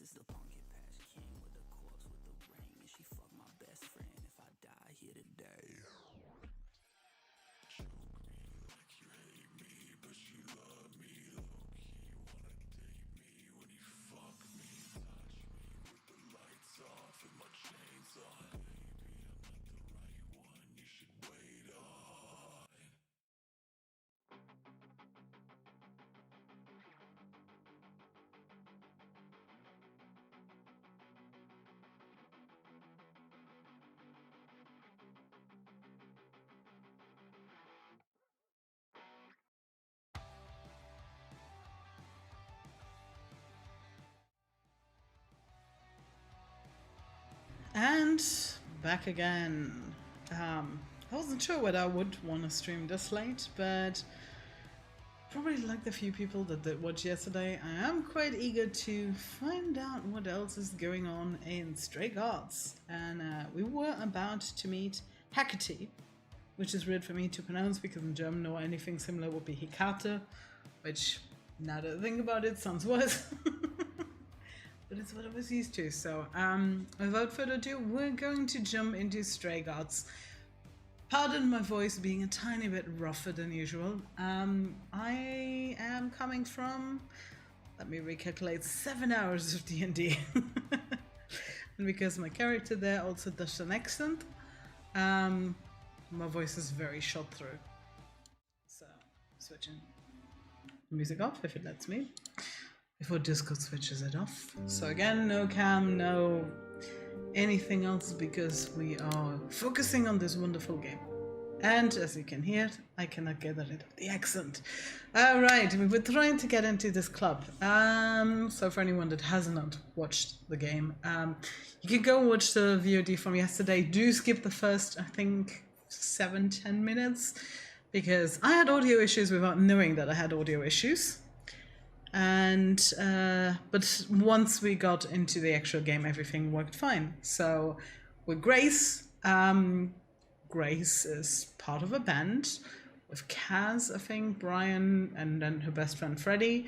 is the pumpkin patch king with the corpse with the ring, and she fuck my best friend if I die here today. Choke me like you hate me, but you love me low-key. Wanna date me when you fuck me, touch me with the lights off and my chains on. Baby, I'm not the right one, you should wait on. And back again. I wasn't sure whether I would want to stream this late, but probably like the few people that did watch yesterday, I am quite eager to find out what else is going on in Stray Gods. And we were about to meet Hecate, which is weird for me to pronounce because in German or anything similar would be Hecate, which now that I think about it sounds worse. But it's what I was used to. So without further ado, we're going to jump into Stray Gods. Pardon my voice being a tiny bit rougher than usual. I am coming from, let me recalculate, 7 hours of D&D. And because my character there also does an accent, my voice is very shot through. So, switching music off if it lets me. Before Discord switches it off. So again, no cam, no anything else, because we are focusing on this wonderful game. And as you can hear, I cannot get rid of the accent. Alright, we were trying to get into this club. So for anyone that has not watched the game, you can go watch the VOD from yesterday. Do skip the first, I think, 7-10 minutes, because I had audio issues without knowing that I had audio issues. And but once we got into the actual game, everything worked fine. So with Grace, Grace is part of a band with Kaz, I think, Brian, and then her best friend Freddie.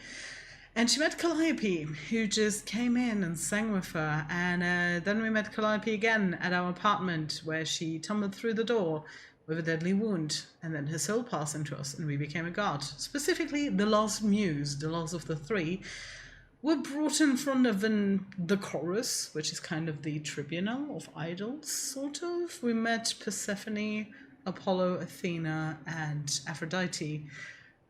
And she met Calliope, who just came in and sang with her. And then we met Calliope again at our apartment, where she tumbled through the door with a deadly wound, and then her soul passed into us and we became a god. Specifically, the last muse, the last of the three, were brought in front of the chorus, which is kind of the tribunal of idols, sort of. We met Persephone, Apollo, Athena, and Aphrodite.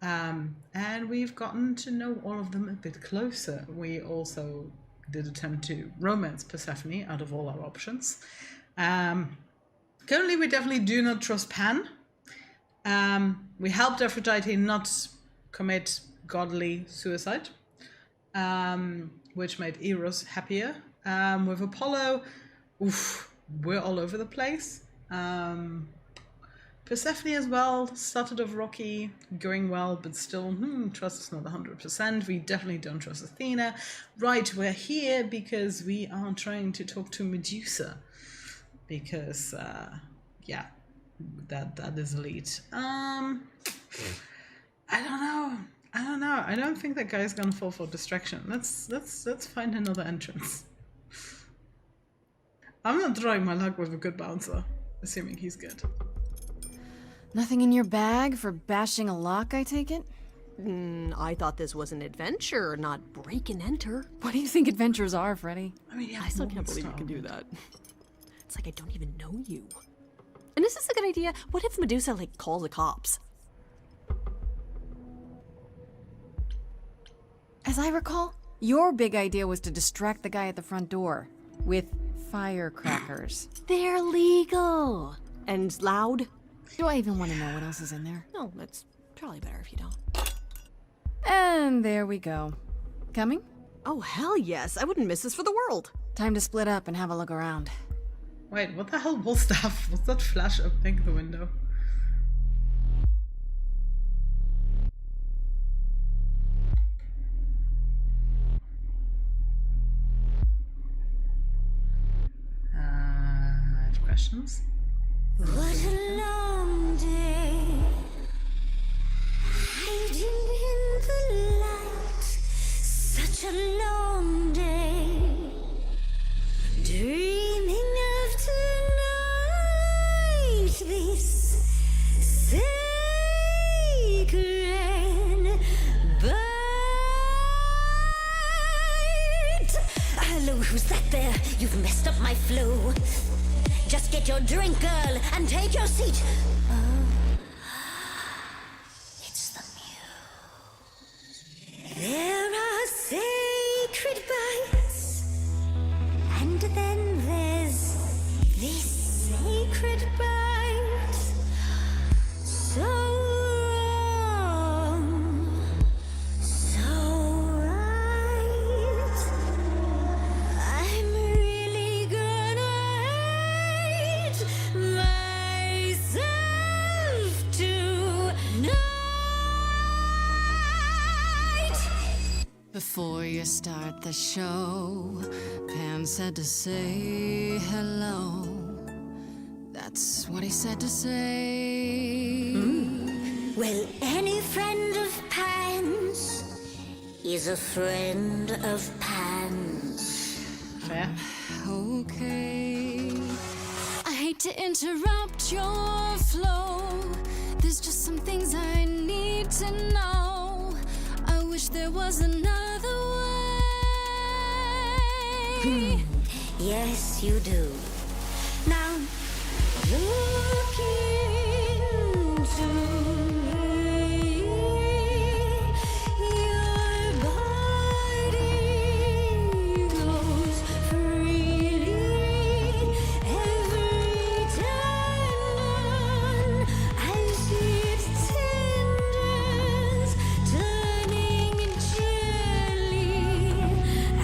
And we've gotten to know all of them a bit closer. We also did attempt to romance Persephone out of all our options. Currently, we definitely do not trust Pan. We helped Aphrodite not commit godly suicide, which made Eros happier. With Apollo, we're all over the place. Persephone as well, started off rocky, going well, but still, trust is not 100%. We definitely don't trust Athena. Right, we're here because we are trying to talk to Medusa. Because, yeah, that is elite. I don't know. I don't think that guy's gonna fall for distraction. Let's find another entrance. I'm not trying my luck with a good bouncer, assuming he's good. Nothing in your bag for bashing a lock, I take it? I thought this was an adventure, not break and enter. What do you think adventures are, Freddy? I mean, yeah, I still can't believe you can do that. It's like I don't even know you. And is this a good idea? What if Medusa, calls the cops? As I recall, your big idea was to distract the guy at the front door with firecrackers. They're legal. And loud? Do I even want to know what else is in there? No, that's probably better if you don't. And there we go. Coming? Oh, hell yes. I wouldn't miss this for the world. Time to split up and have a look around. Wait, what the hell was that? Was that Flash opening the window? I have questions. What a long day, hiding in the light. Such a long day. who's that there? You've messed up my flow. Just get your drink, girl, and take your seat. Oh, it's the Muse. There are sacred bites, and then there's this sacred bite. So wrong, so right. I'm really gonna hate myself tonight. Before you start the show, Pan said to say hello. That's what he said to say. Well, any friend of Pan's is a friend of Pan's. Fair. Okay. I hate to interrupt your flow. There's just some things I need to know. I wish there was another way. Yes, you do. Now, look into me. Your body goes freely every time as it tenders, turning jelly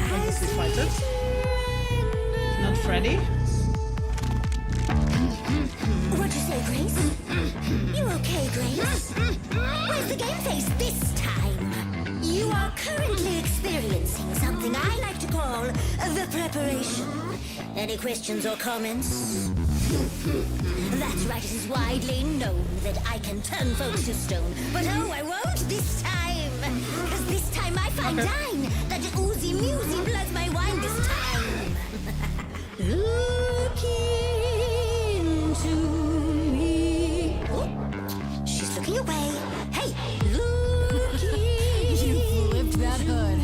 as we fight it? it Not Freddy? What'd you say, Grace? You okay, Grace? Where's the game face this time? You are currently experiencing something I like to call the preparation. Any questions or comments? That's right, it is widely known that I can turn folks to stone. But oh, I won't this time. Because this time I find dine that oozy musy bloods my wine this time. Look into me. Oh, she's looking away. Hey, look You flipped that hood.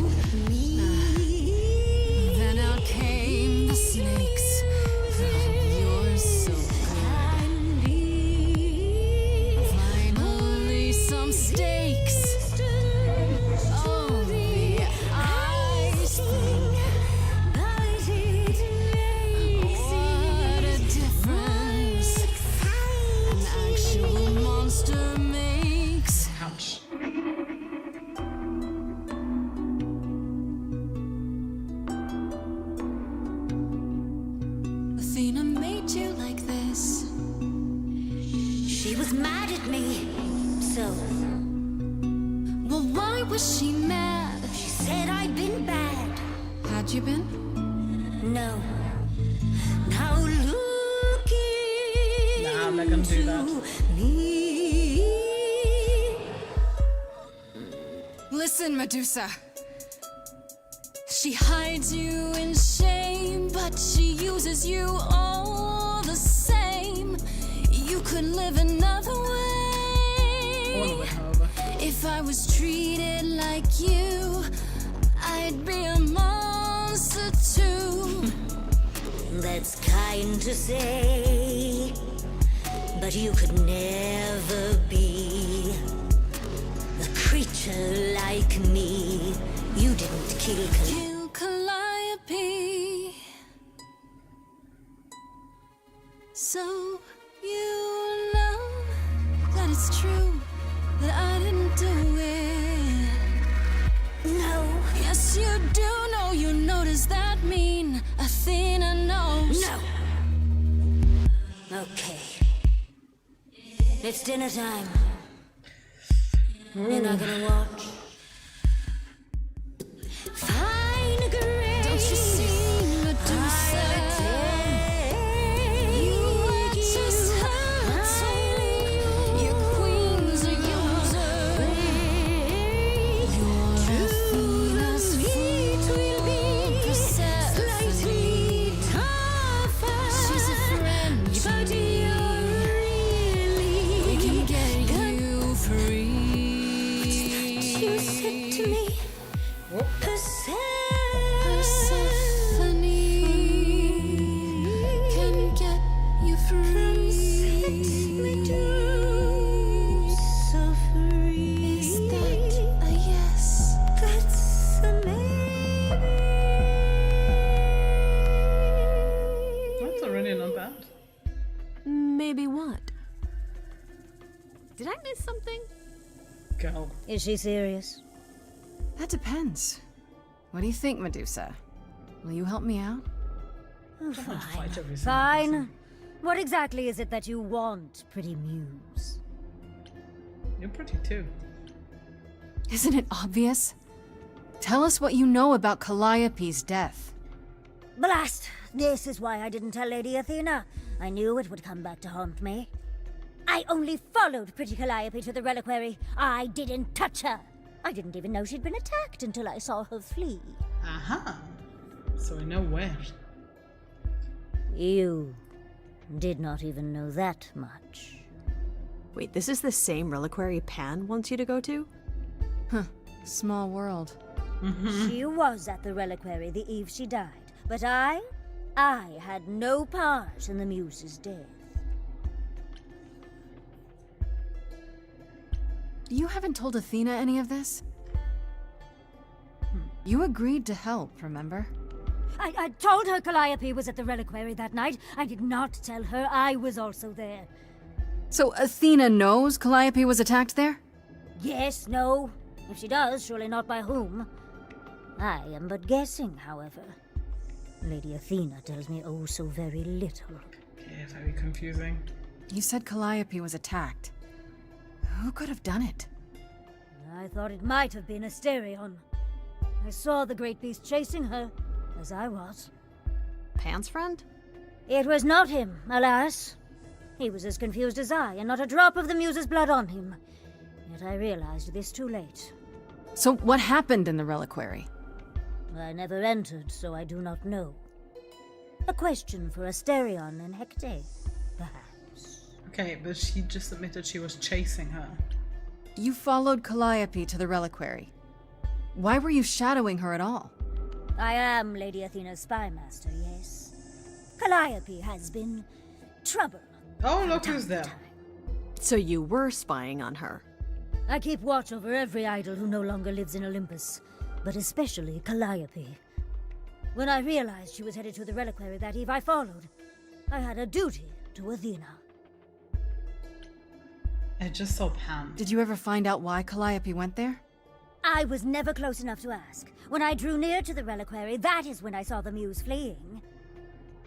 me. Then out came the snakes. Oh, you're so good. Finally, some steaks. Oh, the ice thing. What a difference an actual monster makes. Ouch. Athena made you like this. She was mad at me. So Well, why was she mad? she said I'd been bad. Had you been? No. Now look Nah, I'm not gonna do that. into me. Listen, Medusa. She hides you in shame, but she uses you all the same. You could live another One way. way, however. If I was treated like you, I'd be a monster too. That's kind to say, but you could never be a creature like me. You didn't kill Kill Calliope. So you know that it's true that I didn't do it. No, Yes, you do know. You know, does that mean Athena knows? no. Okay. It's dinner time. You're not gonna watch. Fine, Grace. Don't you see, Medusa? You are just her tool. Your queen's a user. Your Athena's Sweet will be Persephone. slightly tougher. She's a friend to But me. you're really We can get you free. you that? Maybe what? Did I miss something? Girl. Is she serious? That depends. What do you think, Medusa? Will you help me out? Don't want to fight every single Fine. person. What exactly is it that you want, pretty muse? You're pretty too. Isn't it obvious? Tell us what you know about Calliope's death. Blast! This is why I didn't tell Lady Athena. I knew it would come back to haunt me. I only followed pretty Calliope to the reliquary. I didn't touch her. I didn't even know she'd been attacked until I saw her flee. Aha. So I know where. You did not even know that much. Wait, this is the same reliquary Pan wants you to go to? Small world. She was at the reliquary the eve she died, but I had no part in the muse's death. You haven't told Athena any of this? You agreed to help, remember? I told her Calliope was at the reliquary that night. I did not tell her I was also there. So Athena knows Calliope was attacked there? Yes, no. If she does, surely not by whom. I am but guessing, however. Lady Athena tells me oh so very little. Yeah, very confusing. You said Calliope was attacked. Who could have done it? I thought it might have been Asterion. I saw the great beast chasing her, as I was. Pan's friend? It was not him, alas. He was as confused as I, and not a drop of the muse's blood on him. Yet I realized this too late. So what happened in the reliquary? I never entered, so I do not know. A question for Asterion and Hecate, perhaps. Okay, but she just admitted she was chasing her. You followed Calliope to the reliquary. Why were you shadowing her at all? I am Lady Athena's spy master, yes. Calliope has been trouble. Oh, look who's there. So you were spying on her. I keep watch over every idol who no longer lives in Olympus, but especially Calliope. When I realized she was headed to the reliquary that eve, I followed. I had a duty to Athena. I just saw Pan. Did you ever find out why Calliope went there? I was never close enough to ask. When I drew near to the reliquary, that is when I saw the muse fleeing.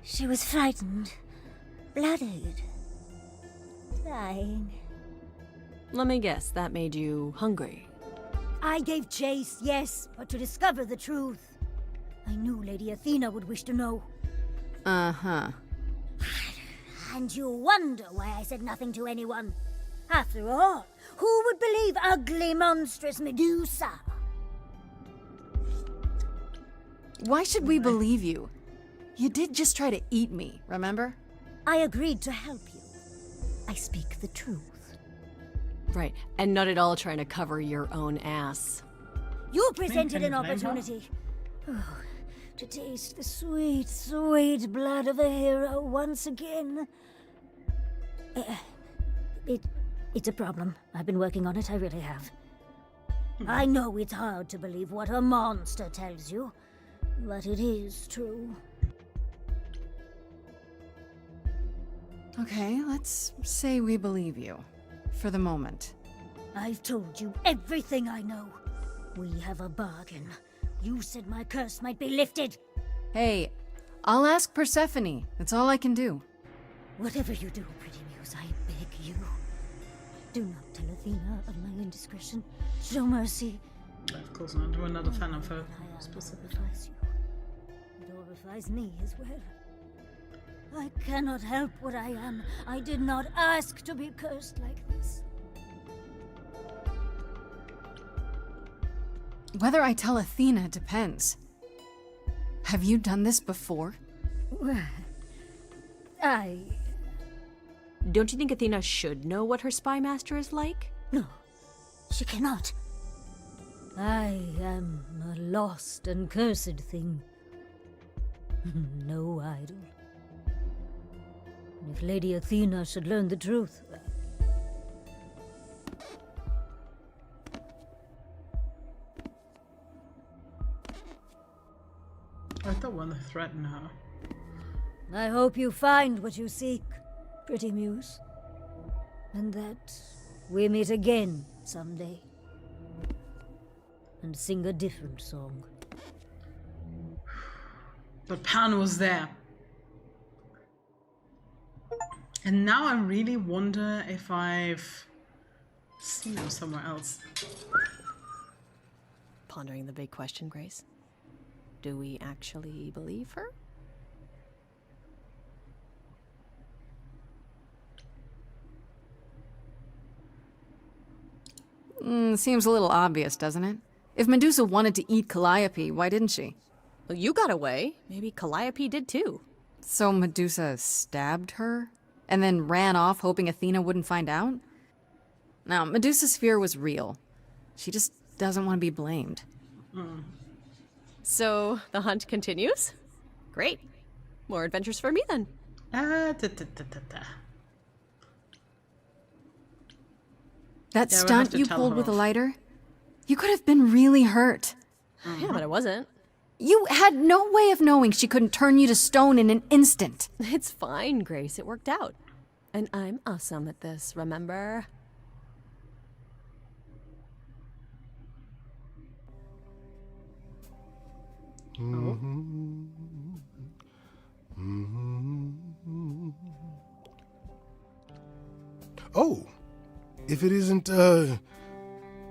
She was frightened, blooded, dying. Let me guess, that made you hungry. I gave chase, yes, but to discover the truth. I knew Lady Athena would wish to know. Uh-huh. And you wonder why I said nothing to anyone. After all, who would believe ugly, monstrous Medusa? Why should we believe you? You did just try to eat me, remember? I agreed to help you. I speak the truth. Right, and not at all trying to cover your own ass. You presented can an you blame her? opportunity. Oh, to taste the sweet, sweet blood of a hero once again. It's a problem. I've been working on it, I really have. I know it's hard to believe what a monster tells you, but it is true. Okay, let's say we believe you. For the moment. I've told you everything I know. We have a bargain. You said my curse might be lifted. Hey, I'll ask Persephone. That's all I can do. Whatever you do, pretty muse, I beg you. Do not tell Athena of my indiscretion. Show mercy. Of course not. We're not a fan of her I specifically. horrifies you. It horrifies me as well. I cannot help what I am. I did not ask to be cursed like this. Whether I tell Athena depends. Have you done this before? Don't you think Athena should know what her spy master is like? No, she cannot. I am a lost and cursed thing. No idol. If Lady Athena should learn the truth, I thought one threatened her. I hope you find what you seek, pretty muse. And that we meet again someday. And sing a different song. But Pan was there. And now I really wonder if I've seen him somewhere else. Pondering the big question, Grace. Do we actually believe her? Seems a little obvious, doesn't it? If Medusa wanted to eat Calliope, why didn't she? Well, you got away. Maybe Calliope did too. So Medusa stabbed her? And then ran off hoping Athena wouldn't find out? Now, Medusa's fear was real. She just doesn't want to be blamed. So, the hunt continues? Great. More adventures for me then. Da, da, da, da. That Yeah, we'll have stunt to you tell pulled her with the off. lighter? You could have been really hurt. Yeah, but I wasn't. You had no way of knowing she couldn't turn you to stone in an instant. It's fine, Grace. It worked out. And I'm awesome at this, remember? Oh, if it isn't, the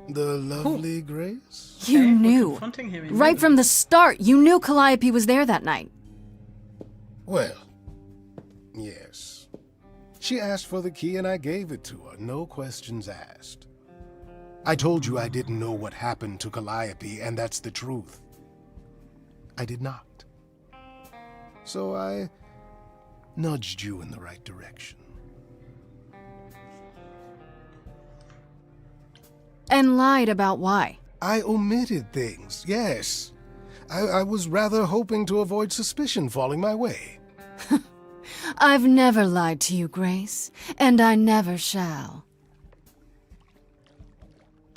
lovely Grace? You Okay, we're knew. confronting him Right immediately. from the start, you knew Calliope was there that night. Well, yes. She asked for the key and I gave it to her, no questions asked. I told you I didn't know what happened to Calliope, and that's the truth. I did not. So I nudged you in the right direction. And lied about why. I omitted things, yes. I was rather hoping to avoid suspicion falling my way. I've never lied to you, Grace, and I never shall.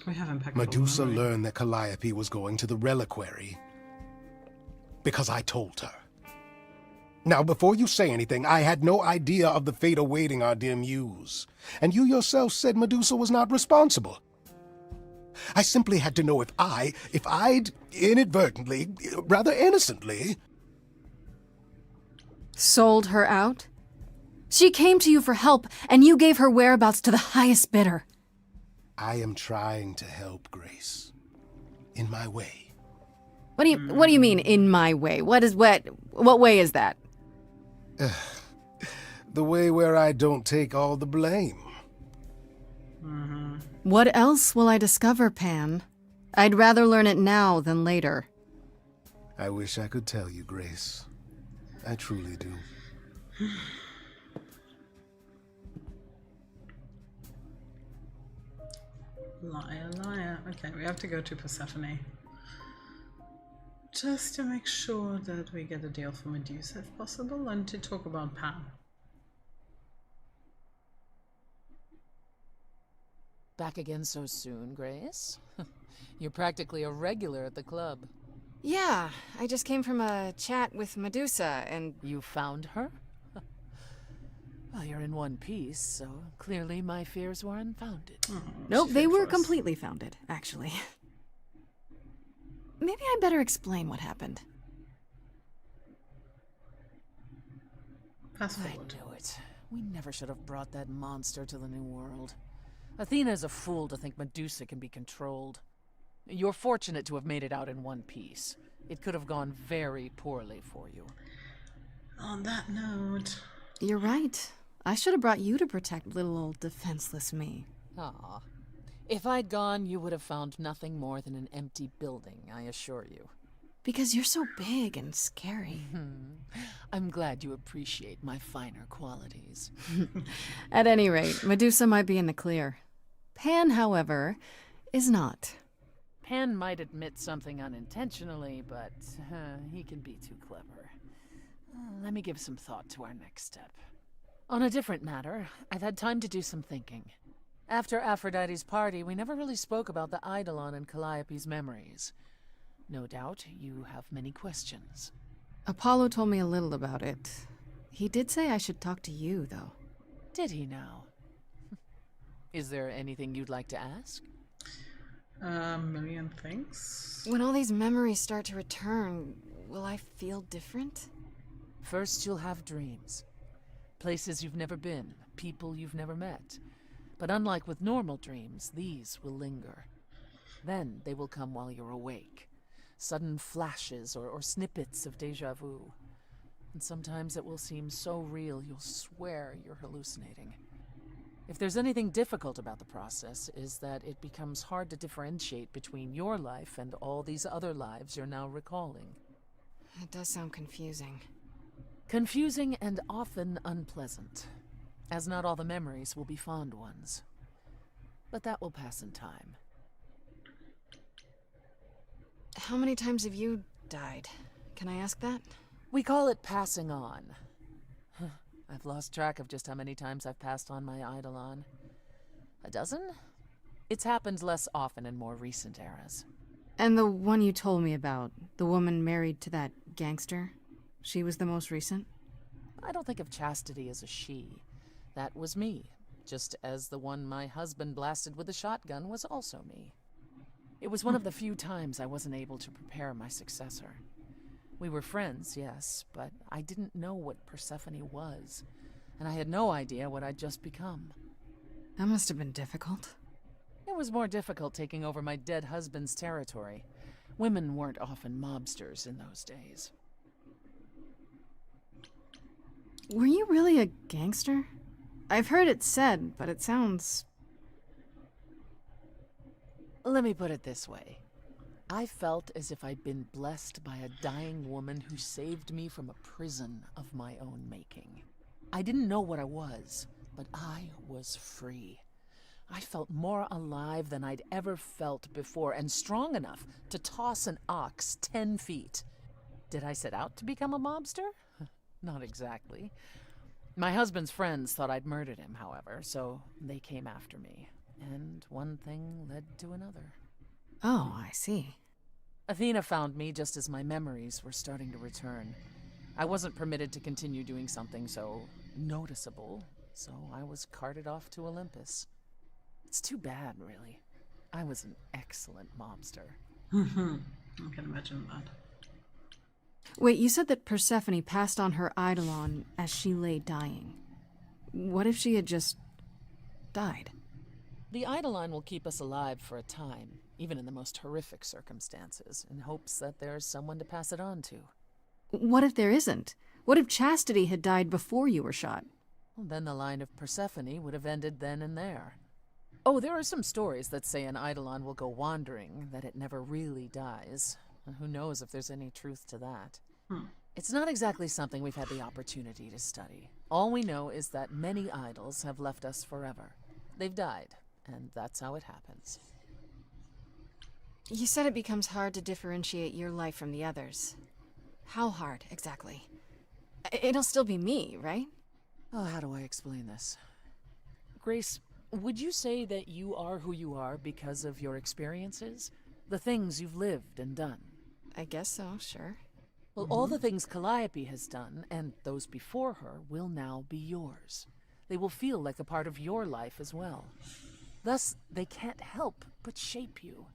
We have impeccable Medusa memory. learned that Calliope was going to the reliquary because I told her. Now, before you say anything, I had no idea of the fate awaiting our dear muse. And you yourself said Medusa was not responsible. I simply had to know if I'd inadvertently, rather innocently... Sold her out? She came to you for help, and you gave her whereabouts to the highest bidder. I am trying to help, Grace. In my way. What do you mean, in my way? What way is that? The way where I don't take all the blame. What else will I discover, Pan? I'd rather learn it now than later. I wish I could tell you, Grace. I truly do. Liar, liar. Okay, we have to go to Persephone. Just to make sure that we get a deal for Medusa if possible, and to talk about Pan. Back again so soon, Grace? You're practically a regular at the club. Yeah, I just came from a chat with Medusa, and... You found her? Well, you're in one piece, so clearly my fears were unfounded. Nope, She they fake were for us. completely founded, actually. Maybe I better explain what happened. Fast I forward. knew it. We never should have brought that monster to the New World. Athena's a fool to think Medusa can be controlled. You're fortunate to have made it out in one piece. It could have gone very poorly for you. On that note, You're right. I should have brought you to protect little old defenseless me. Ah. If I'd gone, you would have found nothing more than an empty building, I assure you. Because you're so big and scary. I'm glad you appreciate my finer qualities. At any rate, Medusa might be in the clear. Pan, however, is not. Pan might admit something unintentionally, but he can be too clever. Let me give some thought to our next step. On a different matter, I've had time to do some thinking. After Aphrodite's party, we never really spoke about the Eidolon and Calliope's memories. No doubt you have many questions. Apollo told me a little about it. He did say I should talk to you, though. Did he now? Is there anything you'd like to ask? A million things. When all these memories start to return, will I feel different? First, you'll have dreams. Places you've never been, people you've never met. But unlike with normal dreams, these will linger. Then they will come while you're awake. Sudden flashes or snippets of déjà vu. And sometimes it will seem so real you'll swear you're hallucinating. If there's anything difficult about the process, is that it becomes hard to differentiate between your life and all these other lives you're now recalling. It does sound confusing. Confusing and often unpleasant, as not all the memories will be fond ones. But that will pass in time. How many times have you died? Can I ask that? We call it passing on. I've lost track of just how many times I've passed on my Eidolon. A dozen? It's happened less often in more recent eras. And the one you told me about, the woman married to that gangster, she was the most recent? I don't think of Chastity as a she. That was me, just as the one my husband blasted with a shotgun was also me. It was one of the few times I wasn't able to prepare my successor. We were friends, yes, but I didn't know what Persephone was, and I had no idea what I'd just become. That must have been difficult. It was more difficult taking over my dead husband's territory. Women weren't often mobsters in those days. Were you really a gangster? I've heard it said, but it sounds... Let me put it this way. I felt as if I'd been blessed by a dying woman who saved me from a prison of my own making. I didn't know what I was, but I was free. I felt more alive than I'd ever felt before, and strong enough to toss an ox 10 feet. Did I set out to become a mobster? Not exactly. My husband's friends thought I'd murdered him, however, so they came after me. And one thing led to another. Oh, I see. Athena found me just as my memories were starting to return. I wasn't permitted to continue doing something so noticeable, so I was carted off to Olympus. It's too bad, really. I was an excellent mobster. I can imagine that. Wait, you said that Persephone passed on her Eidolon as she lay dying. What if she had just died? The Eidolon will keep us alive for a time, even in the most horrific circumstances, in hopes that there's someone to pass it on to. What if there isn't? What if Chastity had died before you were shot? Well, then the line of Persephone would have ended then and there. Oh, there are some stories that say an Eidolon will go wandering, that it never really dies. And who knows if there's any truth to that. It's not exactly something we've had the opportunity to study. All we know is that many idols have left us forever. They've died, and that's how it happens. You said it becomes hard to differentiate your life from the others. How hard, exactly? It'll still be me, right? Oh, how do I explain this? Grace, would you say that you are who you are because of your experiences? The things you've lived and done? I guess so, sure. Well, all the things Calliope has done, and those before her, will now be yours. They will feel like a part of your life as well. Thus, they can't help but shape you.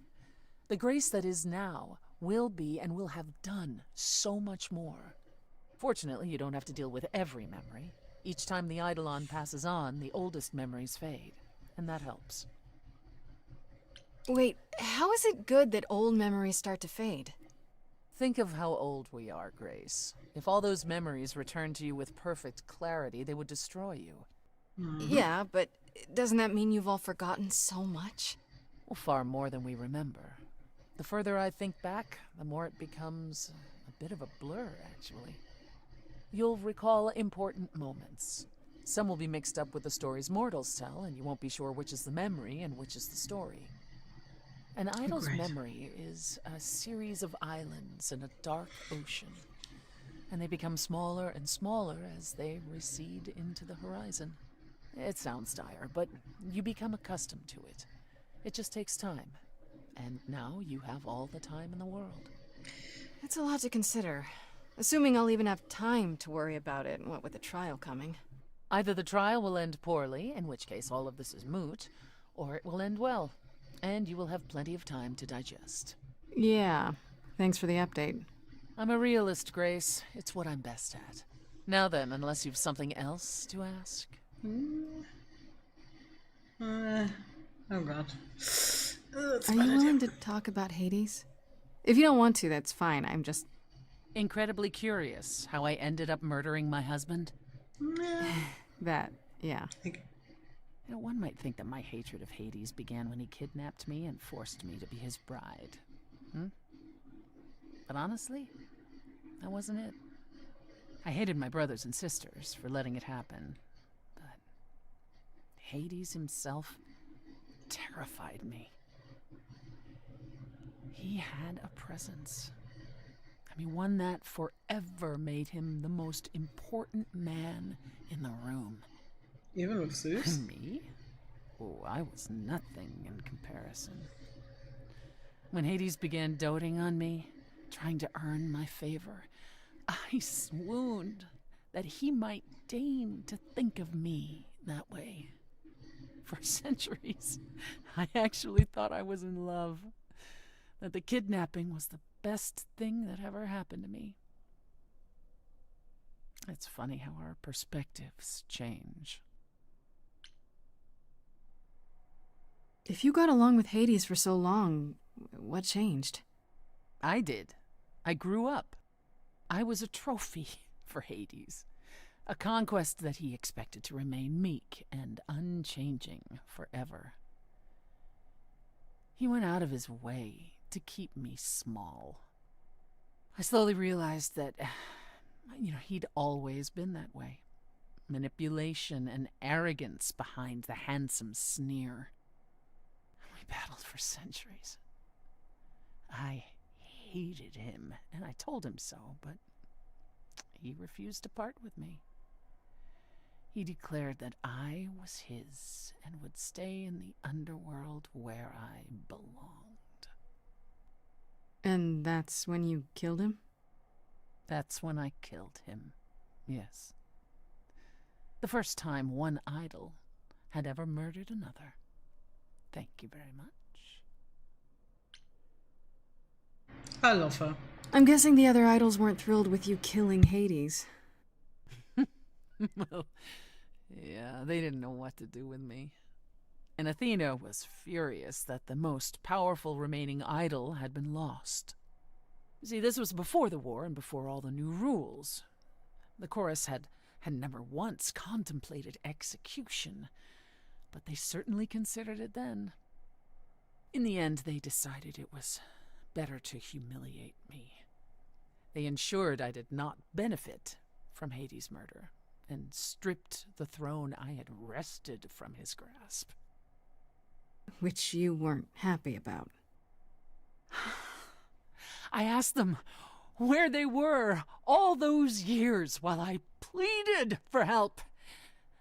The Grace that is now will be and will have done so much more. Fortunately, you don't have to deal with every memory. Each time the Eidolon passes on, the oldest memories fade, and that helps. Wait, how is it good that old memories start to fade? Think of how old we are, Grace. If all those memories returned to you with perfect clarity, they would destroy you. Yeah, but doesn't that mean you've all forgotten so much? Well, far more than we remember. The further I think back, the more it becomes a bit of a blur, actually. You'll recall important moments. Some will be mixed up with the stories mortals tell, and you won't be sure which is the memory and which is the story. An idol's Great. memory is a series of islands in a dark ocean, and they become smaller and smaller as they recede into the horizon. It sounds dire, but you become accustomed to it. It just takes time, and now you have all the time in the world. It's a lot to consider. Assuming I'll even have time to worry about it, what with the trial coming. Either the trial will end poorly, in which case all of this is moot, or it will end well, and you will have plenty of time to digest. Yeah, thanks for the update. I'm a realist, Grace. It's what I'm best at. Now then, unless you've something else to ask. Oh god. Are you willing to talk about Hades? If you don't want to, that's fine. I'm just... Incredibly curious how I ended up murdering my husband. that, yeah. You know, one might think that my hatred of Hades began when he kidnapped me and forced me to be his bride. But honestly, that wasn't it. I hated my brothers and sisters for letting it happen. But Hades himself terrified me. He had a presence. I mean, one that forever made him the most important man in the room. Even with Zeus? And me? Oh, I was nothing in comparison. When Hades began doting on me, trying to earn my favor, I swooned that he might deign to think of me that way. For centuries, I actually thought I was in love, that the kidnapping was the best thing that ever happened to me. It's funny how our perspectives change. If you got along with Hades for so long, what changed? I did. I grew up. I was a trophy for Hades. A conquest that he expected to remain meek and unchanging forever. He went out of his way to keep me small. I slowly realized that, he'd always been that way. Manipulation and arrogance behind the handsome sneer. We battled for centuries. I hated him, and I told him so, but he refused to part with me. He declared that I was his and would stay in the underworld where I belonged. And that's when you killed him? That's when I killed him, yes. The first time one idol had ever murdered another. Thank you very much. I love her. I'm guessing the other idols weren't thrilled with you killing Hades. Well, yeah, they didn't know what to do with me. And Athena was furious that the most powerful remaining idol had been lost. See, this was before the war and before all the new rules. The chorus had never once contemplated execution, but they certainly considered it then. In the end, they decided it was better to humiliate me. They ensured I did not benefit from Hades' murder, and stripped the throne I had wrested from his grasp. Which you weren't happy about. I asked them where they were all those years while I pleaded for help.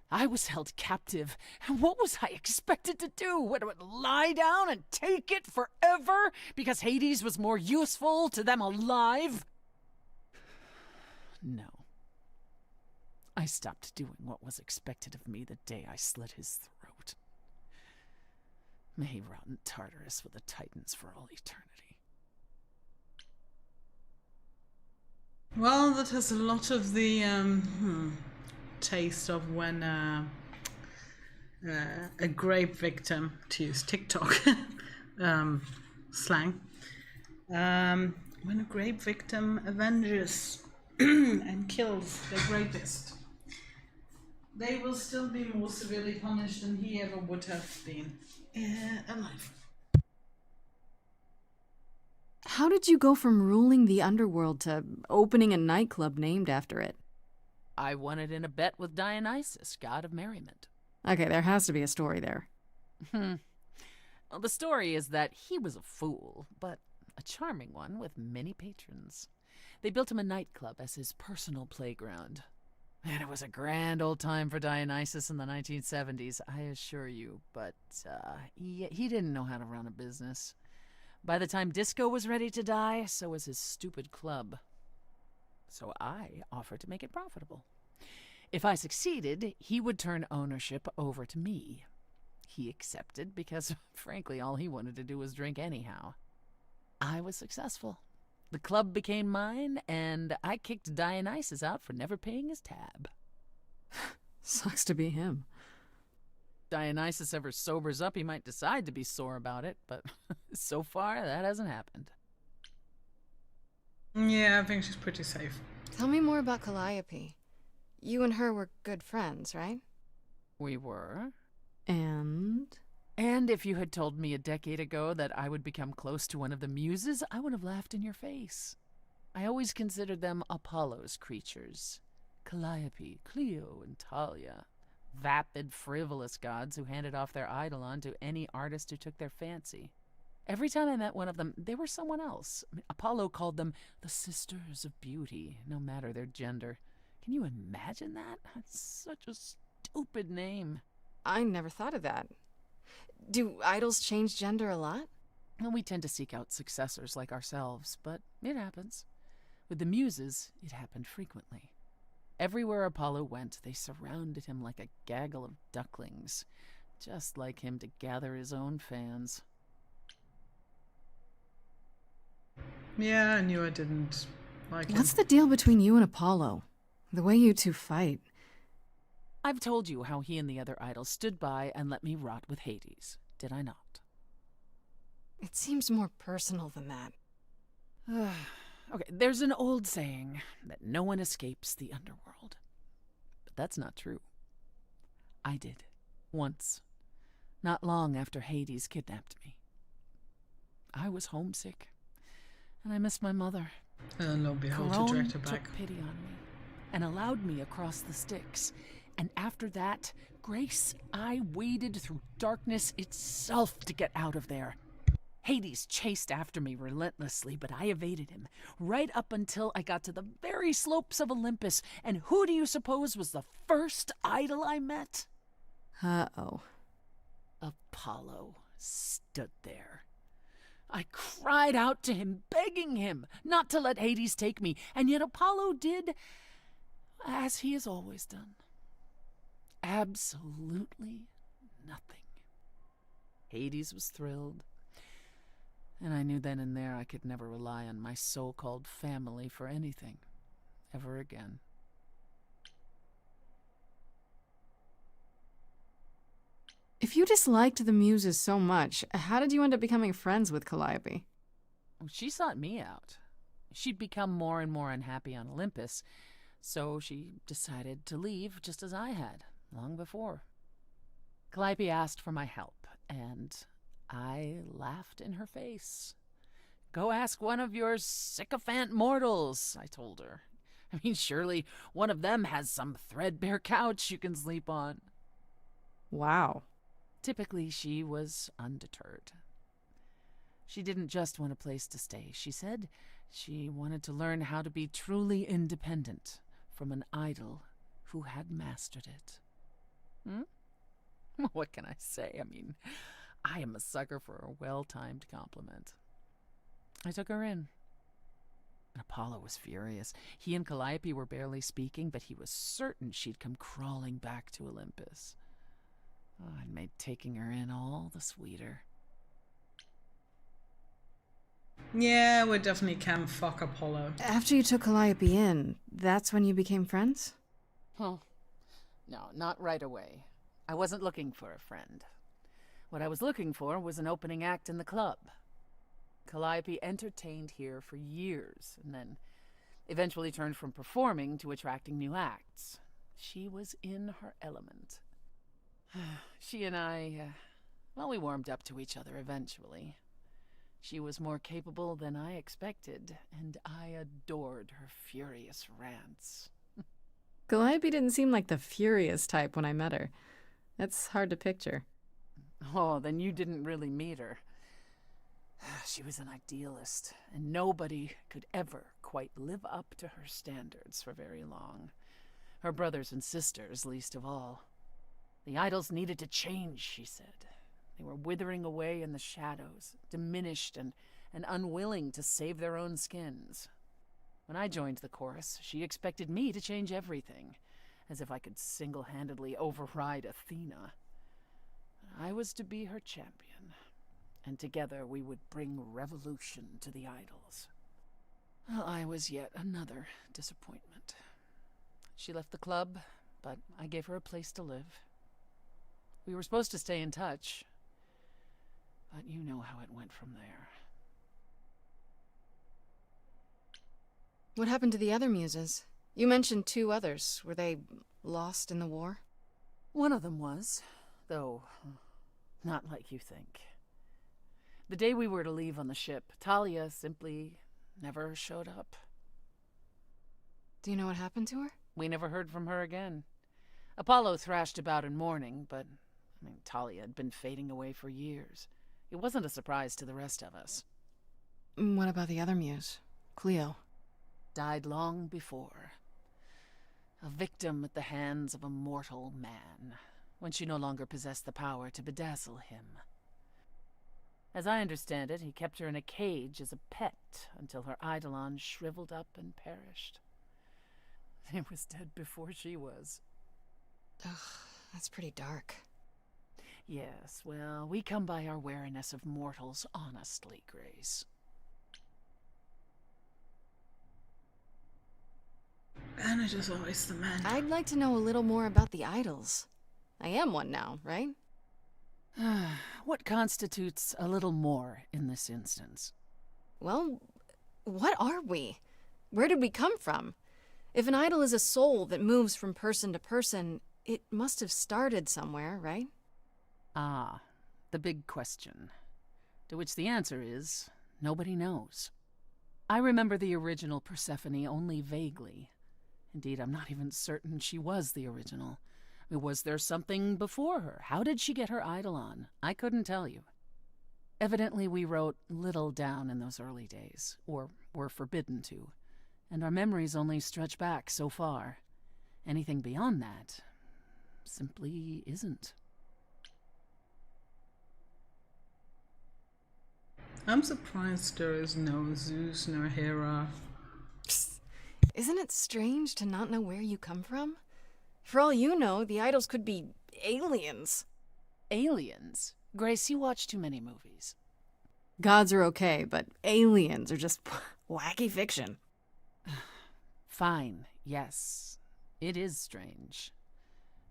I was held captive, and what was I expected to do? Would I lie down and take it forever because Hades was more useful to them alive? No. I stopped doing what was expected of me the day I slit his throat. May he rot in Tartarus with the Titans for all eternity. Well, that has a lot of the taste of when a grape victim, to use TikTok slang, when a grape victim avenges and kills the rapist, they will still be more severely punished than he ever would have been alive. How did you go from ruling the underworld to opening a nightclub named after it? I won it in a bet with Dionysus, god of merriment. Okay, there has to be a story there. Well, the story is that he was a fool, but a charming one with many patrons. They built him a nightclub as his personal playground. And it was a grand old time for Dionysus in the 1970s, I assure you. But he didn't know how to run a business. By the time disco was ready to die, so was his stupid club. so I offered to make it profitable. If I succeeded, he would turn ownership over to me. He accepted because, frankly, all he wanted to do was drink anyhow. I was successful. The club became mine, and I kicked Dionysus out for never paying his tab. Sucks to be him. Dionysus ever sobers up, he might decide to be sore about it, but so far that hasn't happened. Yeah, I think she's pretty safe. Tell me more about Calliope. You and her were good friends, right? We were. And And if you had told me a decade ago that I would become close to one of the muses, I would have laughed in your face. I always considered them Apollo's creatures. Calliope, Clio, and Talia. Vapid, frivolous gods who handed off their eidolon to any artist who took their fancy. Every time I met one of them, they were someone else. Apollo called them the Sisters of Beauty, no matter their gender. Can you imagine that? That's such a stupid name. I never thought of that. Do idols change gender a lot? Well, we tend to seek out successors like ourselves, but it happens. With the muses, it happened frequently. Everywhere Apollo went, they surrounded him like a gaggle of ducklings, just like him to gather his own fans. Yeah, I knew I didn't like What's him. the deal between you and Apollo? The way you two fight. I've told you how he and the other idols stood by and let me rot with Hades, did I not? It seems more personal than that. Okay, there's an old saying that no one escapes the underworld. But that's not true. I did. Once. Not long after Hades kidnapped me. I was homesick. And I missed my mother. And lo and behold, to Charon direct her back. took pity on me and allowed me across the Styx. And after that, Grace, I waded through darkness itself to get out of there. Hades chased after me relentlessly, but I evaded him, right up until I got to the very slopes of Olympus. And who do you suppose was the first idol I met? Uh-oh. Apollo stood there. I cried out to him, begging him not to let Hades take me, and yet Apollo did as he has always done. Absolutely nothing. Hades was thrilled, and I knew then and there I could never rely on my so-called family for anything, ever again. If you disliked the muses so much, how did you end up becoming friends with Calliope? She sought me out. She'd become more and more unhappy on Olympus, so she decided to leave just as I had, long before. Calliope asked for my help, and I laughed in her face. Go ask one of your sycophant mortals, I told her. I mean, surely one of them has some threadbare couch you can sleep on. Wow. Typically, she was undeterred. She didn't just want a place to stay. She said she wanted to learn how to be truly independent from an idol who had mastered it. What can I say? I mean, I am a sucker for a well-timed compliment. I took her in. And Apollo was furious. He and Calliope were barely speaking, but he was certain she'd come crawling back to Olympus. Oh, it made taking her in all the sweeter. Yeah, we definitely can fuck Apollo. After you took Calliope in, that's when you became friends? Well, no, not right away. I wasn't looking for a friend. What I was looking for was an opening act in the club. Calliope entertained here for years, and then eventually turned from performing to attracting new acts. She was in her element. She and I, we warmed up to each other eventually. She was more capable than I expected, and I adored her furious rants. Calliope didn't seem like the furious type when I met her. That's hard to picture. Oh, then you didn't really meet her. She was an idealist, and nobody could ever quite live up to her standards for very long. Her brothers and sisters, least of all. The idols needed to change, she said. They were withering away in the shadows, diminished and unwilling to save their own skins. When I joined the chorus, she expected me to change everything, as if I could single-handedly override Athena. I was to be her champion, and together we would bring revolution to the idols. Well, I was yet another disappointment. She left the club, but I gave her a place to live. We were supposed to stay in touch, but you know how it went from there. What happened to the other muses? You mentioned 2 others. Were they lost in the war? One of them was, though not like you think. The day we were to leave on the ship, Talia simply never showed up. Do you know what happened to her? We never heard from her again. Apollo thrashed about in mourning, but Talia had been fading away for years. It wasn't a surprise to the rest of us. What about the other muse, Cleo? Died long before. A victim at the hands of a mortal man, when she no longer possessed the power to bedazzle him. As I understand it, he kept her in a cage as a pet until her eidolon shriveled up and perished. He was dead before she was. Ugh, that's pretty dark. Yes, well, we come by our wariness of mortals honestly, Grace. And it is always the men. I'd like to know a little more about the idols. I am one now, right? What constitutes a little more in this instance? Well, what are we? Where did we come from? If an idol is a soul that moves from person to person, it must have started somewhere, right? Ah, the big question. To which the answer is, nobody knows. I remember the original Persephone only vaguely. Indeed, I'm not even certain she was the original. Was there something before her? How did she get her eidolon? I couldn't tell you. Evidently, we wrote little down in those early days, or were forbidden to, and our memories only stretch back so far. Anything beyond that simply isn't. I'm surprised there is no Zeus nor Hera. Psst. Isn't it strange to not know where you come from? For all you know, the idols could be aliens. Aliens? Grace, you watch too many movies. Gods are okay, but aliens are just wacky fiction. Fine, yes. It is strange.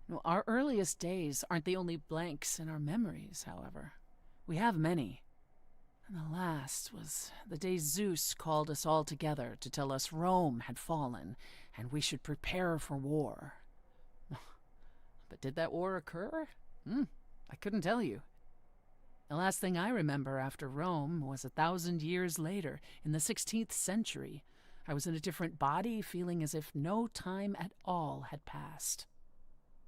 No, our earliest days aren't the only blanks in our memories, however. We have many. And the last was the day Zeus called us all together to tell us Rome had fallen and we should prepare for war. But did that war occur? I couldn't tell you. The last thing I remember after Rome was 1,000 years later, in the 16th century. I was in a different body, feeling as if no time at all had passed.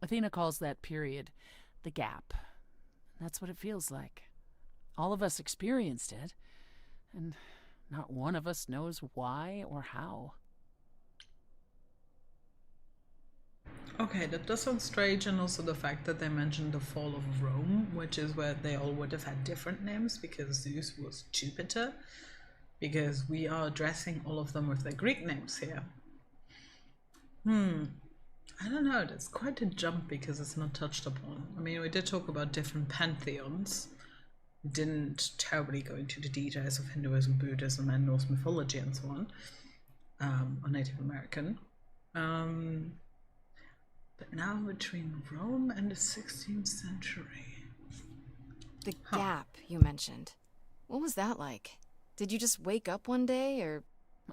Athena calls that period the gap. That's what it feels like. All of us experienced it, and not one of us knows why or how. Okay, that does sound strange, and also the fact that they mentioned the fall of Rome, which is where they all would have had different names because Zeus was Jupiter, because we are addressing all of them with their Greek names here. I don't know, that's quite a jump because it's not touched upon. I mean, we did talk about different pantheons. We didn't terribly go into the details of Hinduism, Buddhism, and Norse mythology and so on, or Native American. But now between Rome and the 16th century. The gap you mentioned. What was that like? Did you just wake up one day, or...?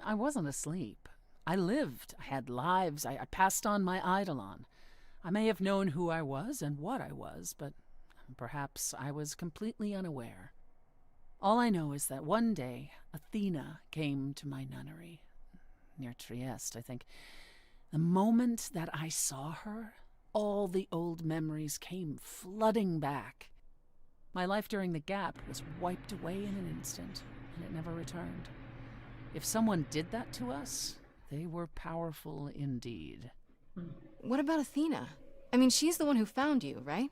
I wasn't asleep. I lived. I had lives. I passed on my eidolon. I may have known who I was and what I was, but perhaps I was completely unaware. All I know is that one day, Athena came to my nunnery, near Trieste, I think. The moment that I saw her, all the old memories came flooding back. My life during the gap was wiped away in an instant, and it never returned. If someone did that to us, they were powerful indeed. What about Athena? I mean, she's the one who found you, right?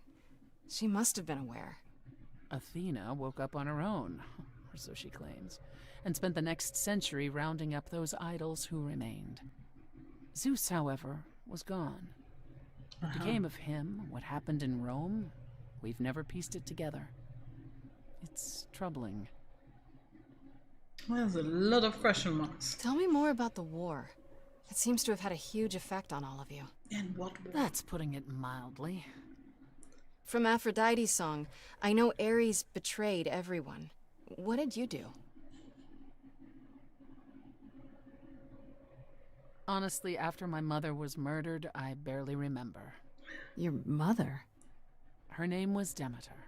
She must have been aware. Athena woke up on her own, or so she claims. and spent the next century rounding up those idols who remained. Zeus, however, was gone. What became of him, what happened in Rome, we've never pieced it together. It's troubling. There's a lot of question marks. Tell me more about the war. It seems to have had a huge effect on all of you. And what war? That's putting it mildly. From Aphrodite's song, I know Ares betrayed everyone. What did you do? Honestly, after my mother was murdered, I barely remember. Your mother? Her name was Demeter.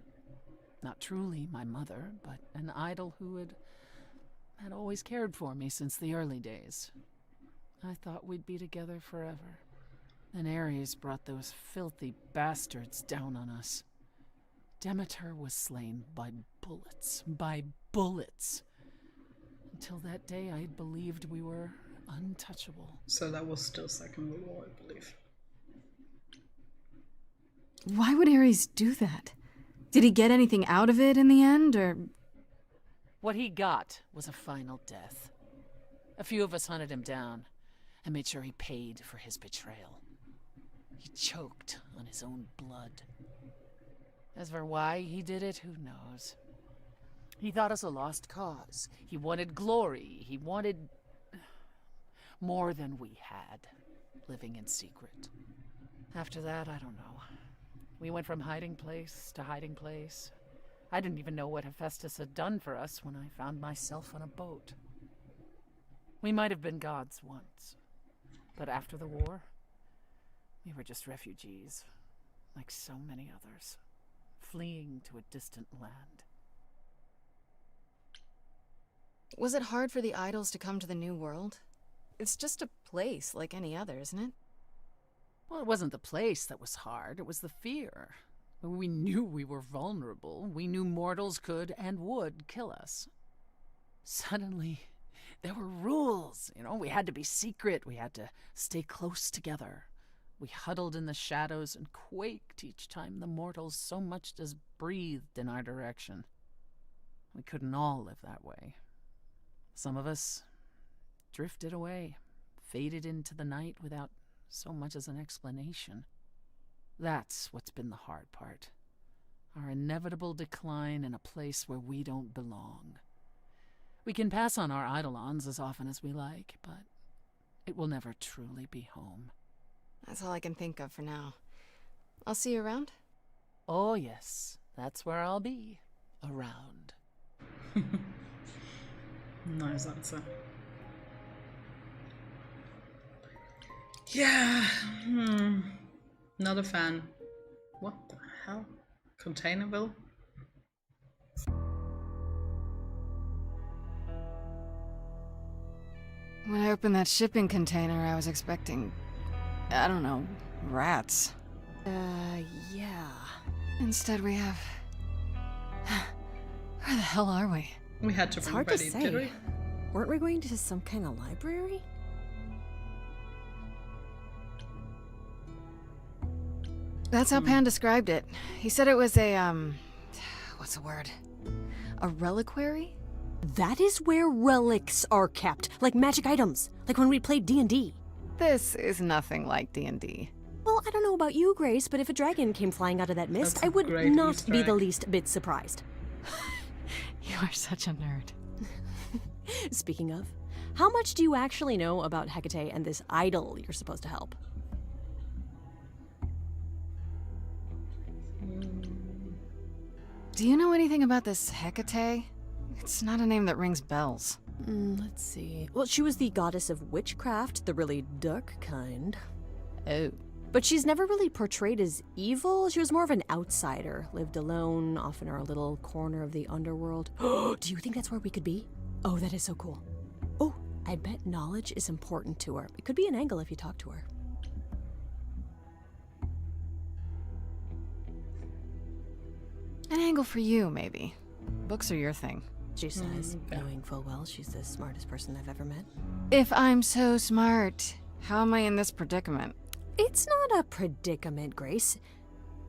Not truly my mother, but an idol who had always cared for me since the early days. I thought we'd be together forever. Then Ares brought those filthy bastards down on us. Demeter was slain by bullets. By bullets. Until that day, I believed we were untouchable. So that was still Second World War, I believe. Why would Ares do that? Did he get anything out of it in the end, or...? What he got was a final death. A few of us hunted him down and made sure he paid for his betrayal. He choked on his own blood. As for why he did it, who knows? He thought us a lost cause. He wanted glory. He wanted more than we had, living in secret. After that, I don't know. We went from hiding place to hiding place. I didn't even know what Hephaestus had done for us when I found myself on a boat. We might have been gods once, but after the war, we were just refugees, like so many others, fleeing to a distant land. Was it hard for the idols to come to the New World? It's just a place like any other, isn't it? Well, it wasn't the place that was hard, it was the fear. We knew we were vulnerable. We knew mortals could and would kill us. Suddenly, there were rules. We had to be secret. We had to stay close together. We huddled in the shadows and quaked each time the mortals so much as breathed in our direction. We couldn't all live that way. Some of us drifted away, faded into the night without so much as an explanation. That's what's been the hard part. Our inevitable decline in a place where we don't belong. We can pass on our eidolons as often as we like, but it will never truly be home. That's all I can think of for now. I'll see you around? Oh yes, that's where I'll be. Around. Nice answer. Yeah. Not a fan. What the hell? Containerville? When I opened that shipping container, I was expecting, I don't know, rats. Yeah. Instead we have... Where the hell are we? We had to It's bring hard ready, to say. did we? Weren't we going to some kind of library? That's how Pan described it. He said it was a, what's the word? A reliquary? That is where relics are kept, like magic items, like when we played D&D. This is nothing like D&D. Well, I don't know about you, Grace, but if a dragon came flying out of that mist, That's a I would great not Easter be the egg. least bit surprised. You are such a nerd. Speaking of, how much do you actually know about Hecate and this idol you're supposed to help? Do you know anything about this Hecate? It's not a name that rings bells. Let's see. Well, she was the goddess of witchcraft, the really dark kind. Oh. But she's never really portrayed as evil. She was more of an outsider, lived alone, off in our little corner of the underworld. Do you think that's where we could be? Oh, that is so cool. Oh, I bet knowledge is important to her. It could be an angle if you talk to her. An angle for you, maybe. Books are your thing. She says, yeah. knowing full well she's the smartest person I've ever met. If I'm so smart, how am I in this predicament? It's not a predicament, Grace.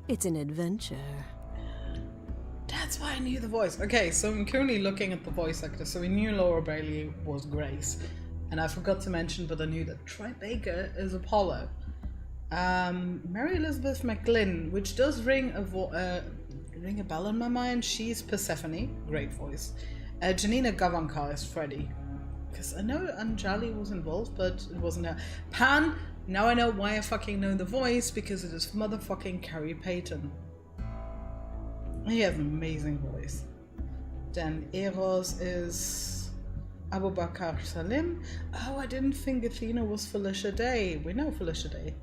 It's an adventure. that's why I knew the voice. Okay, so I'm currently looking at the voice actor. So we knew Laura Bailey was Grace. And I forgot to mention, but I knew that Troy Baker is Apollo. Mary Elizabeth McGlynn, which does ring a bell in my mind. She's Persephone, great voice. Janina Gavankar is Freddy. Because I know Anjali was involved, but it wasn't her. Pan, now I know why I fucking know the voice, because it is motherfucking Carrie Payton. He has an amazing voice. Then Eros is Abu Bakr Salim. Oh, I didn't think Athena was Felicia Day. We know Felicia Day.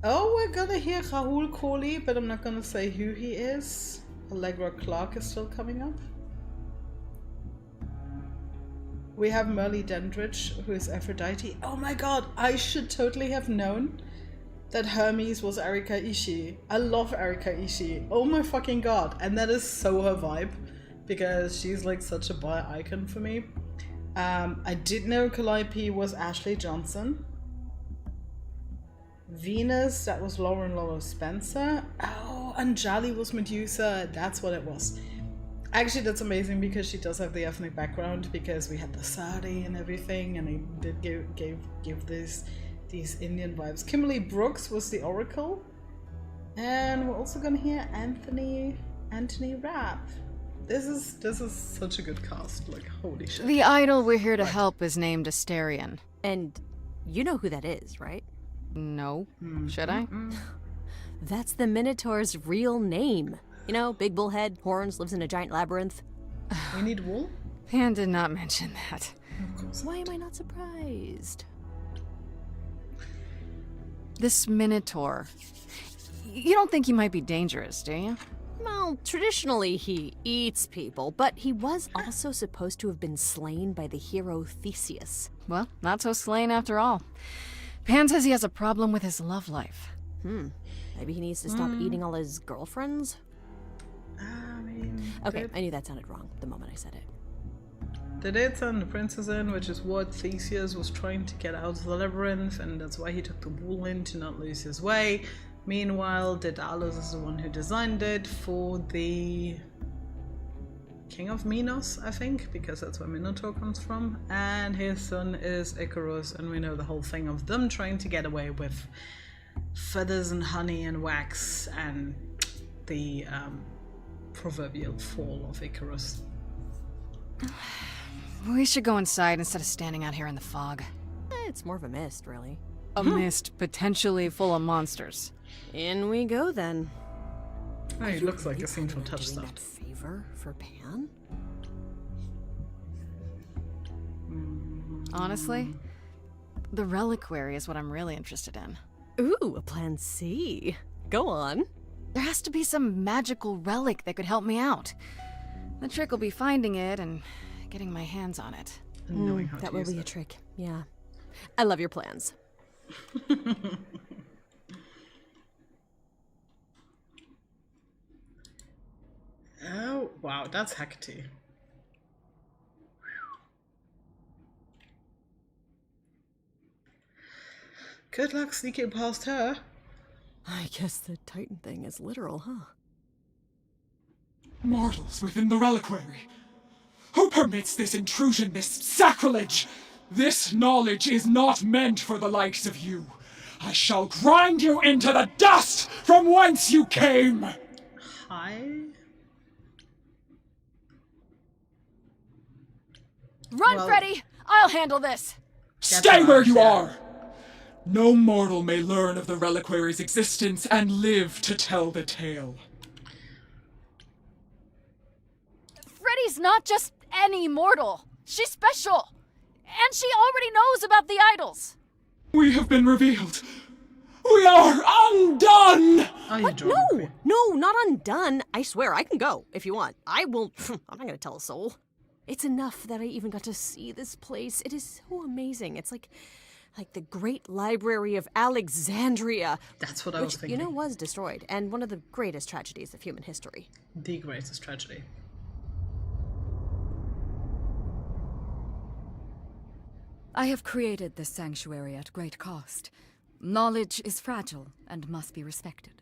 Oh, we're gonna hear Rahul Kohli, but I'm not gonna say who he is. Allegra Clark is still coming up. We have Merle Dandridge, who is Aphrodite. Oh my god, I should totally have known that Hermes was Erika Ishii. I love Erika Ishii. Oh my fucking god. And that is so her vibe, because she's like such a bi icon for me. I did know Calliope was Ashley Johnson. Venus, that was Lauren Laura Spencer. Oh, Anjali was Medusa. That's what it was. Actually, that's amazing because she does have the ethnic background, because we had the sari and everything, and it did give these Indian vibes. Kimberly Brooks was the Oracle, and we're also gonna hear Anthony Rapp. This is such a good cast. Like, holy shit. The idol we're here to help is named Asterion. And you know who that is, right? No. Should I? That's the Minotaur's real name. You know, big bullhead, horns, lives in a giant labyrinth. We need wool? Pan did not mention that. Why am I not surprised? This Minotaur. You don't think he might be dangerous, do you? Well, traditionally he eats people, but he was also supposed to have been slain by the hero Theseus. Well, not so slain after all. Pan says he has a problem with his love life. Maybe he needs to stop eating all his girlfriends? I mean... Okay, I knew that sounded wrong the moment I said it. They did send the princess in, which is what Theseus was trying to get out of the labyrinth, and that's why he took the wool in to not lose his way. Meanwhile, Daedalus is the one who designed it for the King of Minos, I think, because that's where Minotaur comes from. And his son is Icarus, and we know the whole thing of them trying to get away with feathers and honey and wax and the proverbial fall of Icarus. We should go inside instead of standing out here in the fog. It's more of a mist, really. A mist potentially full of monsters. In we go, then. Oh, he looks like a scene from Touch Doing Stuff. that favor for Pan? Honestly, the reliquary is what I'm really interested in. Ooh, a plan C. Go on. There has to be some magical relic that could help me out. The trick will be finding it and getting my hands on it. And knowing how That to will use be a it. trick, yeah. I love your plans. Oh, wow, that's Hecate. Good luck sneaking past her. I guess the Titan thing is literal, huh? Mortals within the reliquary. Who permits this intrusion, this sacrilege? This knowledge is not meant for the likes of you. I shall grind you into the dust from whence you came! Hi. Run, Well- Freddy! I'll handle this! Stay where you yeah. are! No mortal may learn of the reliquary's existence and live to tell the tale. Freddy's not just any mortal. She's special. And she already knows about the idols. We have been revealed. We are undone! Oh, you What? No, not undone. I swear, I can go if you want. I will. I'm not gonna tell a soul. It's enough that I even got to see this place. It is so amazing. It's like the Great Library of Alexandria, That's what I was which, thinking. you know, was destroyed, and one of the greatest tragedies of human history. The greatest tragedy. I have created this sanctuary at great cost. Knowledge is fragile and must be respected.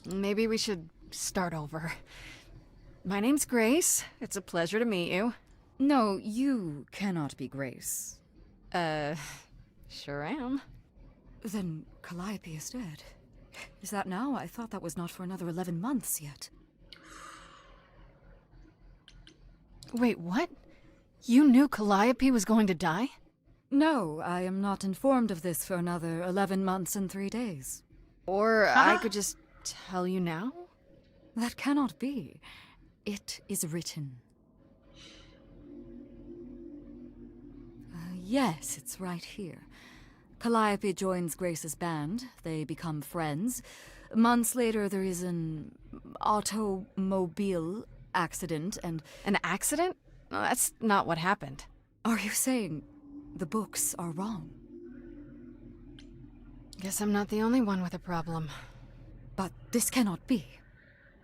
Maybe we should start over. My name's Grace. It's a pleasure to meet you. No, you cannot be Grace. Sure am. Then Calliope is dead. Is that now? I thought that was not for another 11 months yet. Wait, what? You knew Calliope was going to die? No, I am not informed of this for another 11 months and 3 days. Or I could just tell you now? That cannot be. It is written. Yes, it's right here. Calliope joins Grace's band. They become friends. Months later, there is an automobile accident and... An accident? No, that's not what happened. Are you saying the books are wrong? Guess I'm not the only one with a problem. But this cannot be.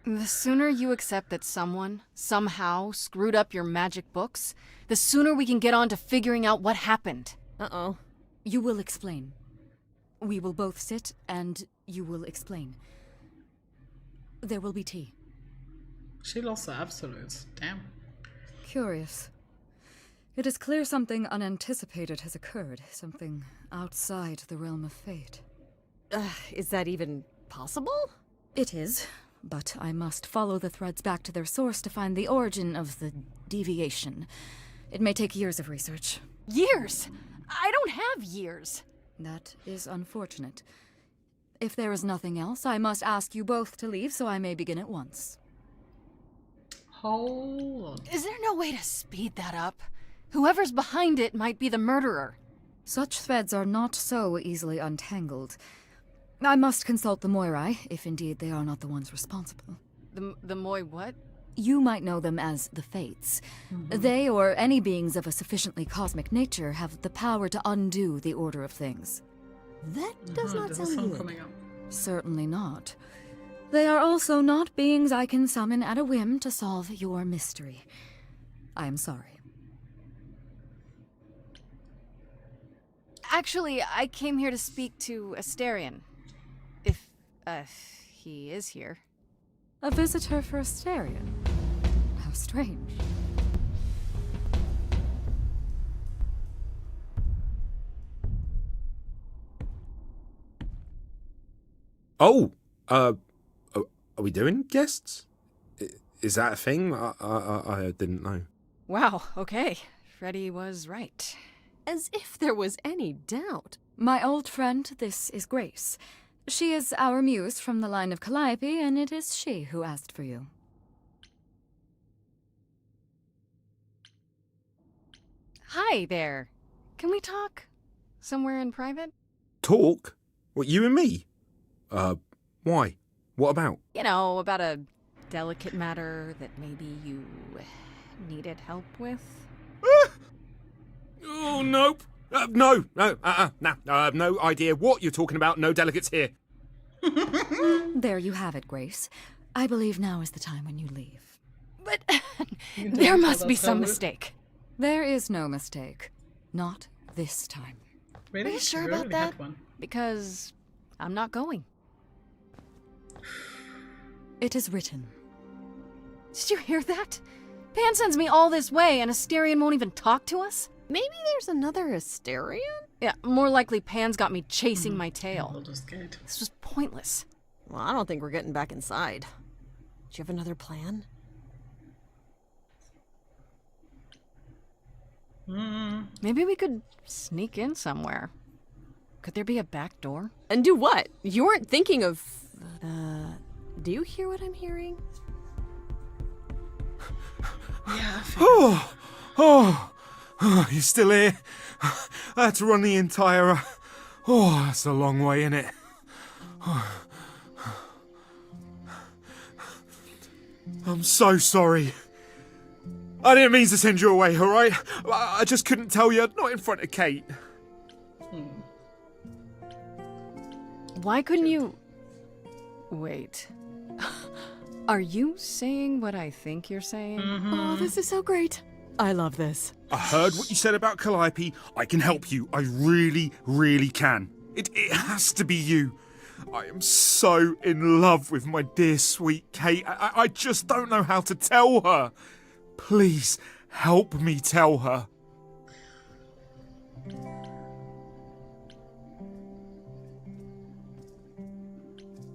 The sooner you accept that someone, somehow, screwed up your magic books, the sooner we can get on to figuring out what happened. Uh-oh. You will explain. We will both sit, and you will explain. There will be tea. She lost the absolutes. Damn. Curious. It is clear something unanticipated has occurred, something outside the realm of fate. Is that even possible? It is, but I must follow the threads back to their source to find the origin of the deviation. It may take years of research. Years? I don't have years. That is unfortunate. If there is nothing else, I must ask you both to leave so I may begin at once. Hold on. Is there no way to speed that up? Whoever's behind it might be the murderer. Such threads are not so easily untangled. I must consult the Moirai, if indeed they are not the ones responsible. The Moi what? You might know them as the Fates. They, or any beings of a sufficiently cosmic nature, have the power to undo the order of things. That does not There's a sound song good. coming up. Certainly not. They are also not beings I can summon at a whim to solve your mystery. I am sorry. Actually, I came here to speak to Asterion. If, he is here. A visitor for Asterion? How strange. Oh, are we doing guests? Is that a thing? I didn't know. Wow, okay. Freddy was right. As if there was any doubt. My old friend, this is Grace. She is our muse from the line of Calliope, and it is she who asked for you. Hi there. Can we talk? Somewhere in private? Talk? What, you and me? Why? What about? You know, about a delicate matter that maybe you needed help with? Oh, nope. No, no idea what you're talking about. No delegates here. There you have it, Grace. I believe now is the time when you leave. But there must be some mistake. There is no mistake. Not this time. Really? Are you sure We about already that? had one. Because I'm not going. It is written. Did you hear that? Pan sends me all this way and Asterion won't even talk to us? Maybe there's another Asterion? Yeah, more likely Pan's got me chasing my tail. Baldur's Gate. This was pointless. Well, I don't think we're getting back inside. Do you have another plan? Maybe we could sneak in somewhere. Could there be a back door? And do what? You weren't thinking of... do you hear what I'm hearing? Yeah. Oh, you're still here? I had to run the entire... that's a long way, innit? I'm so sorry. I didn't mean to send you away, alright? I just couldn't tell you, not in front of Kate. Why couldn't you... Wait. Are you saying what I think you're saying? Oh, this is so great. I love this. I heard what you said about Calliope. I can help you. I really, really can. It has to be you. I am so in love with my dear sweet Kate. I just don't know how to tell her. Please help me tell her.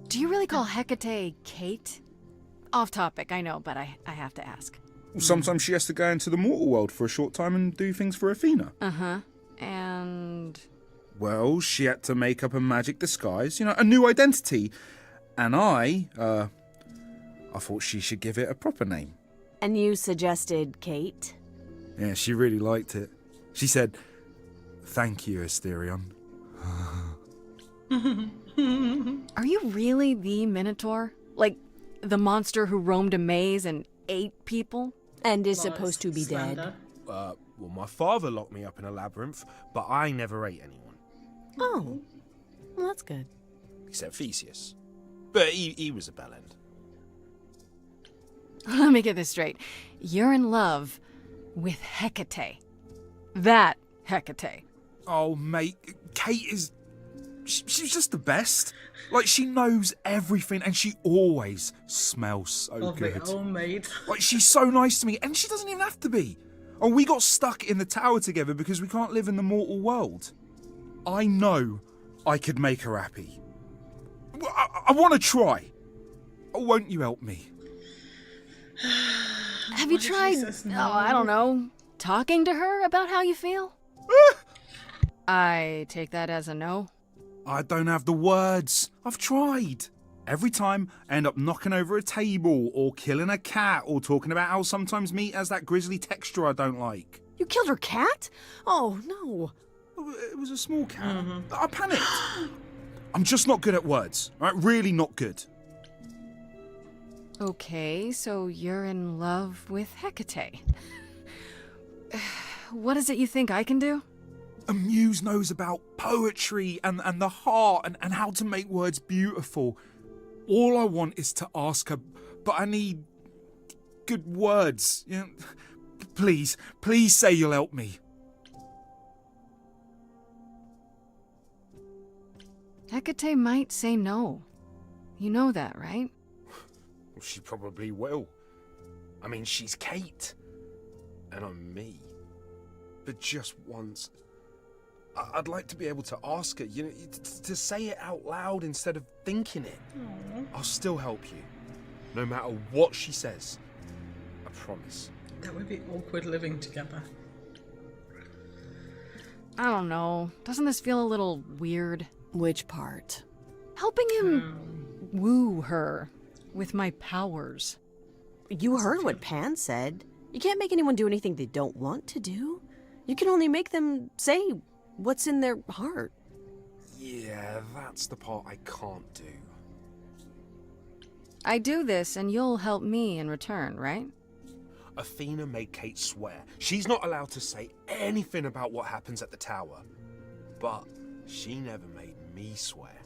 Do you really call Hecate Kate? Off topic, I know, but I have to ask. Sometimes she has to go into the mortal world for a short time and do things for Athena. Uh-huh. And... Well, she had to make up a magic disguise, a new identity. And I thought she should give it a proper name. And you suggested Kate? Yeah, she really liked it. She said, "Thank you, Asterion." Are you really the Minotaur? Like, the monster who roamed a maze and ate people? And is supposed to be dead? Well, my father locked me up in a labyrinth, but I never ate anyone. Oh, well, that's good. Except Theseus. But he was a bellend. Let me get this straight. You're in love with Hecate. That Hecate. Oh, mate, Kate is... She's just the best. Like, she knows everything and she always smells so good. Oh, mate. Like, she's so nice to me and she doesn't even have to be. Oh, we got stuck in the tower together because we can't live in the mortal world. I know I could make her happy. I want to try. Won't you help me? Have you tried, I don't know, talking to her about how you feel? I take that as a no. I don't have the words. I've tried. Every time I end up knocking over a table or killing a cat or talking about how sometimes meat has that grisly texture I don't like. You killed her cat? Oh, no. It was a small cat. I panicked. I'm just not good at words. Right? Really not good. Okay, so you're in love with Hecate. What is it you think I can do? A muse knows about poetry and the heart and how to make words beautiful. All I want is to ask her, but I need good words. Please say you'll help me. Hecate might say no. You know that, right? Well, she probably will. I mean, she's Kate. And I'm me. But just once... I'd like to be able to ask her, to say it out loud instead of thinking it. Aww. I'll still help you, no matter what she says. I promise. That would be awkward living together. I don't know. Doesn't this feel a little weird? Which part? Helping him woo her with my powers. You heard what Pan said. You can't make anyone do anything they don't want to do. You can only make them say what's in their heart. Yeah, that's the part I can't do. I do this and you'll help me in return, right? Athena made Kate swear she's not allowed to say anything about what happens at the tower. But she never made me swear.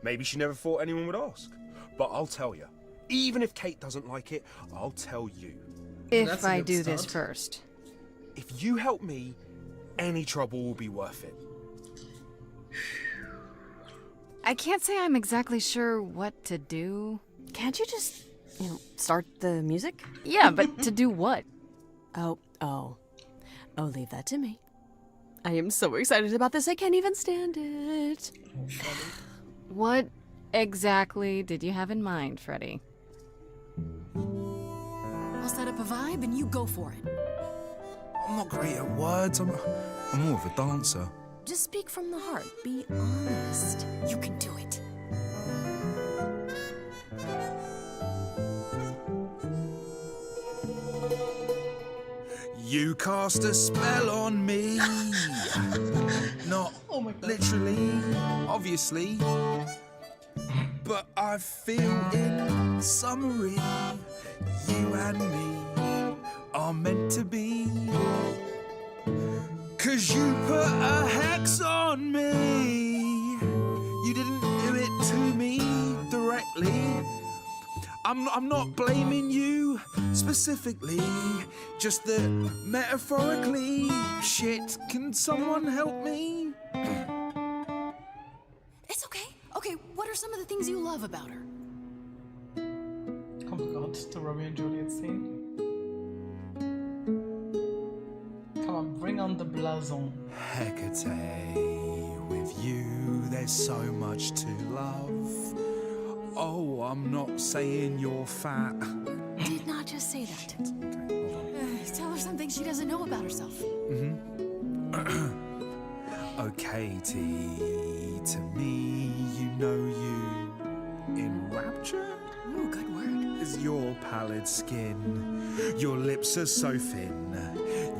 Maybe she never thought anyone would ask. But I'll tell you, even if Kate doesn't like it, I'll tell you. If I do this first. If you help me, any trouble will be worth it. I can't say I'm exactly sure what to do. Can't you just, start the music? Yeah, but to do what? Oh, leave that to me. I am so excited about this, I can't even stand it. What exactly did you have in mind, Freddy? I'll set up a vibe and you go for it. I'm not great at words. I'm more of a dancer. Just speak from the heart. Be honest. You can do it. You cast a spell on me. Not literally, obviously. But I feel in summary, you and me are meant to be. 'Cause you put a hex on me. You didn't do it to me directly. I'm not blaming you specifically, just that metaphorically. Shit, can someone help me? It's okay. Okay, what are some of the things you love about her? Oh god, the Romeo and Juliet scene. Come on, bring on the blason. Hecate, with you there's so much to love. Oh, I'm not saying you're fat. Did not just say that. Tell her something she doesn't know about herself. Oh, Katie, to me, you know you enrapture? Ooh, good word. Is your pallid skin, your lips are so thin,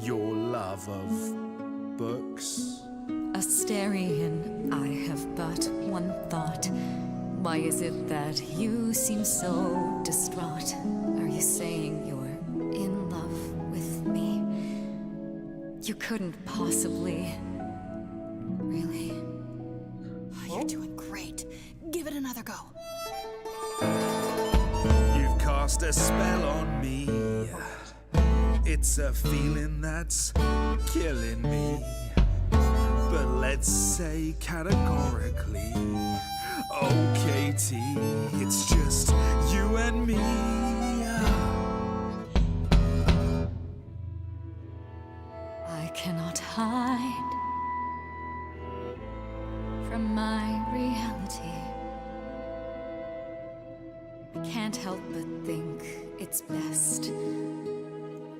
your love of books. Asterion, I have but one thought. Why is it that you seem so distraught? Are you saying you're in love with me? You couldn't possibly. Really? Oh, you're doing great. Give it another go. You've cast a spell on me. It's a feeling that's killing me. But let's say categorically, oh Katie, it's just you and me. I cannot hide from my reality. I can't help but think it's best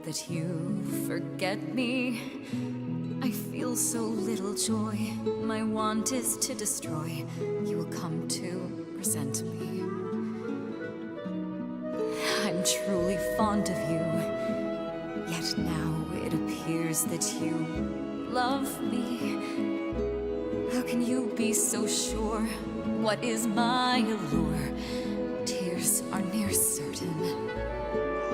that you forget me. I feel so little joy. My want is to destroy. You will come to resent me. I'm truly fond of you. Yet now it appears that you love me. How can you be so sure? What is my allure? Tears are near certain.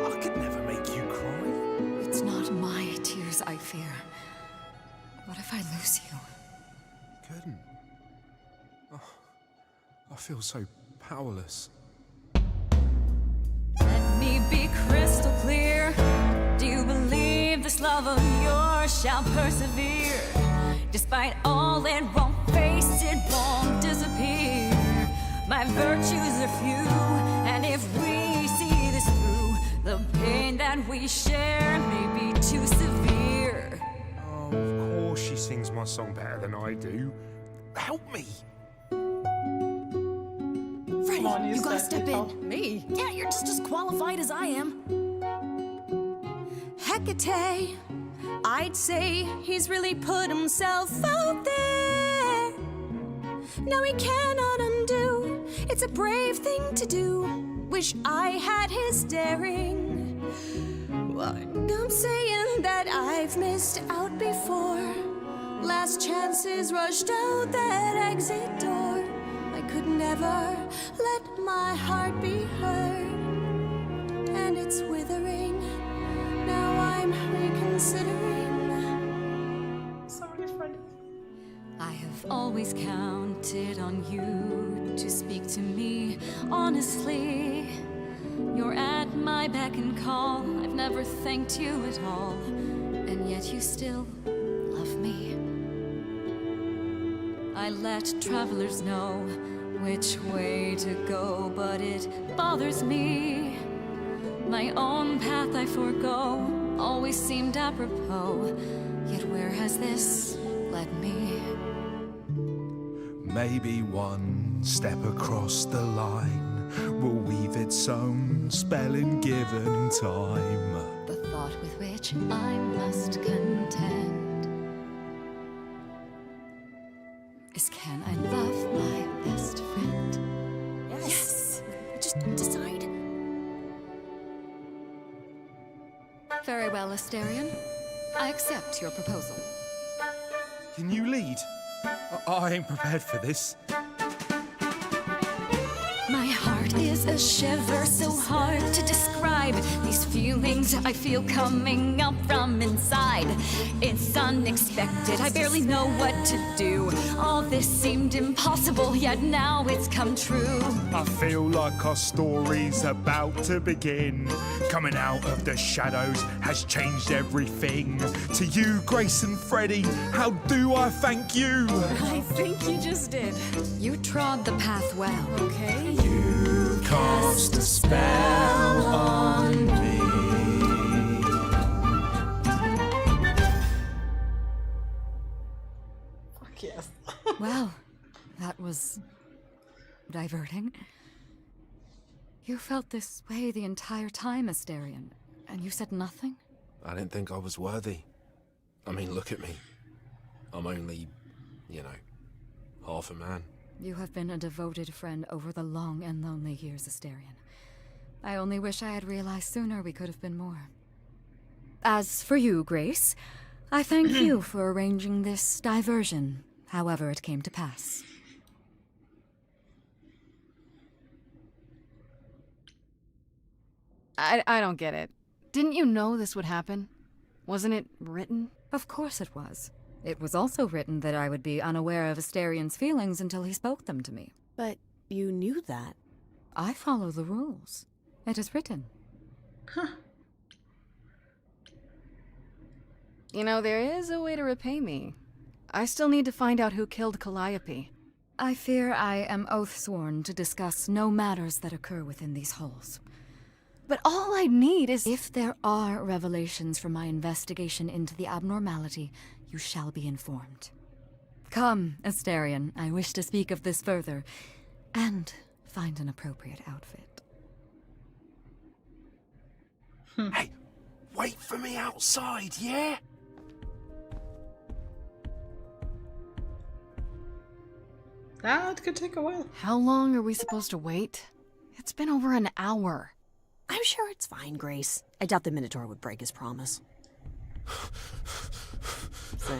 I could never make you cry. It's not my tears I fear. What if I lose you? Couldn't. Oh, I feel so powerless. Let me be crystal clear. Do you believe this love of yours shall persevere? Despite all it won't face, it won't disappear. My virtues are few, and if we see this through, the pain that we share may be too severe. Oh, of course she sings my song better than I do. Help me! Freddie, Come on, you gotta step help. in. Me? Yeah, you're just as qualified as I am. Hecate, I'd say he's really put himself out there. No, he cannot undo. It's a brave thing to do. Wish I had his daring. Well, I'm saying that I've missed out before. Last chances rushed out that exit door. I could never let my heart be heard. And it's withering. Now I'm reconsidering. Sorry, Freddie. I have always counted on you to speak to me honestly. You're at my beck and call. I've never thanked you at all, and yet you still love me. I let travelers know which way to go, but it bothers me. My own path I forego always seemed apropos, yet where has this led me? Maybe one step across the line will weave its own spell in given time. The thought with which I must contend is, can I love my best friend? Yes! Just decide. Very well, Asterion. I accept your proposal. Can you lead? I ain't prepared for this. My heart is a shiver so hard to describe. These feelings I feel coming up from inside. It's unexpected, I barely know what to do. All this seemed impossible, yet now it's come true. I feel like our story's about to begin. Coming out of the shadows has changed everything. To you, Grace and Freddie, how do I thank you? I think you just did. You trod the path well, okay? You cast a spell on me. Fuck yes. Well, that was diverting. You felt this way the entire time, Astarion, and you said nothing? I didn't think I was worthy. I mean, look at me. I'm only, half a man. You have been a devoted friend over the long and lonely years, Astarion. I only wish I had realized sooner we could have been more. As for you, Grace, I thank you for arranging this diversion, however it came to pass. I don't get it. Didn't you know this would happen? Wasn't it written? Of course it was. It was also written that I would be unaware of Astarion's feelings until he spoke them to me. But you knew that. I follow the rules. It is written. You know, there is a way to repay me. I still need to find out who killed Calliope. I fear I am oath-sworn to discuss no matters that occur within these halls. But all I need is... If there are revelations from my investigation into the abnormality, you shall be informed. Come, Astarion, I wish to speak of this further, and find an appropriate outfit. Hey, wait for me outside, yeah? That could take a while. How long are we supposed to wait? It's been over an hour. I'm sure it's fine, Grace. I doubt the Minotaur would break his promise. So,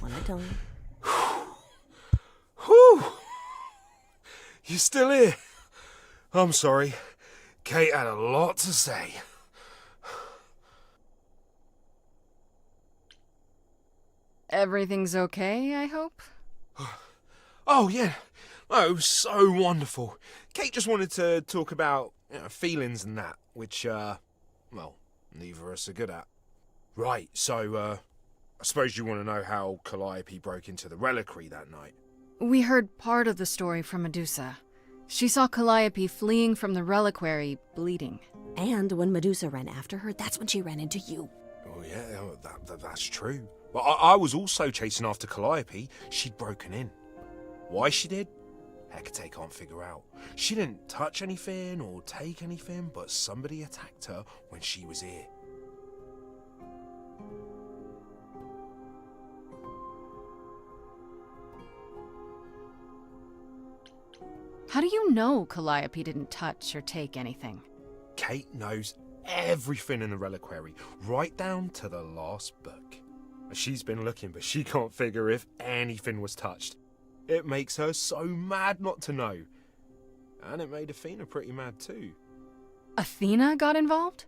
when I tell you. Whew! You still here? I'm sorry. Kate had a lot to say. Everything's okay, I hope? Oh, yeah. Oh, it was so wonderful. Kate just wanted to talk about feelings and that, which, well, neither of us are good at. Right, so, I suppose you want to know how Calliope broke into the reliquary that night. We heard part of the story from Medusa. She saw Calliope fleeing from the reliquary, bleeding. And when Medusa ran after her, that's when she ran into you. Oh, yeah, that's true. But I was also chasing after Calliope. She'd broken in. Why she did? Hecate can't figure out. She didn't touch anything or take anything, but somebody attacked her when she was here. How do you know Calliope didn't touch or take anything? Kate knows everything in the reliquary, right down to the last book. She's been looking, but she can't figure if anything was touched. It makes her so mad not to know. And it made Athena pretty mad too. Athena got involved?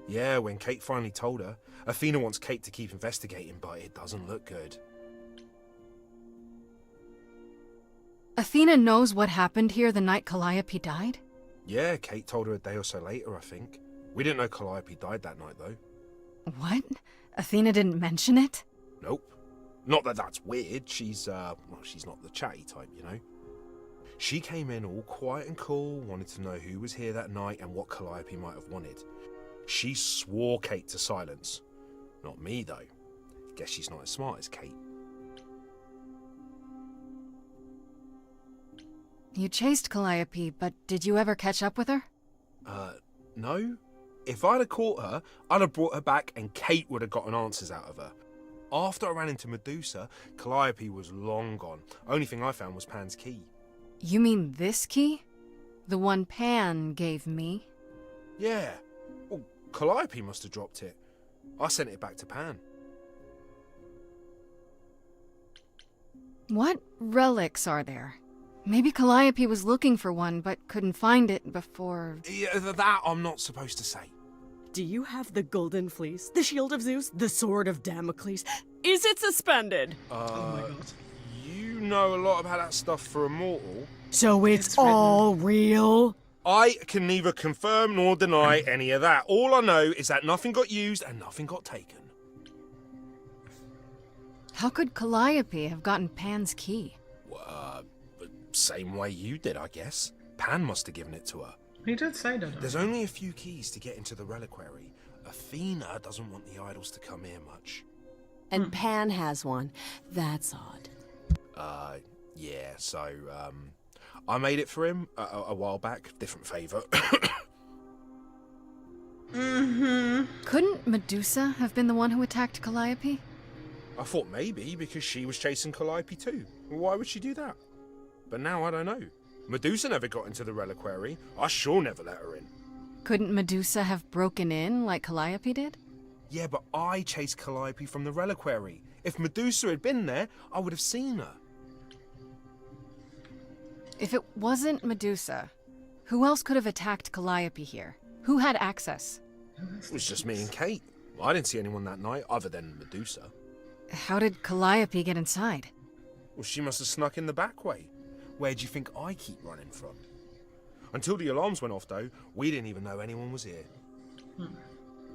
Yeah, when Kate finally told her. Athena wants Kate to keep investigating, but it doesn't look good. Athena knows what happened here the night Calliope died? Yeah, Kate told her a day or so later, I think. We didn't know Calliope died that night, though. What? Athena didn't mention it? Nope. Not that that's weird. She's not the chatty type, you know. She came in all quiet and cool, wanted to know who was here that night and what Calliope might have wanted. She swore Kate to silence. Not me, though. Guess she's not as smart as Kate. You chased Calliope, but did you ever catch up with her? No. If I'd have caught her, I'd have brought her back and Kate would have gotten answers out of her. After I ran into Medusa, Calliope was long gone. Only thing I found was Pan's key. You mean this key? The one Pan gave me? Yeah. Well, Calliope must have dropped it. I sent it back to Pan. What relics are there? Maybe Calliope was looking for one, but couldn't find it before... Yeah, that I'm not supposed to say. Do you have the Golden Fleece, the Shield of Zeus, the Sword of Damocles? Is it suspended? Oh my god. You know a lot about that stuff for a mortal. So it's all real? I can neither confirm nor deny any of that. All I know is that nothing got used and nothing got taken. How could Calliope have gotten Pan's key? Same way you did, I guess. Pan must have given it to her. He did say that. There's only a few keys to get into the reliquary. Athena doesn't want the idols to come here much. And Pan has one. That's odd. Yeah, so, I made it for him a while back. Different favour. Couldn't Medusa have been the one who attacked Calliope? I thought maybe because she was chasing Calliope too. Why would she do that? But now I don't know. Medusa never got into the reliquary. I sure never let her in. Couldn't Medusa have broken in like Calliope did? Yeah, but I chased Calliope from the reliquary. If Medusa had been there, I would have seen her. If it wasn't Medusa, who else could have attacked Calliope here? Who had access? It was just me and Kate. I didn't see anyone that night other than Medusa. How did Calliope get inside? Well, she must have snuck in the back way. Where do you think I keep running from? Until the alarms went off, though, we didn't even know anyone was here.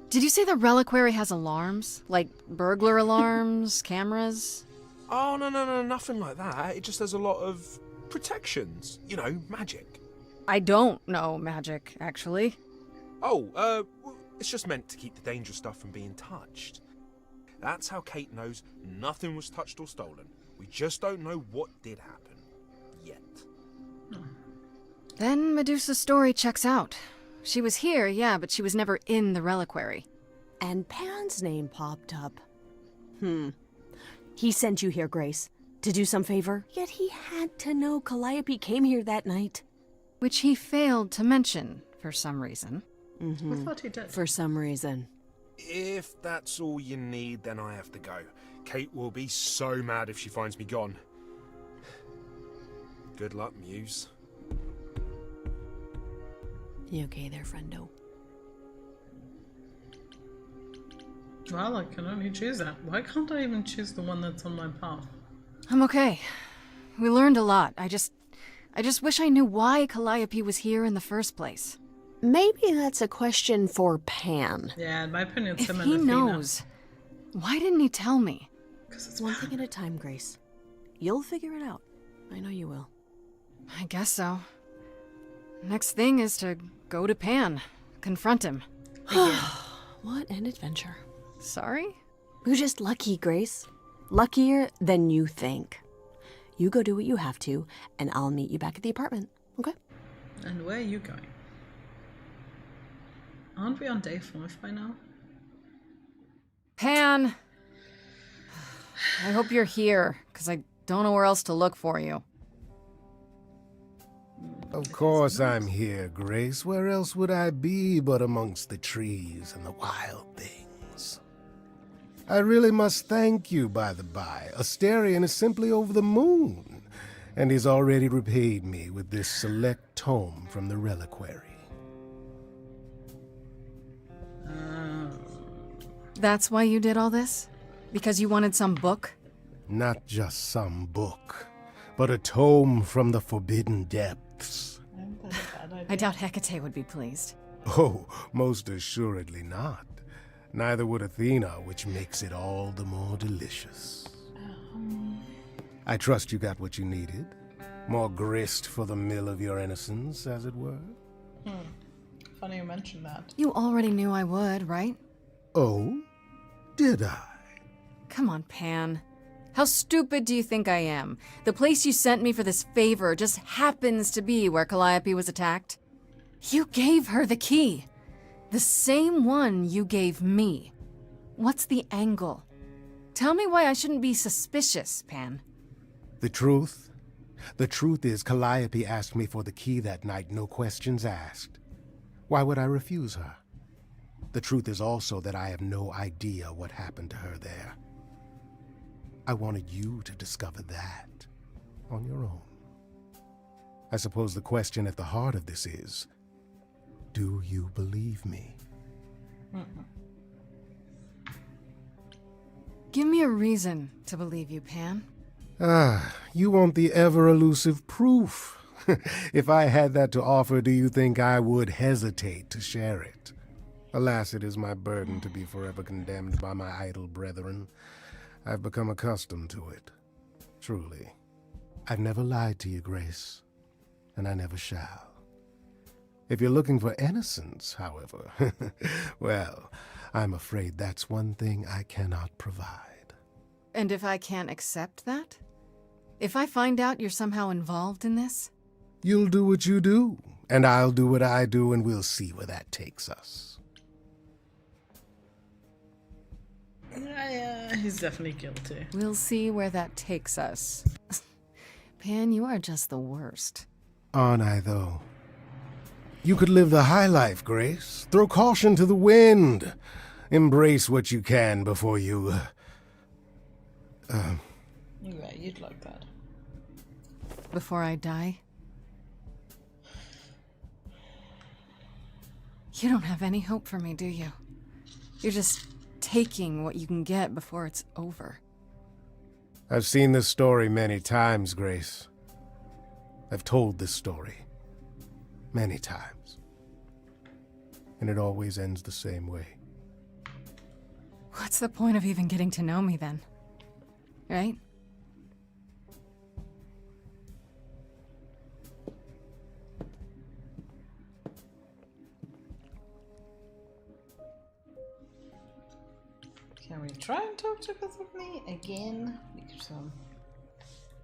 Did you say the reliquary has alarms? Like burglar alarms, cameras? Oh, no, nothing like that. It just has a lot of protections. You know, magic. I don't know magic, actually. Oh, it's just meant to keep the dangerous stuff from being touched. That's how Kate knows nothing was touched or stolen. We just don't know what did happen. Yet. Then Medusa's story checks out. She was here, yeah, but she was never in the reliquary. And Pan's name popped up. He sent you here, Grace, to do some favor, yet he had to know Calliope came here that night. Which he failed to mention, for some reason. I thought he did. For some reason. If that's all you need, then I have to go. Kate will be so mad if she finds me gone. Good luck, Muse. You okay there, friendo? Well, I can only choose that. Why can't I even choose the one that's on my path? I'm okay. We learned a lot. I just wish I knew why Calliope was here in the first place. Maybe that's a question for Pan. Yeah, in my opinion, it's If him and he Athena. knows, why didn't he tell me? It's one thing at a time, Grace. You'll figure it out. I know you will. I guess so. Next thing is to go to Pan, confront him. What an adventure. Sorry? You're just lucky, Grace. Luckier than you think. You go do what you have to, and I'll meet you back at the apartment, okay? And where are you going? Aren't we on day 5 by now? Pan! I hope you're here, because I don't know where else to look for you. Of course I'm here, Grace. Where else would I be but amongst the trees and the wild things? I really must thank you, by the by. Asterion is simply over the moon, and he's already repaid me with this select tome from the reliquary. That's why you did all this? Because you wanted some book? Not just some book, but a tome from the forbidden depths. I doubt Hecate would be pleased. Oh, most assuredly not. Neither would Athena, which makes it all the more delicious. I trust you got what you needed. More grist for the mill of your innocence, as it were. Funny you mentioned that. You already knew I would, right? Oh? Did I? Come on, Pan. How stupid do you think I am? The place you sent me for this favor just happens to be where Calliope was attacked. You gave her the key. The same one you gave me. What's the angle? Tell me why I shouldn't be suspicious, Pan. The truth? The truth is Calliope asked me for the key that night, no questions asked. Why would I refuse her? The truth is also that I have no idea what happened to her there. I wanted you to discover that on your own. I suppose the question at the heart of this is, do you believe me? Give me a reason to believe you, Pan. You want the ever-elusive proof. If I had that to offer, do you think I would hesitate to share it? Alas, it is my burden to be forever condemned by my idle brethren. I've become accustomed to it. Truly. I've never lied to you, Grace, and I never shall. If you're looking for innocence, however, well, I'm afraid that's one thing I cannot provide. And if I can't accept that? If I find out you're somehow involved in this? You'll do what you do, and I'll do what I do, and we'll see where that takes us. Yeah, he's definitely guilty. We'll see where that takes us. Pan, you are just the worst. Aren't I, though? You could live the high life, Grace. Throw caution to the wind. Embrace what you can before you... Yeah, you'd like that. Before I die? You don't have any hope for me, do you? You're just taking what you can get before it's over. I've seen this story many times, Grace. I've told this story many times. And it always ends the same way. What's the point of even getting to know me then? Right? Can we try and talk to Persephone again? Because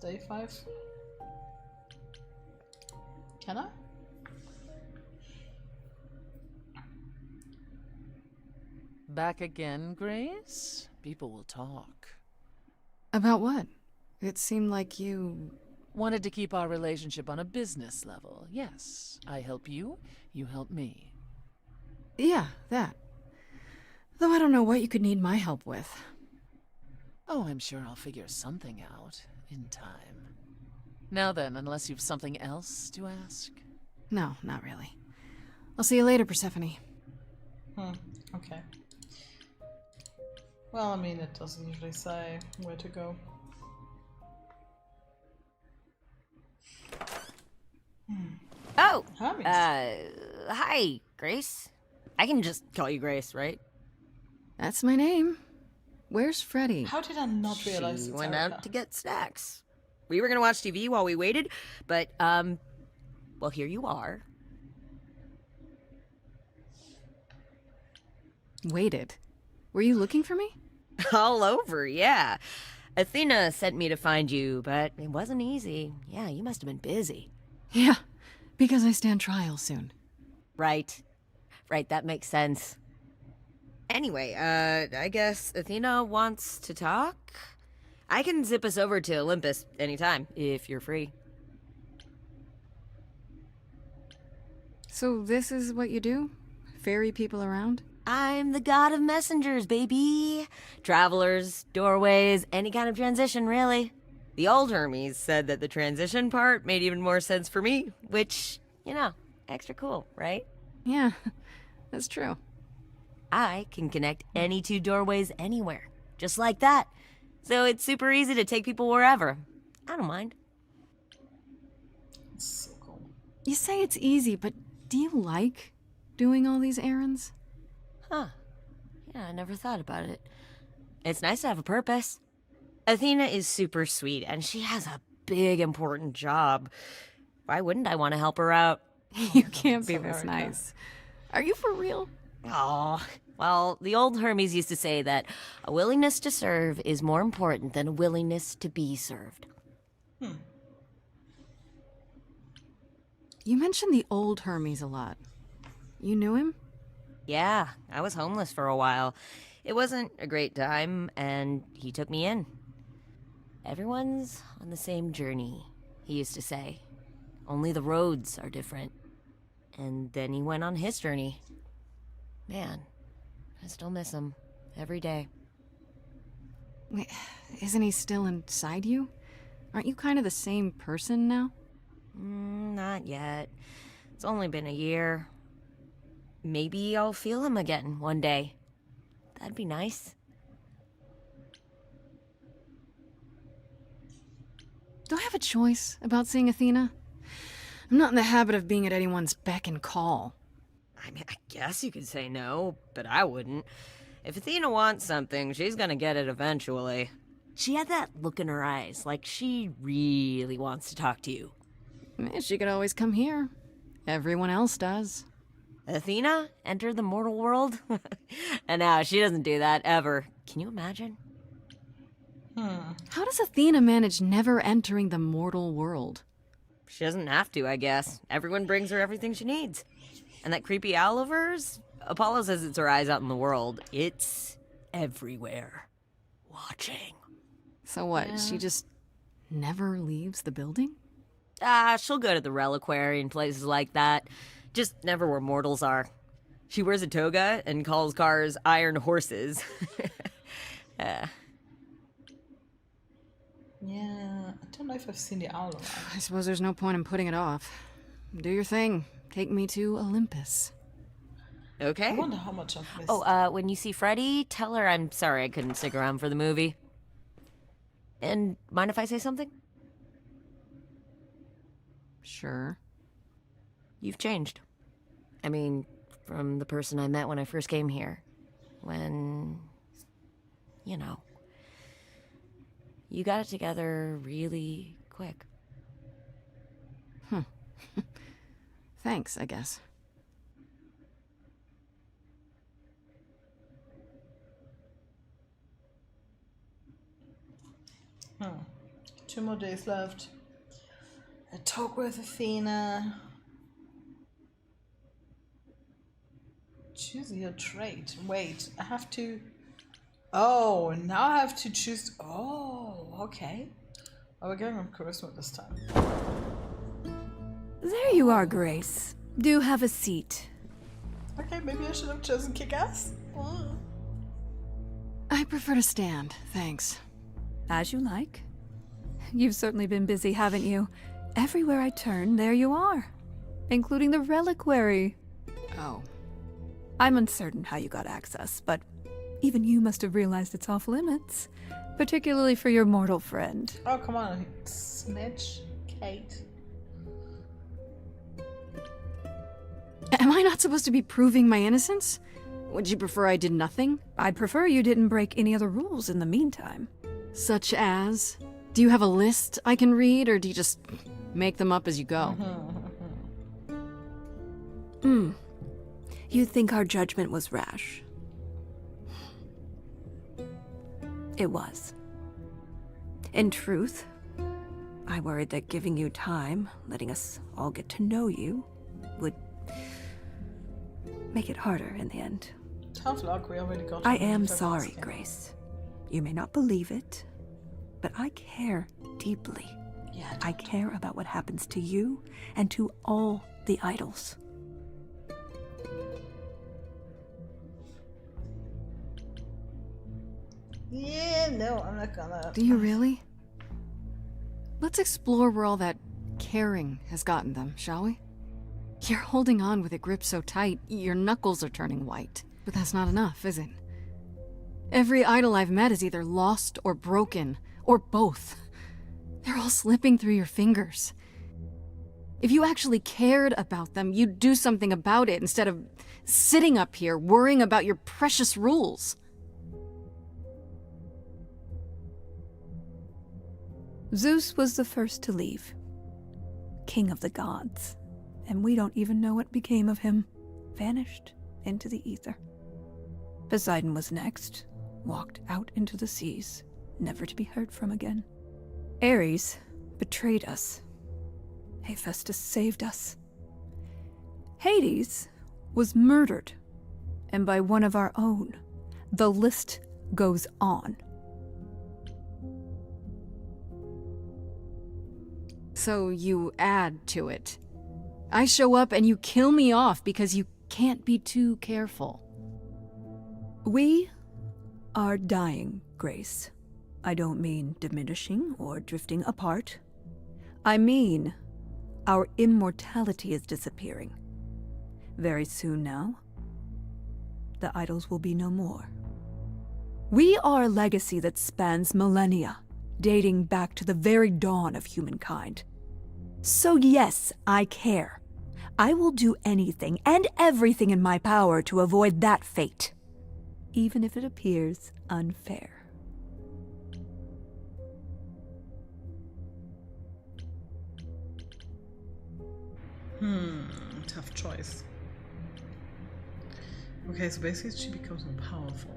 day 5. Can I? Back again, Grace? People will talk. About what? It seemed like you... Wanted to keep our relationship on a business level. Yes, I help you, you help me. Yeah, that. Though I don't know what you could need my help with. Oh, I'm sure I'll figure something out in time. Now then, unless you've something else to ask? No, not really. I'll see you later, Persephone. Okay. Well, I mean, it doesn't usually say where to go. Oh! Hermes. Hi, Grace. I can just call you Grace, right? That's my name. Where's Freddy? How did I not realize She it's went Erica? out to get snacks. We were gonna watch TV while we waited, but, well, here you are. Waited. Were you looking for me? All over, yeah. Athena sent me to find you, but it wasn't easy. Yeah, you must have been busy. Yeah, because I stand trial soon. Right. Right, that makes sense. Anyway, I guess Athena wants to talk? I can zip us over to Olympus anytime, if you're free. So this is what you do? Ferry people around? I'm the god of messengers, baby. Travelers, doorways, any kind of transition, really. The old Hermes said that the transition part made even more sense for me, which, you know, extra cool, right? Yeah, that's true. I can connect any two doorways anywhere, just like that. So it's super easy to take people wherever. I don't mind. It's so cool. You say it's easy, but do you like doing all these errands? Huh. Yeah, I never thought about it. It's nice to have a purpose. Athena is super sweet, and she has a big, important job. Why wouldn't I want to help her out? You can't be this nice. Are you for real? Oh, well, the old Hermes used to say that a willingness to serve is more important than a willingness to be served. You mentioned the old Hermes a lot. You knew him? Yeah, I was homeless for a while. It wasn't a great time, and he took me in. Everyone's on the same journey, he used to say. Only the roads are different. And then he went on his journey. Man, I still miss him every day. Wait, isn't he still inside you? Aren't you kind of the same person now? Not yet. It's only been a year. Maybe I'll feel him again one day. That'd be nice. Do I have a choice about seeing Athena? I'm not in the habit of being at anyone's beck and call. I mean, I guess you could say no, but I wouldn't. If Athena wants something, she's gonna get it eventually. She had that look in her eyes, like she really wants to talk to you. She could always come here. Everyone else does. Athena entered the mortal world? And now she doesn't do that ever. Can you imagine? How does Athena manage never entering the mortal world? She doesn't have to, I guess. Everyone brings her everything she needs. And that creepy owl of hers? Apollo says it's her eyes out in the world. It's everywhere. Watching. So what, she just never leaves the building? She'll go to the reliquary and places like that. Just never where mortals are. She wears a toga and calls cars iron horses. Yeah, I don't know if I've seen the owl around. I suppose there's no point in putting it off. Do your thing. Take me to Olympus. Okay. I wonder how much I've missed. Oh, when you see Freddie, tell her I'm sorry I couldn't stick around for the movie. And mind if I say something? Sure. You've changed. I mean, from the person I met when I first came here. When, you know, you got it together really quick. Thanks, I guess. Two more days left. A talk with Athena. Choose your trait. Wait, I have to... Oh, now I have to choose... Oh, okay. Oh, we're going on charisma this time. There you are, Grace. Do have a seat. Okay, maybe I should have chosen Kick-Ass. I prefer to stand, thanks. As you like. You've certainly been busy, haven't you? Everywhere I turn, there you are. Including the reliquary. Oh. I'm uncertain how you got access, but even you must have realized it's off limits. Particularly for your mortal friend. Oh, come on. Snitch. Kate. Am I not supposed to be proving my innocence? Would you prefer I did nothing? I'd prefer you didn't break any other rules in the meantime. Such as? Do you have a list I can read, or do you just make them up as you go? You think our judgment was rash? It was. In truth, I worried that giving you time, letting us all get to know you, would make it harder in the end. Tough luck, we already got... I am sorry, Grace. You may not believe it, but I care deeply. Yeah, I care about what happens to you and to all the idols. Yeah, no, I'm not gonna... Do you really? Let's explore where all that caring has gotten them, shall we? You're holding on with a grip so tight, your knuckles are turning white. But that's not enough, is it? Every idol I've met is either lost or broken, or both. They're all slipping through your fingers. If you actually cared about them, you'd do something about it instead of sitting up here worrying about your precious rules. Zeus was the first to leave. King of the gods. And we don't even know what became of him. Vanished into the ether. Poseidon was next. Walked out into the seas, never to be heard from again. Ares betrayed us. Hephaestus saved us. Hades was murdered. And by one of our own. The list goes on. So you add to it. I show up and you kill me off because you can't be too careful. We are dying, Grace. I don't mean diminishing or drifting apart. I mean our immortality is disappearing. Very soon now, the idols will be no more. We are a legacy that spans millennia, dating back to the very dawn of humankind. So yes, I care. I will do anything and everything in my power to avoid that fate, even if it appears unfair. Tough choice. Okay, so basically she becomes more powerful.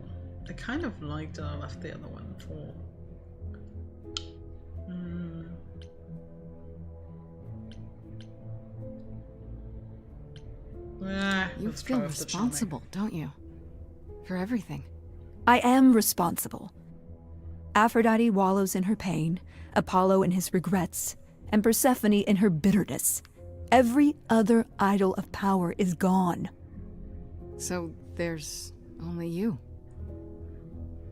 I kind of liked that I left the other one for... You feel responsible, don't you? For everything. I am responsible. Aphrodite wallows in her pain, Apollo in his regrets, and Persephone in her bitterness. Every other idol of power is gone. So there's only you.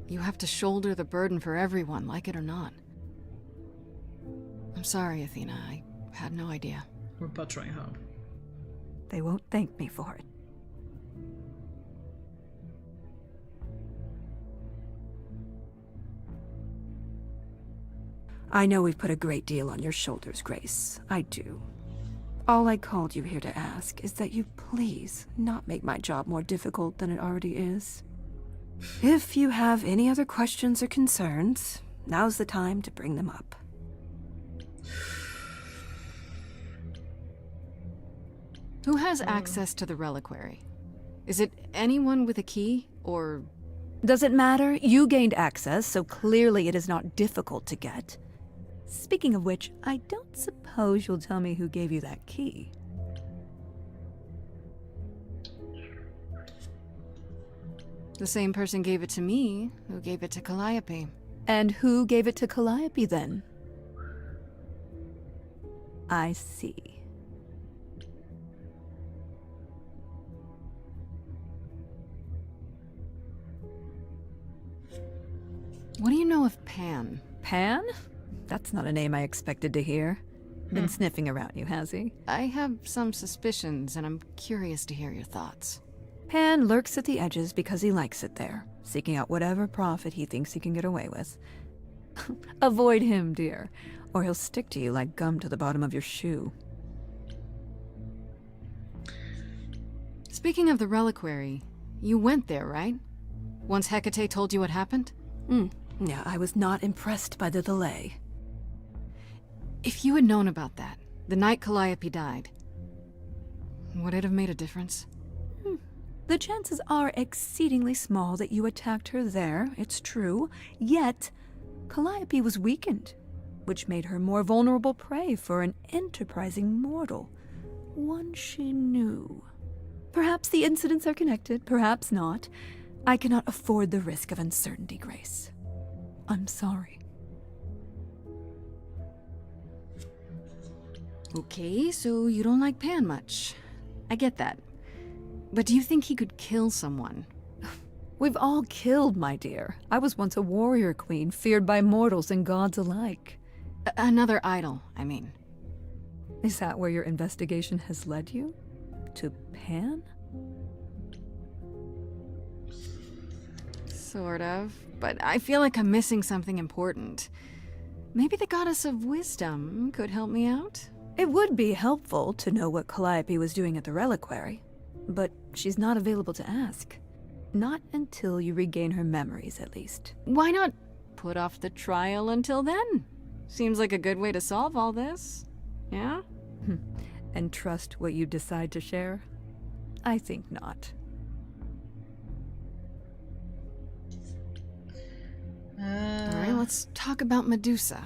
You have to shoulder the burden for everyone, like it or not. I'm sorry, Athena. I had no idea. We're butchering her. They won't thank me for it. I know we've put a great deal on your shoulders, Grace. I do. All I called you here to ask is that you please not make my job more difficult than it already is. If you have any other questions or concerns, now's the time to bring them up. Who has access to the reliquary? Is it anyone with a key, or... Does it matter? You gained access, so clearly it is not difficult to get. Speaking of which, I don't suppose you'll tell me who gave you that key. The same person gave it to me, who gave it to Calliope. And who gave it to Calliope, then? I see. What do you know of Pan? Pan? That's not a name I expected to hear. Been sniffing around you, has he? I have some suspicions, and I'm curious to hear your thoughts. Pan lurks at the edges because he likes it there, seeking out whatever profit he thinks he can get away with. Avoid him, dear, or he'll stick to you like gum to the bottom of your shoe. Speaking of the reliquary, you went there, right? Once Hecate told you what happened? Yeah, I was not impressed by the delay. If you had known about that, the night Calliope died, would it have made a difference? The chances are exceedingly small that you attacked her there, it's true. Yet, Calliope was weakened, which made her more vulnerable prey for an enterprising mortal. One she knew. Perhaps the incidents are connected, perhaps not. I cannot afford the risk of uncertainty, Grace. I'm sorry. Okay, so you don't like Pan much. I get that. But do you think he could kill someone? We've all killed, my dear. I was once a warrior queen, feared by mortals and gods alike. Another idol, I mean. Is that where your investigation has led you? To Pan? Sort of. But I feel like I'm missing something important. Maybe the goddess of wisdom could help me out? It would be helpful to know what Calliope was doing at the reliquary, but she's not available to ask. Not until you regain her memories, at least. Why not put off the trial until then? Seems like a good way to solve all this. Yeah? And trust what you decide to share? I think not. Alright, let's talk about Medusa.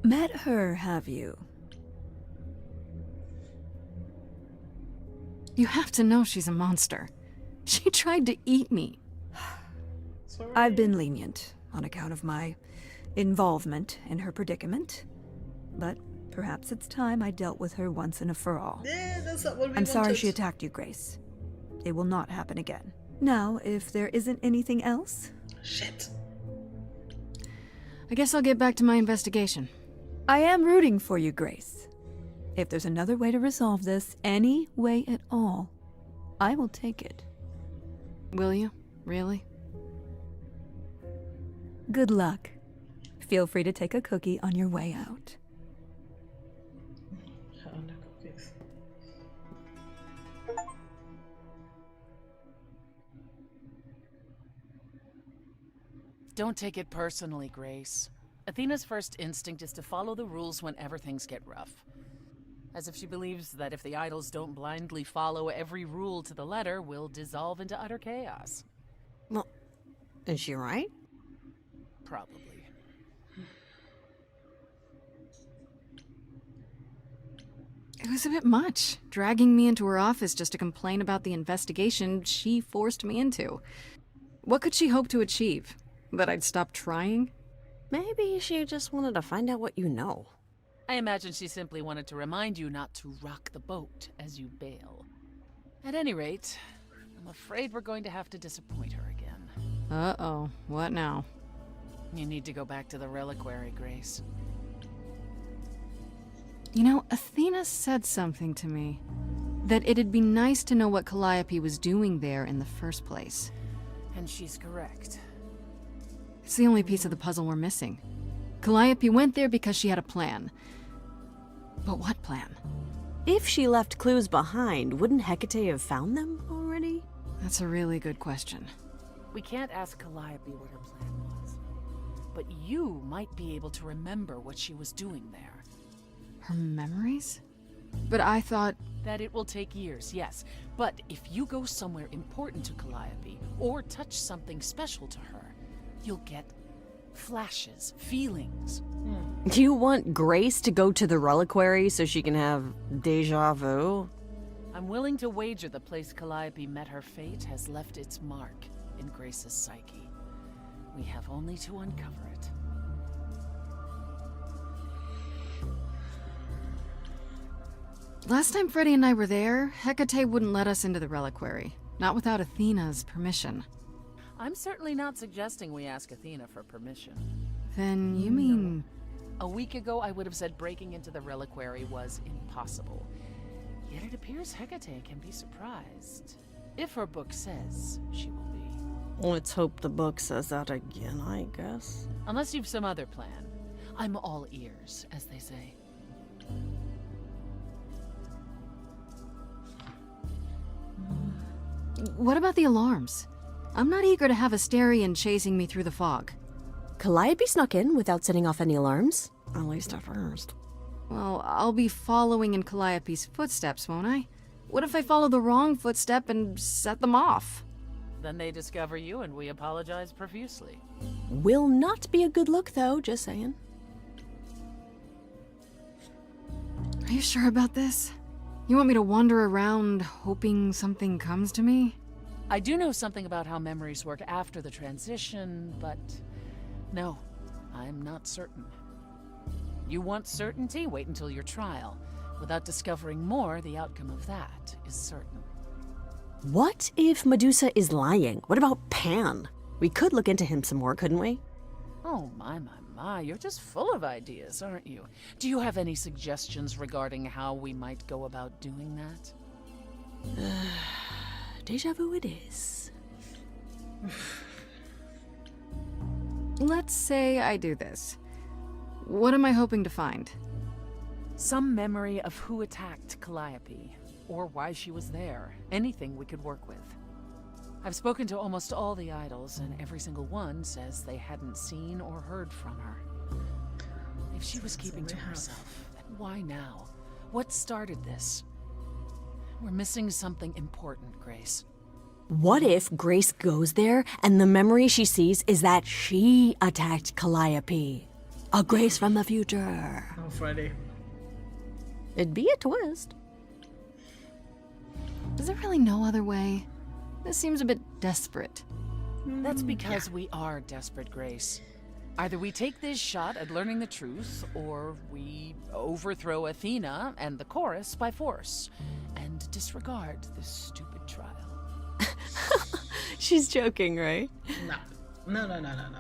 Met her, have you? You have to know she's a monster. She tried to eat me. I've been lenient on account of my involvement in her predicament, but perhaps it's time I dealt with her once and for all. Yeah, that's not what we I'm sorry wanted. she attacked you, Grace. It will not happen again. Now, if there isn't anything else... Shit. I guess I'll get back to my investigation. I am rooting for you, Grace. If there's another way to resolve this, any way at all, I will take it. Will you? Really? Good luck. Feel free to take a cookie on your way out. Don't take it personally, Grace. Athena's first instinct is to follow the rules whenever things get rough. As if she believes that if the idols don't blindly follow every rule to the letter, we'll dissolve into utter chaos. Well, is she right? Probably. It was a bit much, dragging me into her office just to complain about the investigation she forced me into. What could she hope to achieve? That I'd stop trying? Maybe she just wanted to find out what you know. I imagine she simply wanted to remind you not to rock the boat as you bail. At any rate, I'm afraid we're going to have to disappoint her again. Uh-oh. What now? You need to go back to the reliquary, Grace. You know, Athena said something to me. That it'd be nice to know what Calliope was doing there in the first place. And she's correct. It's the only piece of the puzzle we're missing. Calliope went there because she had a plan. But what plan? If she left clues behind, wouldn't Hecate have found them already? That's a really good question. We can't ask Calliope what her plan was. But you might be able to remember what she was doing there. Her memories? But I thought... That it will take years, yes. But if you go somewhere important to Calliope, or touch something special to her, you'll get flashes, feelings. Do you want Grace to go to the reliquary so she can have déjà vu? I'm willing to wager the place Calliope met her fate has left its mark in Grace's psyche. We have only to uncover it. Last time Freddy and I were there, Hecate wouldn't let us into the reliquary. Not without Athena's permission. I'm certainly not suggesting we ask Athena for permission. Then you mean... A week ago, I would have said breaking into the reliquary was impossible. Yet it appears Hecate can be surprised. If her book says she will be. Let's hope the book says that again, I guess. Unless you've some other plan. I'm all ears, as they say. What about the alarms? I'm not eager to have Asterion chasing me through the fog. Calliope snuck in without setting off any alarms? At least at first. Well, I'll be following in Calliope's footsteps, won't I? What if I follow the wrong footstep and set them off? Then they discover you and we apologize profusely. Will not be a good look, though, just saying. Are you sure about this? You want me to wander around hoping something comes to me? I do know something about how memories work after the transition, but no, I'm not certain. You want certainty? Wait until your trial. Without discovering more, the outcome of that is certain. What if Medusa is lying? What about Pan? We could look into him some more, couldn't we? Oh, my, you're just full of ideas, aren't you? Do you have any suggestions regarding how we might go about doing that? Déjà vu it is. Let's say I do this. What am I hoping to find? Some memory of who attacked Calliope, or why she was there. Anything we could work with. I've spoken to almost all the idols, and every single one says they hadn't seen or heard from her. If she was keeping to herself, then why now? What started this? We're missing something important, Grace. What if Grace goes there and the memory she sees is that she attacked Calliope? A Grace from the future. Oh, Freddy. It'd be a twist. Is there really no other way? This seems a bit desperate. That's because we are desperate, Grace. Either we take this shot at learning the truth, or we overthrow Athena and the chorus by force, and disregard this stupid trial. She's joking, right? No.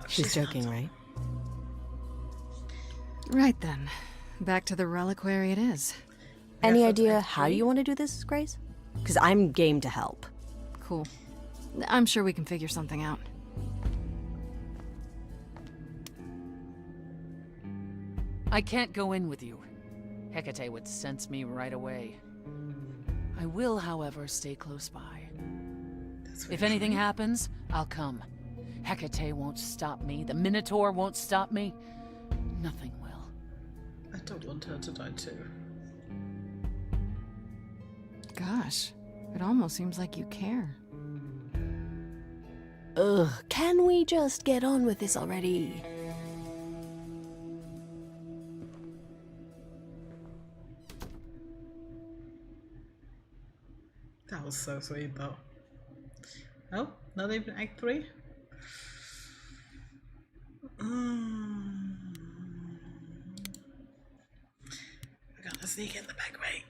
She's joking, right? Right then. Back to the reliquary it is. Any idea how you want to do this, Grace? Because I'm game to help. Cool. I'm sure we can figure something out. I can't go in with you. Hecate would sense me right away. I will, however, stay close by. If anything happens, I'll come. Hecate won't stop me. The Minotaur won't stop me. Nothing will. I don't want her to die too. Gosh, it almost seems like you care. Ugh, can we just get on with this already? That was so sweet though. Oh, not even Act 3? We're gonna sneak in the back way.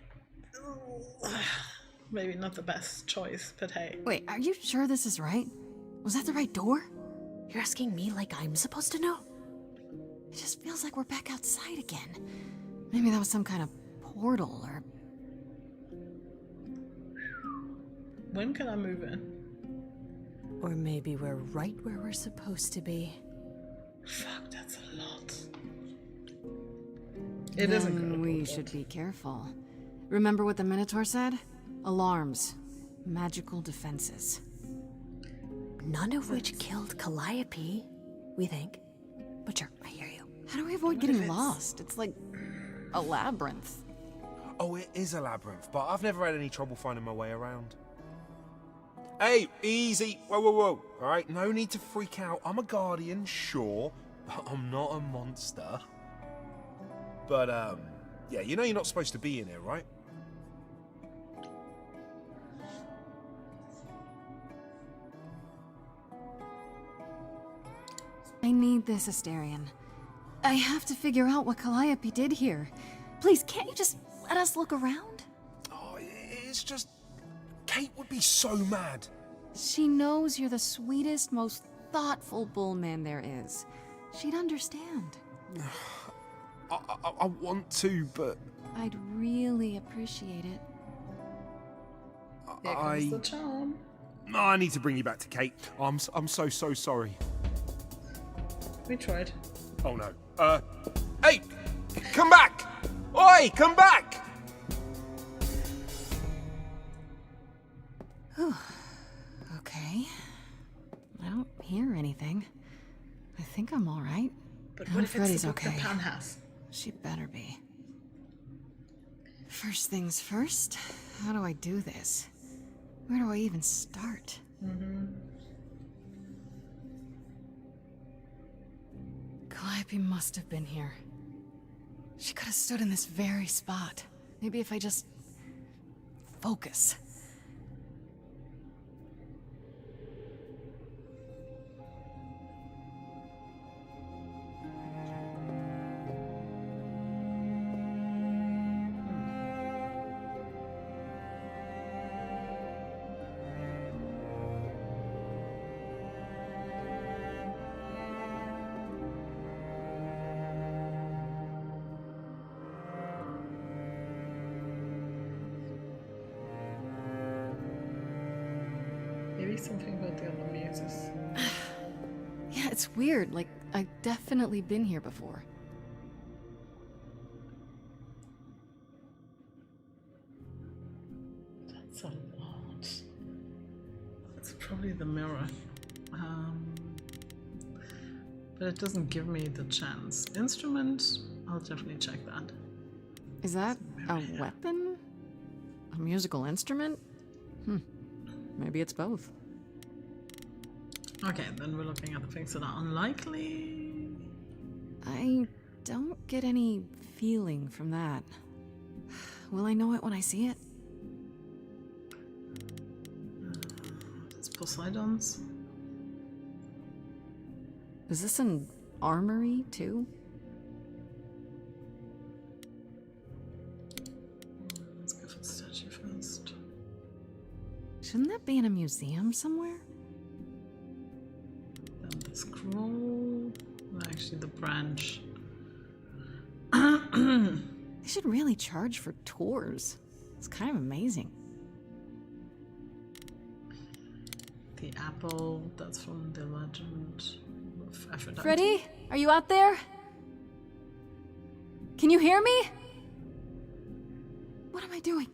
Maybe not the best choice, but hey. Wait, are you sure this is right? Was that the right door? You're asking me like I'm supposed to know? It just feels like we're back outside again. Maybe that was some kind of portal or... When can I move in? Or maybe we're right where we're supposed to be. Fuck, that's a lot. It is incredible. We should be careful. Remember what the Minotaur said? Alarms. Magical defenses. None of which killed Calliope, we think. But sure, I hear you. How do we avoid getting lost? It's like a labyrinth. Oh, it is a labyrinth, but I've never had any trouble finding my way around. Hey, easy. Whoa, whoa, whoa. All right, no need to freak out. I'm a guardian, sure, but I'm not a monster. But, yeah, you know you're not supposed to be in here, right? I need this, Asterion. I have to figure out what Calliope did here. Please, can't you just let us look around? Oh, it's just... Kate would be so mad. She knows you're the sweetest, most thoughtful bullman there is. She'd understand. I want to, but... I'd really appreciate it. Here comes the charm. I need to bring you back to Kate. I'm so sorry. We tried. Oh no. Hey! Come back! Oi, come back! Okay. I don't hear anything. I think I'm all right. But what if Freddy's it's the book okay. that Pan has? She better be. First things first, how do I do this? Where do I even start? Calliope must have been here. She could have stood in this very spot. Maybe if I just... focus. Maybe something about the other muses. Yeah, it's weird. Like, I've definitely been here before. That's a lot. It's probably the mirror. But it doesn't give me the chance. Instrument, I'll definitely check that. Is that a weapon? A musical instrument? Maybe it's both. Okay, then we're looking at the things that are unlikely. I don't get any feeling from that. Will I know it when I see it? It's Poseidon's. Is this an armory, too? Let's go for the statue first. Shouldn't that be in a museum somewhere? Then the scroll. Actually, the branch. They should really charge for tours. It's kind of amazing. The apple, that's from the legend of Aphrodite. Freddy, are you out there? Can you hear me? What am I doing?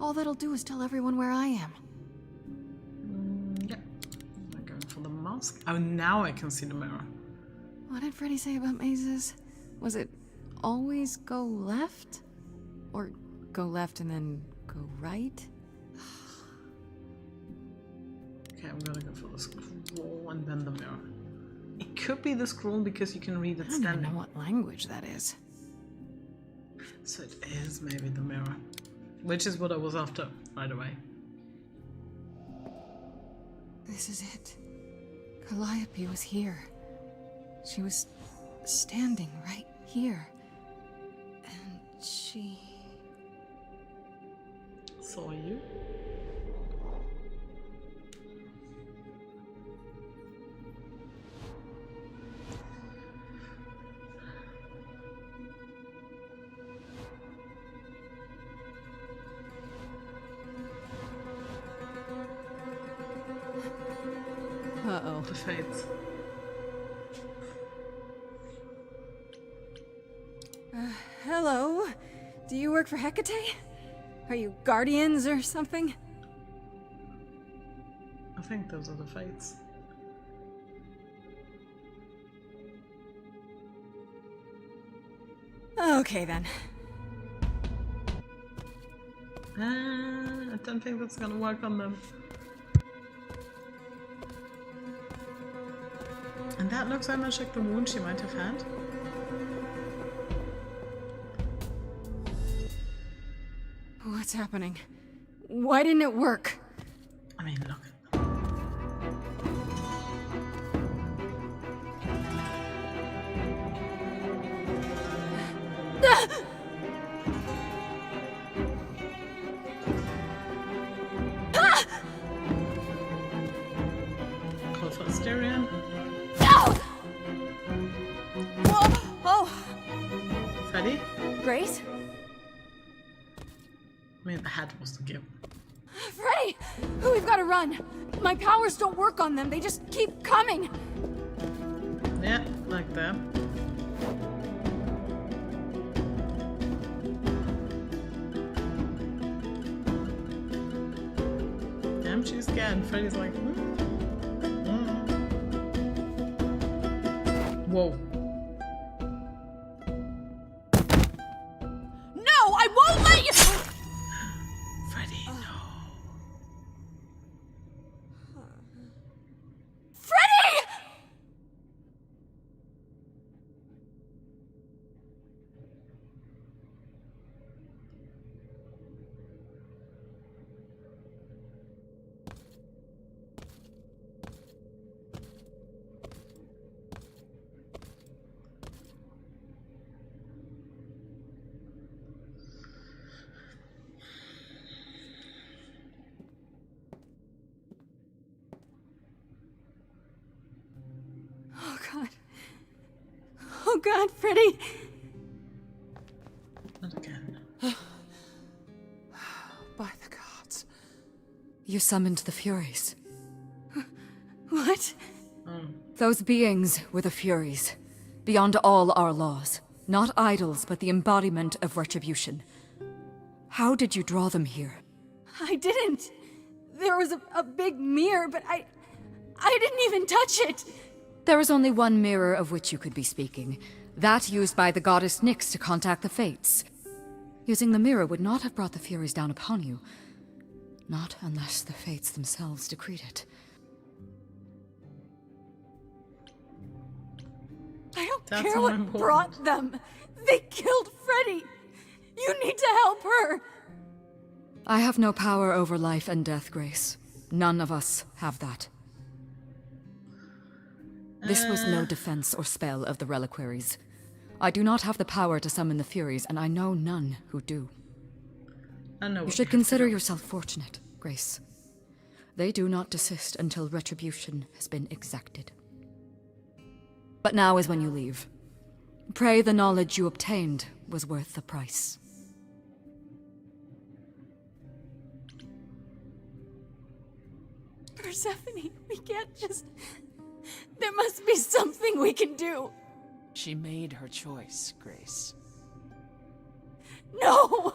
All that'll do is tell everyone where I am. Yeah. I'm going for the map. mask? Oh, now I can see the mirror. What did Freddy say about mazes? Was it always go left? Or go left and then go right? Okay, I'm gonna go for the scroll and then the mirror. It could be the scroll because you can read it I don't standing. even know what language that is. So it is maybe the mirror. Which is what I was after, by the way. This is it. Calliope was here. She was standing right here. And she... Saw you? Uh-oh. The fates. Hello? Do you work for Hecate? Are you guardians or something? I think those are the fates. Okay then. I don't think that's gonna work on them. And that looks very much like the wound she might have had. What's happening? Why didn't it work? I mean, look. Call for Asterion. Oh! Freddy? Grace? I mean, the hat was the gift. Freddy! We've got to run! My powers don't work on them, they just keep coming! Yeah, like that. Damn, she's scared. Freddy's like, Whoa. No, I won't let you! Freddy, no. Freddy! Oh god. Oh god, Freddy! Not again. By the gods. You summoned the Furies. What? Those beings were the Furies. Beyond all our laws. Not idols, but the embodiment of retribution. How did you draw them here? I didn't. There was a big mirror, but I didn't even touch it. There is only one mirror of which you could be speaking. That used by the goddess Nyx to contact the Fates. Using the mirror would not have brought the Furies down upon you. Not unless the Fates themselves decreed it. I don't That's care not what important. brought them. They killed Freddy. You need to help her. I have no power over life and death, Grace. None of us have that. This was no defense or spell of the reliquaries. I do not have the power to summon the Furies, and I know none who do. I know. You should consider yourself fortunate, Grace. They do not desist until retribution has been exacted. But now is when you leave. Pray the knowledge you obtained was worth the price. Persephone, we can't just... There must be something we can do. She made her choice, Grace. No!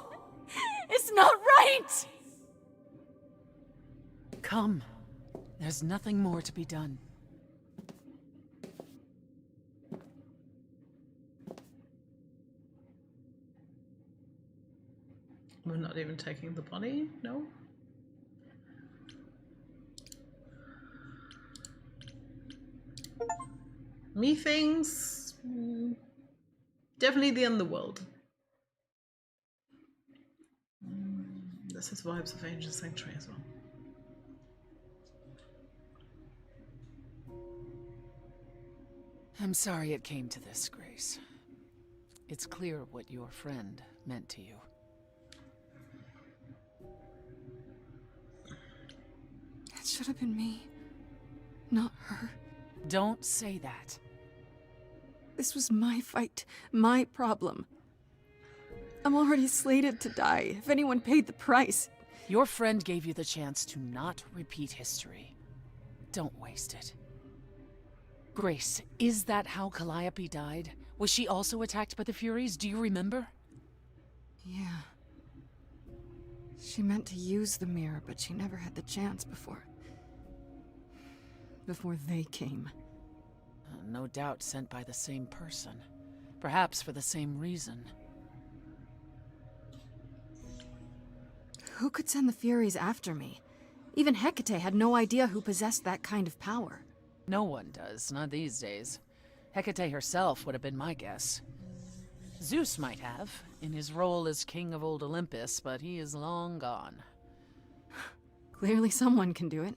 It's not right! Come. There's nothing more to be done. We're not even taking the body? No? Me things? Definitely the underworld. This is vibes of Ancient Sanctuary as well. I'm sorry it came to this, Grace. It's clear what your friend meant to you. It should have been me, not her. Don't say that. This was my fight, my problem. I'm already slated to die if anyone paid the price. Your friend gave you the chance to not repeat history. Don't waste it. Grace, is that how Calliope died? Was she also attacked by the Furies? Do you remember? Yeah. She meant to use the mirror, but she never had the chance before they came. No doubt sent by the same person. Perhaps for the same reason. Who could send the Furies after me? Even Hecate had no idea who possessed that kind of power. No one does, not these days. Hecate herself would have been my guess. Zeus might have, in his role as king of old Olympus, but he is long gone. Clearly someone can do it.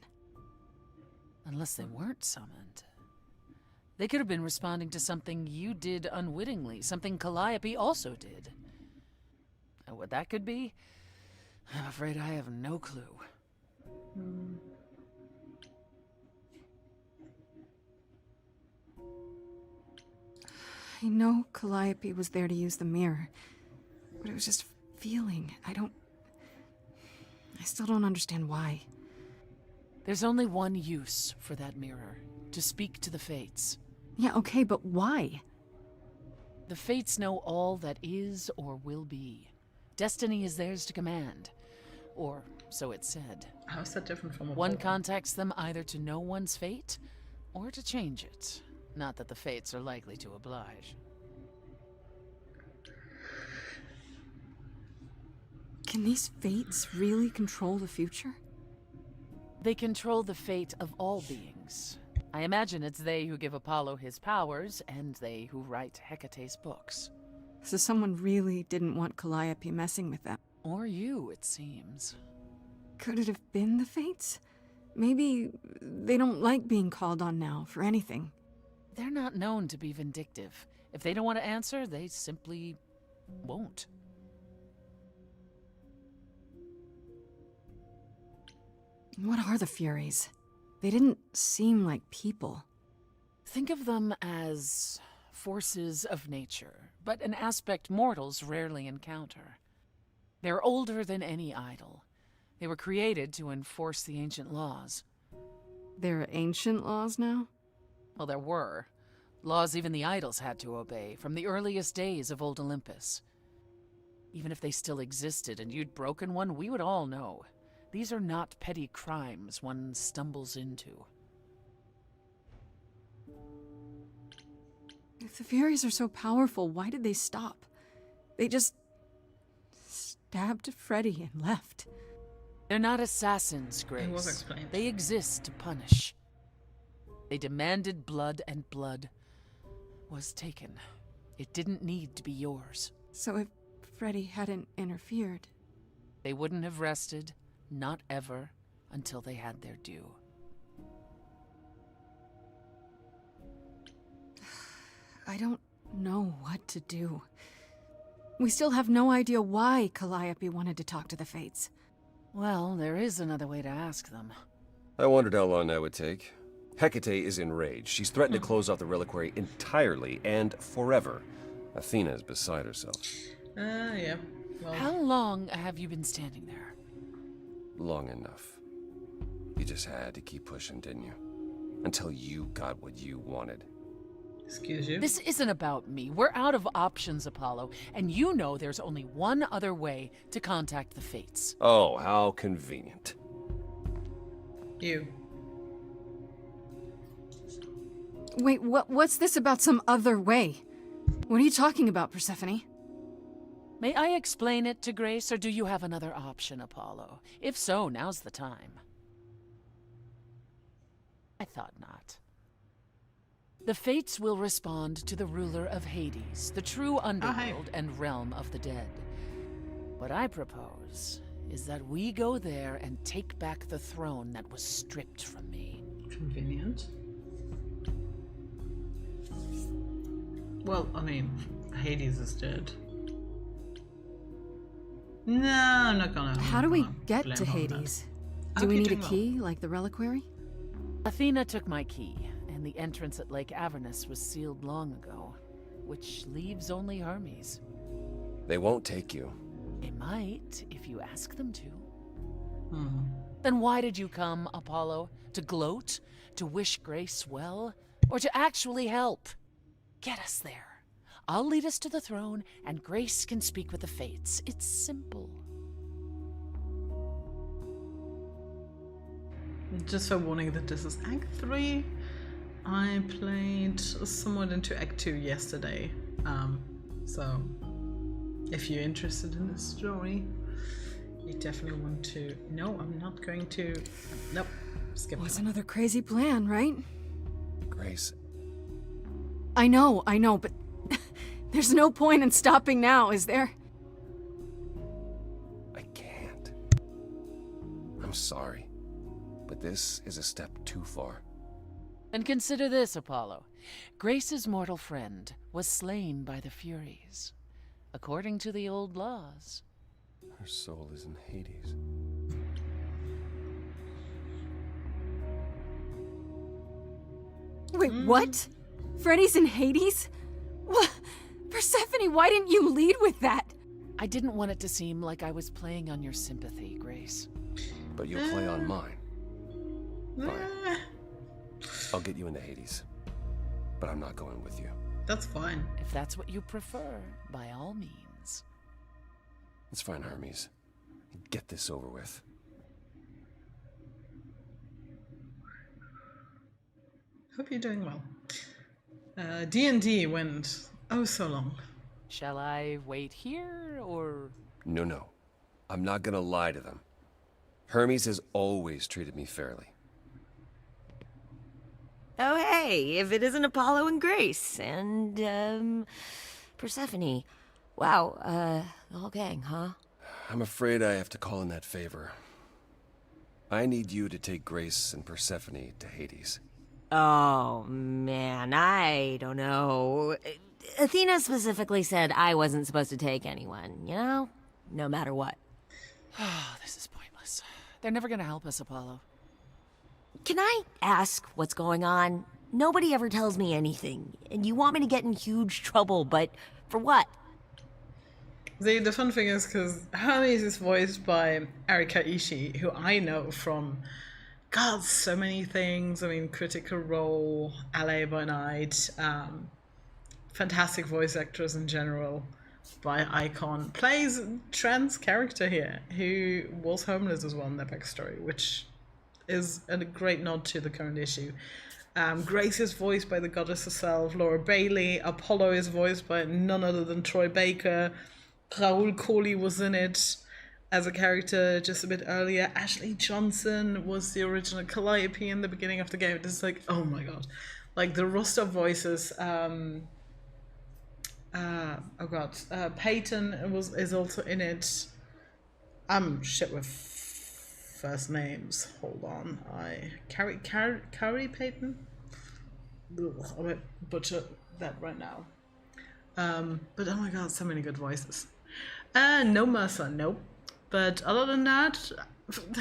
Unless they weren't summoned. They could have been responding to something you did unwittingly, something Calliope also did. And what that could be? I'm afraid I have no clue. I know Calliope was there to use the mirror, but it was just feeling. I still don't understand why. There's only one use for that mirror, to speak to the Fates. Yeah, okay, but why? The Fates know all that is or will be. Destiny is theirs to command. Or so it's said. How's that different from a One portal? contacts them either to know one's fate, or to change it. Not that the Fates are likely to oblige. Can these Fates really control the future? They control the fate of all beings. I imagine it's they who give Apollo his powers, and they who write Hecate's books. So someone really didn't want Calliope messing with them. Or you, it seems. Could it have been the Fates? Maybe they don't like being called on now for anything. They're not known to be vindictive. If they don't want to answer, they simply won't. What are the Furies? They didn't seem like people. Think of them as forces of nature, but an aspect mortals rarely encounter. They're older than any idol. They were created to enforce the ancient laws. There are ancient laws now? Well, there were. Laws even the idols had to obey, from the earliest days of old Olympus. Even if they still existed and you'd broken one, we would all know. These are not petty crimes one stumbles into. If the Furies are so powerful, why did they stop? They just stabbed Freddy and left. They're not assassins, Grace. It was explained. They exist to punish. They demanded blood, and blood was taken. It didn't need to be yours. So if Freddy hadn't interfered... They wouldn't have rested, not ever, until they had their due. I don't know what to do. We still have no idea why Calliope wanted to talk to the Fates. Well, there is another way to ask them. I wondered how long that would take. Hecate is enraged. She's threatened to close off the reliquary entirely and forever. Athena is beside herself. Yeah. Well, How long have you been standing there? Long enough. You just had to keep pushing, didn't you? Until you got what you wanted. excuse you. This isn't about me. We're out of options, Apollo, and you know there's only one other way to contact the Fates. Oh, how convenient. You. Wait, what's this about some other way? What are you talking about, Persephone? May I explain it to Grace, or do you have another option, Apollo? If so, now's the time. I thought not. The Fates will respond to the ruler of Hades, the true underworld and realm of the dead. What I propose is that we go there and take back the throne that was stripped from me. Convenient. Well, I mean, Hades is dead. No, I'm not gonna. How do we get to Hades? Do we need a key, like the reliquary? Athena took my key, and the entrance at Lake Avernus was sealed long ago, which leaves only Hermes. They won't take you. They might, if you ask them to. Then why did you come, Apollo? To gloat? To wish Grace well? Or to actually help? Get us there. I'll lead us to the throne, and Grace can speak with the Fates. It's simple. Just for warning that this is Act 3. I played somewhat into Act 2 yesterday. So if you're interested in the story, you definitely want to... No, I'm not going to... Nope. Skip. What's another crazy plan, right? Grace. I know, but there's no point in stopping now, is there? I can't. I'm sorry, but this is a step too far. And consider this, Apollo. Grace's mortal friend was slain by the Furies, according to the old laws. Her soul is in Hades. Wait, what? Freddy's in Hades? What? Persephone, why didn't you lead with that? I didn't want it to seem like I was playing on your sympathy, Grace. But you'll play on mine. Fine. I'll get you into Hades. But I'm not going with you. That's fine. If that's what you prefer, by all means. It's fine, Hermes. Get this over with. Hope you're doing well. D&D went so long. Shall I wait here, or...? No. I'm not gonna lie to them. Hermes has always treated me fairly. Oh, hey, if it isn't Apollo and Grace, and, Persephone. Wow, the whole gang, huh? I'm afraid I have to call in that favor. I need you to take Grace and Persephone to Hades. Oh, man, I don't know. Athena specifically said I wasn't supposed to take anyone, you know? No matter what. Oh, this is pointless. They're never gonna help us, Apollo. Can I ask what's going on? Nobody ever tells me anything, and you want me to get in huge trouble, but for what? The fun thing is because Hermes is voiced by Erika Ishii, who I know from, God, so many things. I mean, Critical Role, LA by Night, fantastic voice actress in general by Icon. Plays trans character here, who was homeless as well in their backstory, which is a great nod to the current issue. Grace is voiced by the goddess herself, Laura Bailey. Apollo is voiced by none other than Troy Baker. Raoul Coley was in it as a character just a bit earlier. Ashley Johnson was the original Calliope in the beginning of the game. This is like, oh my god. Like the roster of voices. Peyton is also in it. I'm shit with first names. Hold on. Carrie Peyton? Ugh, I might butcher that right now. But oh my god, so many good voices. No Mercer, nope. But other than that,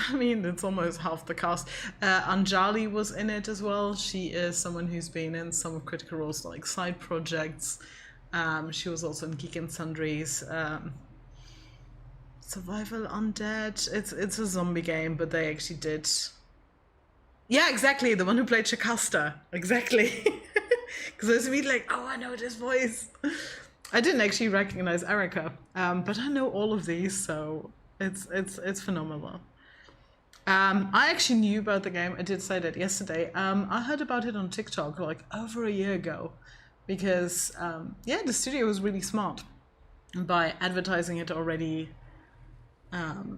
I mean, it's almost half the cast. Anjali was in it as well. She is someone who's been in some of Critical Role's like side projects. She was also in Geek and Sundry's Survival Undead. It's a zombie game, but they actually did. Yeah, exactly. The one who played Shakasta. Exactly. Because I was immediately like, oh, I know this voice. I didn't actually recognize Erika, but I know all of these, so it's phenomenal. I actually knew about the game. I did say that yesterday. I heard about it on TikTok like over a year ago, because the studio was really smart. by advertising it already. Oh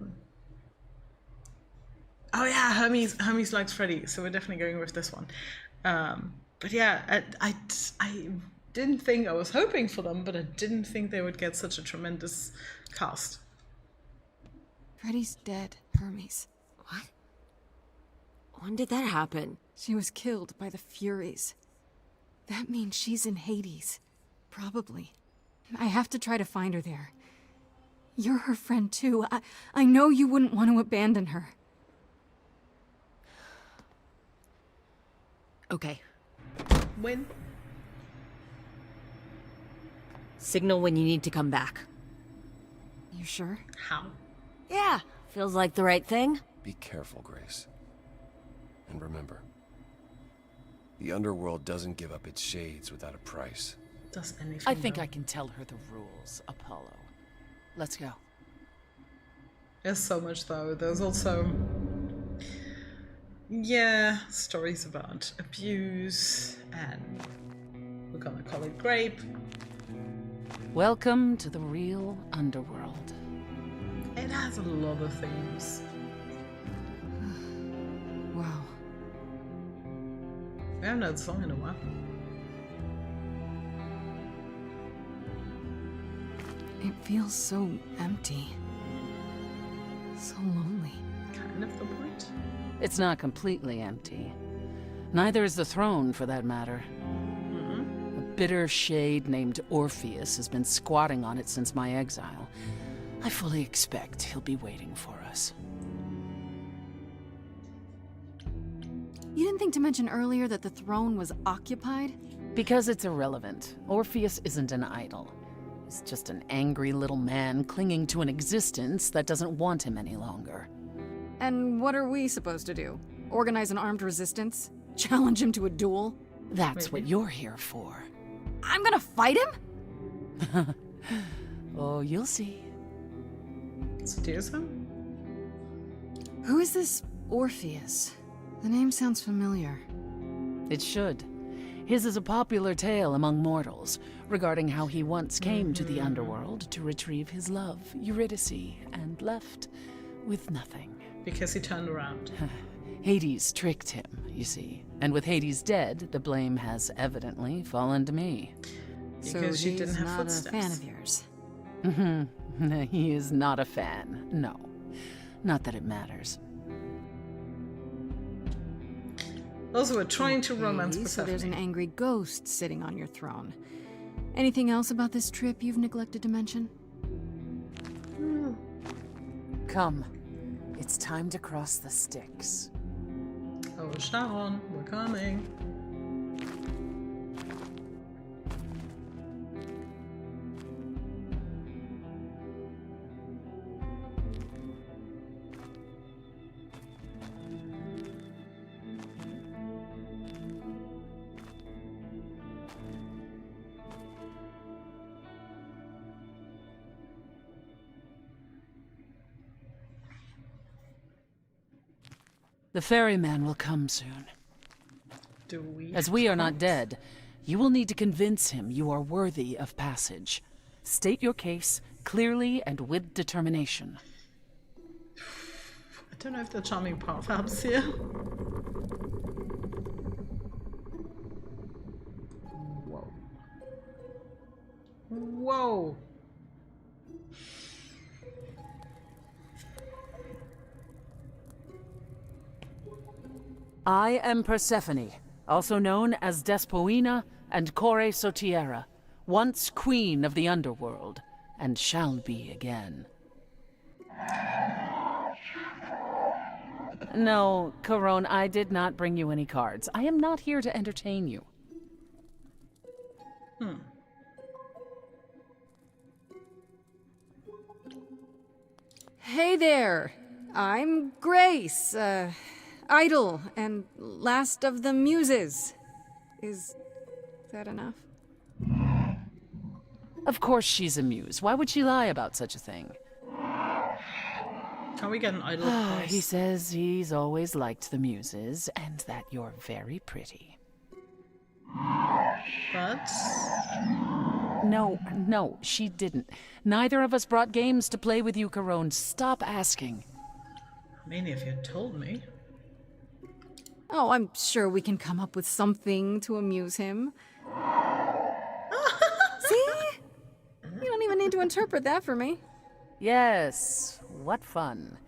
yeah, Hermes likes Freddy, so we're definitely going with this one. But yeah, I didn't think, I was hoping for them, but I didn't think they would get such a tremendous cast. Freddy's dead, Hermes. What? When did that happen? She was killed by the Furies. That means she's in Hades. Probably. I have to try to find her there. You're her friend too. I know you wouldn't want to abandon her. Okay. When? Signal when you need to come back. You sure? How? Yeah, feels like the right thing. Be careful, Grace. And remember, the underworld doesn't give up its shades without a price. Does anything I think though? I can tell her the rules, Apollo. Let's go. There's so much though. There's also, yeah, stories about abuse, and we're gonna call it Grape. Welcome to the real underworld. It has a lot of themes. Wow. We haven't heard the song in a while. It feels so empty. So lonely. Kind of the point. It's not completely empty. Neither is the throne, for that matter. A bitter shade named Orpheus has been squatting on it since my exile. I fully expect he'll be waiting for us. You didn't think to mention earlier that the throne was occupied? Because it's irrelevant. Orpheus isn't an idol. He's just an angry little man clinging to an existence that doesn't want him any longer. And what are we supposed to do? Organize an armed resistance? Challenge him to a duel? That's what you're here for. I'm gonna fight him? Oh, you'll see. Seduce him? Who is this Orpheus? The name sounds familiar. It should. His is a popular tale among mortals regarding how he once came to the underworld to retrieve his love, Eurydice, and left with nothing. Because he turned around. Hades tricked him, you see. And with Hades dead, the blame has evidently fallen to me. Because she didn't have not footsteps. a fan of yours. He is not a fan, no. Not that it matters. Also, we're trying to romance Okay, Persephone. so there's an angry ghost sitting on your throne. Anything else about this trip you've neglected to mention? Come. It's time to cross the Styx. Oh, Sharon, we're coming. The ferryman will come soon. Do we? As we are not dead, you will need to convince him you are worthy of passage. State your case clearly and with determination. I don't know if the charming path helps here. Whoa. Whoa. I am Persephone, also known as Despoina and Kore Sotiera, once queen of the underworld, and shall be again. No, Corone, I did not bring you any cards. I am not here to entertain you. Hey there! I'm Grace, idol and last of the muses. Is that enough? Of course she's a muse. Why would she lie about such a thing? Can we get an idol? of He course? says he's always liked the muses and that you're very pretty. But No, she didn't. Neither of us brought games to play with you, Carone. Stop asking. I mean, if you told me. Oh, I'm sure we can come up with something to amuse him. See? You don't even need to interpret that for me. Yes, what fun.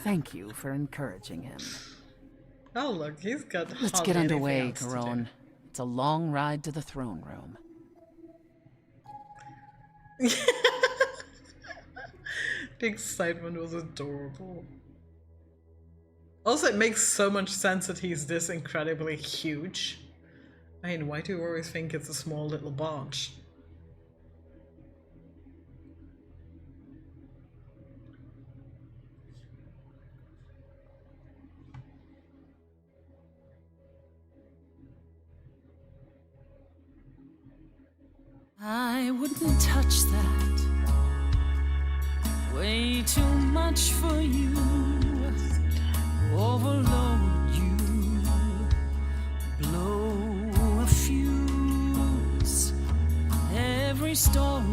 Thank you for encouraging him. Oh, look, he's got Let's hardly get underway, anything else to do. Carone. It's a long ride to the throne room. The excitement was adorable. Also, it makes so much sense that he's this incredibly huge. I mean, why do you always think it's a small little barge? I wouldn't touch that. Way too much for you. Overload you. Blow a fuse. Every story.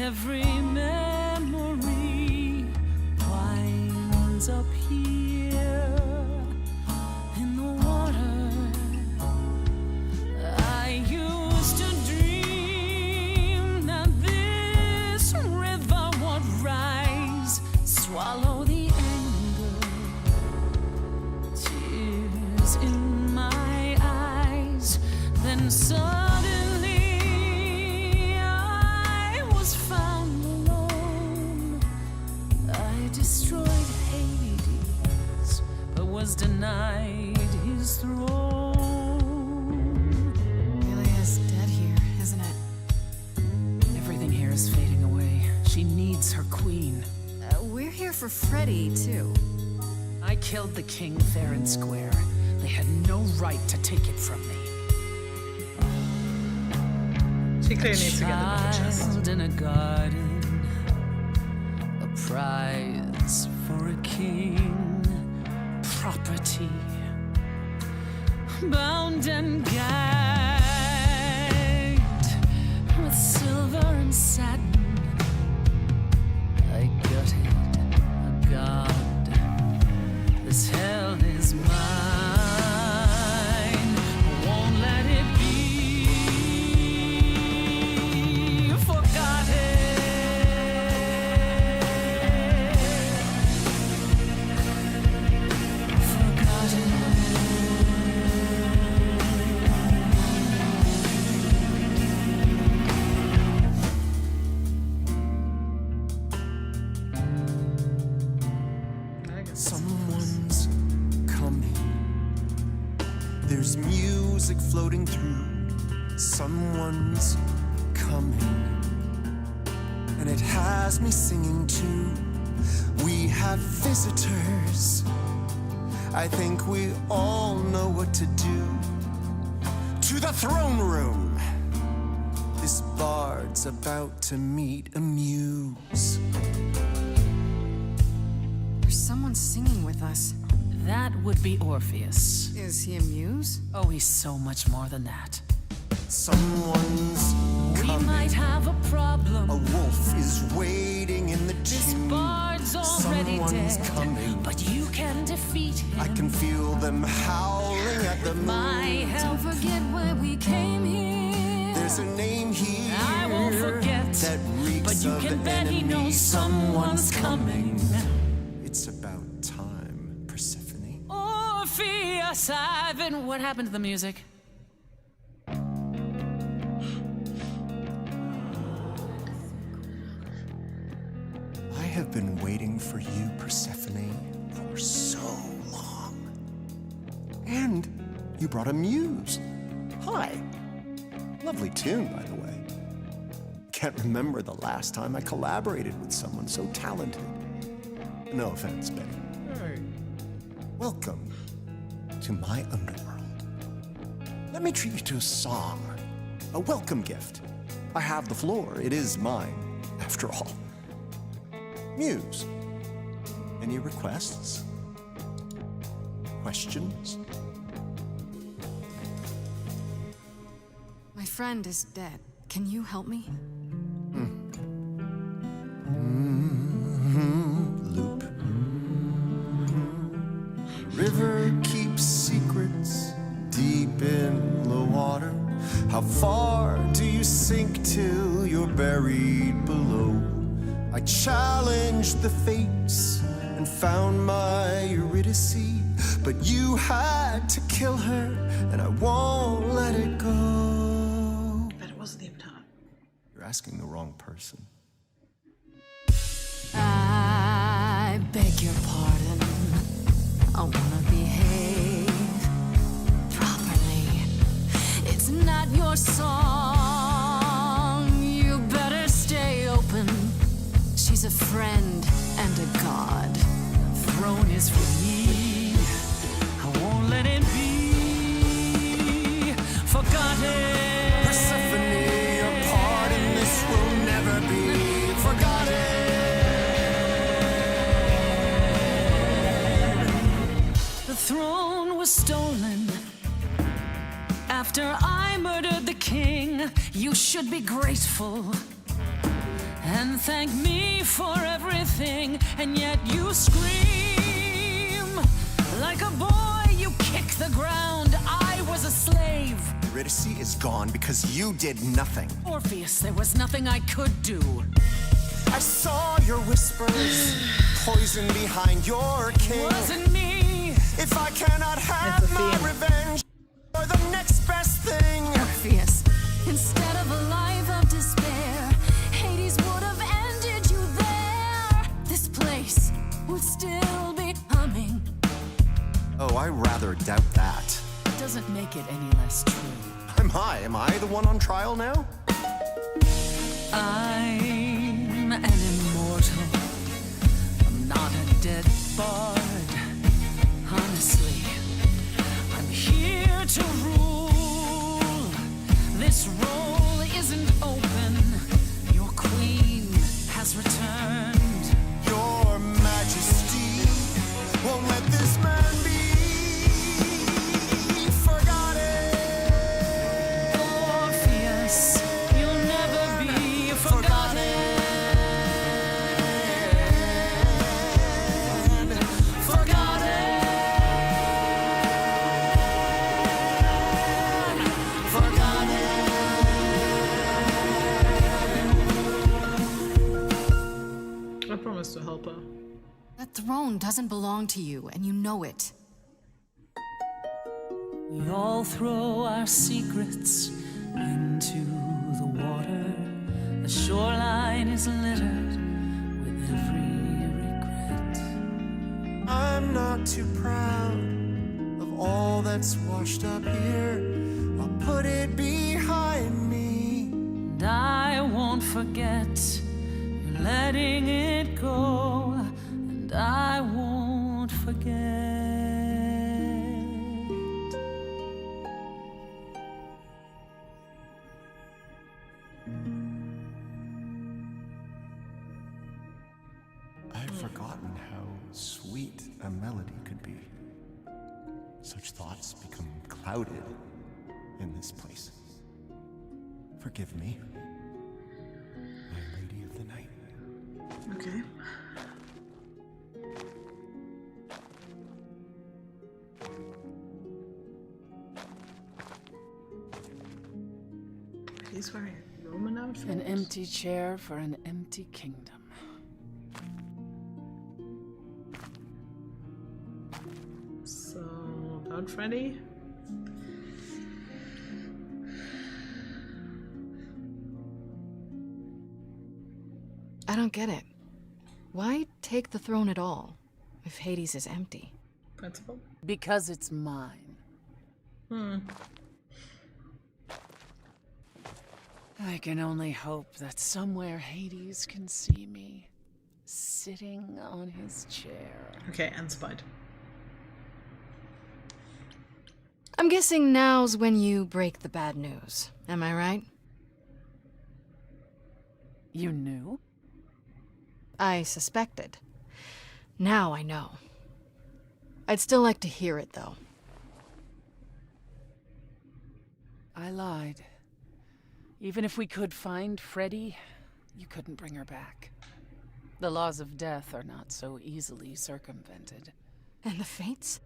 Every memory winds up here in the water. I used to dream that this river would rise, swallow the anger, tears in my eyes. Then suddenly I was found alone. I destroyed Hades, but was denied his throne. Ilia's dead here, isn't it? Everything here is fading away. She needs her queen. We're here for Freddy, too. I killed the king fair and square. They had no right to take it from me. She clearly needs to get another chest. Child in a garden, a prize for a king, property, bound and gagged with silver and satin. I gutted a god. This hell is mine. Won't let it be forgotten. Someone's coming. There's music floating through. Someone's coming. And it has me singing too. We have visitors. I think we all know what to do. To the throne room. This bard's about to meet a muse. There's someone singing with us. That would be Orpheus. Is he a muse? Oh, he's so much more than that. Someone's We coming. might have a problem. A wolf is waiting in the This tomb. bard's already Someone's dead, coming. but you can defeat him. I can feel them howling at the My moon. help. Don't forget why we came here. There's a name here I won't forget, that reeks but you of can bet he enemy. knows someone's coming. It's about time, Persephone. Orpheus, I've been. What happened to the music? I have been waiting for you, Persephone, for so long. And you brought a muse. Hi. Lovely tune, by the way. Can't remember the last time I collaborated with someone so talented. No offense, Betty. Welcome to my underworld. Let me treat you to a song, a welcome gift. I have the floor. It is mine, after all. Muse. Any requests? Questions? My friend is dead. Can you help me? Loop. River keeps secrets deep in the water. How far do you sink till you're buried below? I challenged the fates and found my Eurydice, but you had to kill her, and I won't let it go. But it wasn't even time. You're asking the wrong person. I beg your pardon. I wanna behave properly. It's not your song. You better stay open. She's a friend and a god. Throne is for me. I won't let it be forgotten. Persephone, your part in this will never be forgotten. The throne was stolen after I murdered the king. You should be grateful and thank me for everything, and yet you scream like a boy. You kick the ground. I was a slave. Eurydice is gone because you did nothing. Orpheus, there was nothing I could do. I saw your whispers, poison behind your king. Wasn't me. If I cannot have my revenge, or the next best thing. Orpheus, instead of a life of despair, Hades would have ended you there. This place would still be humming. Oh, I rather doubt that. It doesn't make it any less true. I'm high. Am I the one on trial now? I'm an immortal. I'm not a dead bard. Honestly, I'm here to rule. This role isn't open. Your queen has returned. Your Majesty won't let this man be forgotten. Orpheus, you'll never be forgotten. I promised to help her. That throne doesn't belong to you, and you know it. We all throw our secrets into the water. The shoreline is littered with every regret. I'm not too proud of all that's washed up here. I'll put it behind me. And I won't forget. You're letting it go, and I won't forget. I've forgotten how sweet a melody could be. Such thoughts become clouded in this place. Forgive me, my lady of the night. Okay. He's wearing a Roman outfit. An empty chair for an empty kingdom. So, about Freddy? I don't get it. Why take the throne at all, if Hades is empty? Principal? Because it's mine. I can only hope that somewhere Hades can see me, sitting on his chair. Okay, and spied. I'm guessing now's when you break the bad news. Am I right? You knew? I suspected. Now I know. I'd still like to hear it, though. I lied. Even if we could find Freddie, you couldn't bring her back. The laws of death are not so easily circumvented. And the fates?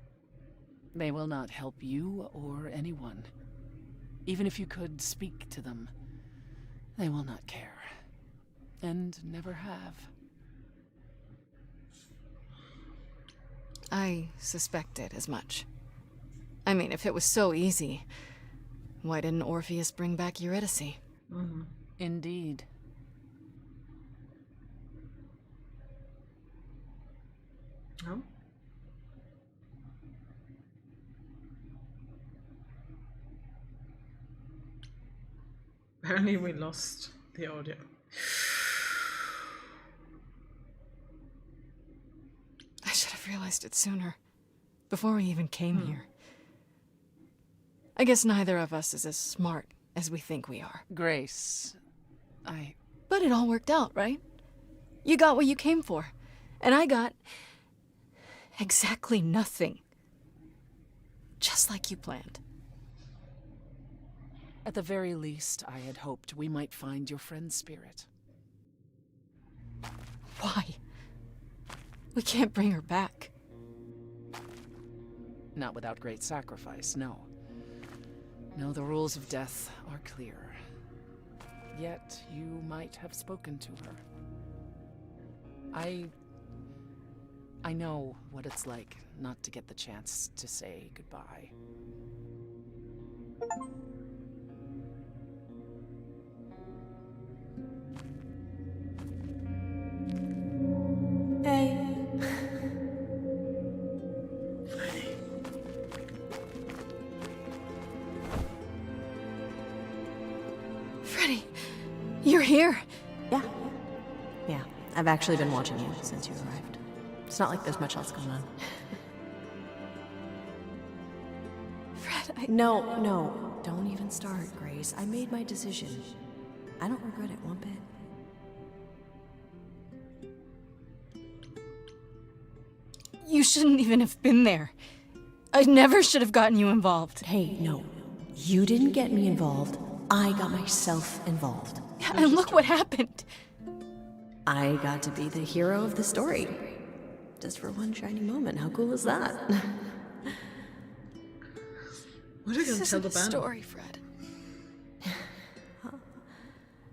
They will not help you or anyone. Even if you could speak to them, they will not care. And never have. I suspected as much. I mean, if it was so easy, why didn't Orpheus bring back Eurydice? Indeed. Oh. Apparently we lost the audio. I should have realized it sooner, before we even came here. I guess neither of us is as smart as we think we are. Grace, But it all worked out, right? You got what you came for, and I got exactly nothing. Just like you planned. At the very least, I had hoped we might find your friend's spirit. Why? We can't bring her back. Not without great sacrifice, no. No, the rules of death are clear. Yet, you might have spoken to her. I know what it's like not to get the chance to say goodbye. Hey. Freddie, you're here. Yeah, I've actually been watching you since you arrived. It's not like there's much else going on. Fred, No, don't even start, Grace. I made my decision. I don't regret it one bit. You shouldn't even have been there. I never should have gotten you involved. Hey, no. You didn't get me involved. I got myself involved. And look what happened. I got to be the hero of the story. Just for one shining moment. How cool is that? What are you going to tell the band? Story, Fred.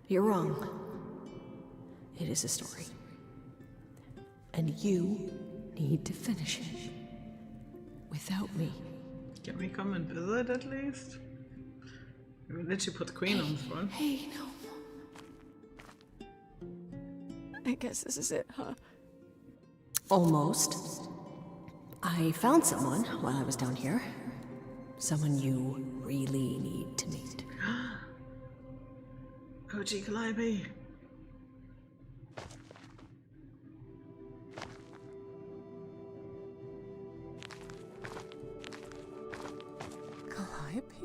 You're wrong. It is a story. And you need to finish it. Without me. Can we come and visit at least? We literally put the queen on the throne. Hey, no. I guess this is it, huh? Almost. I found someone while I was down here. Someone you really need to meet. OG Calliope. Calliope?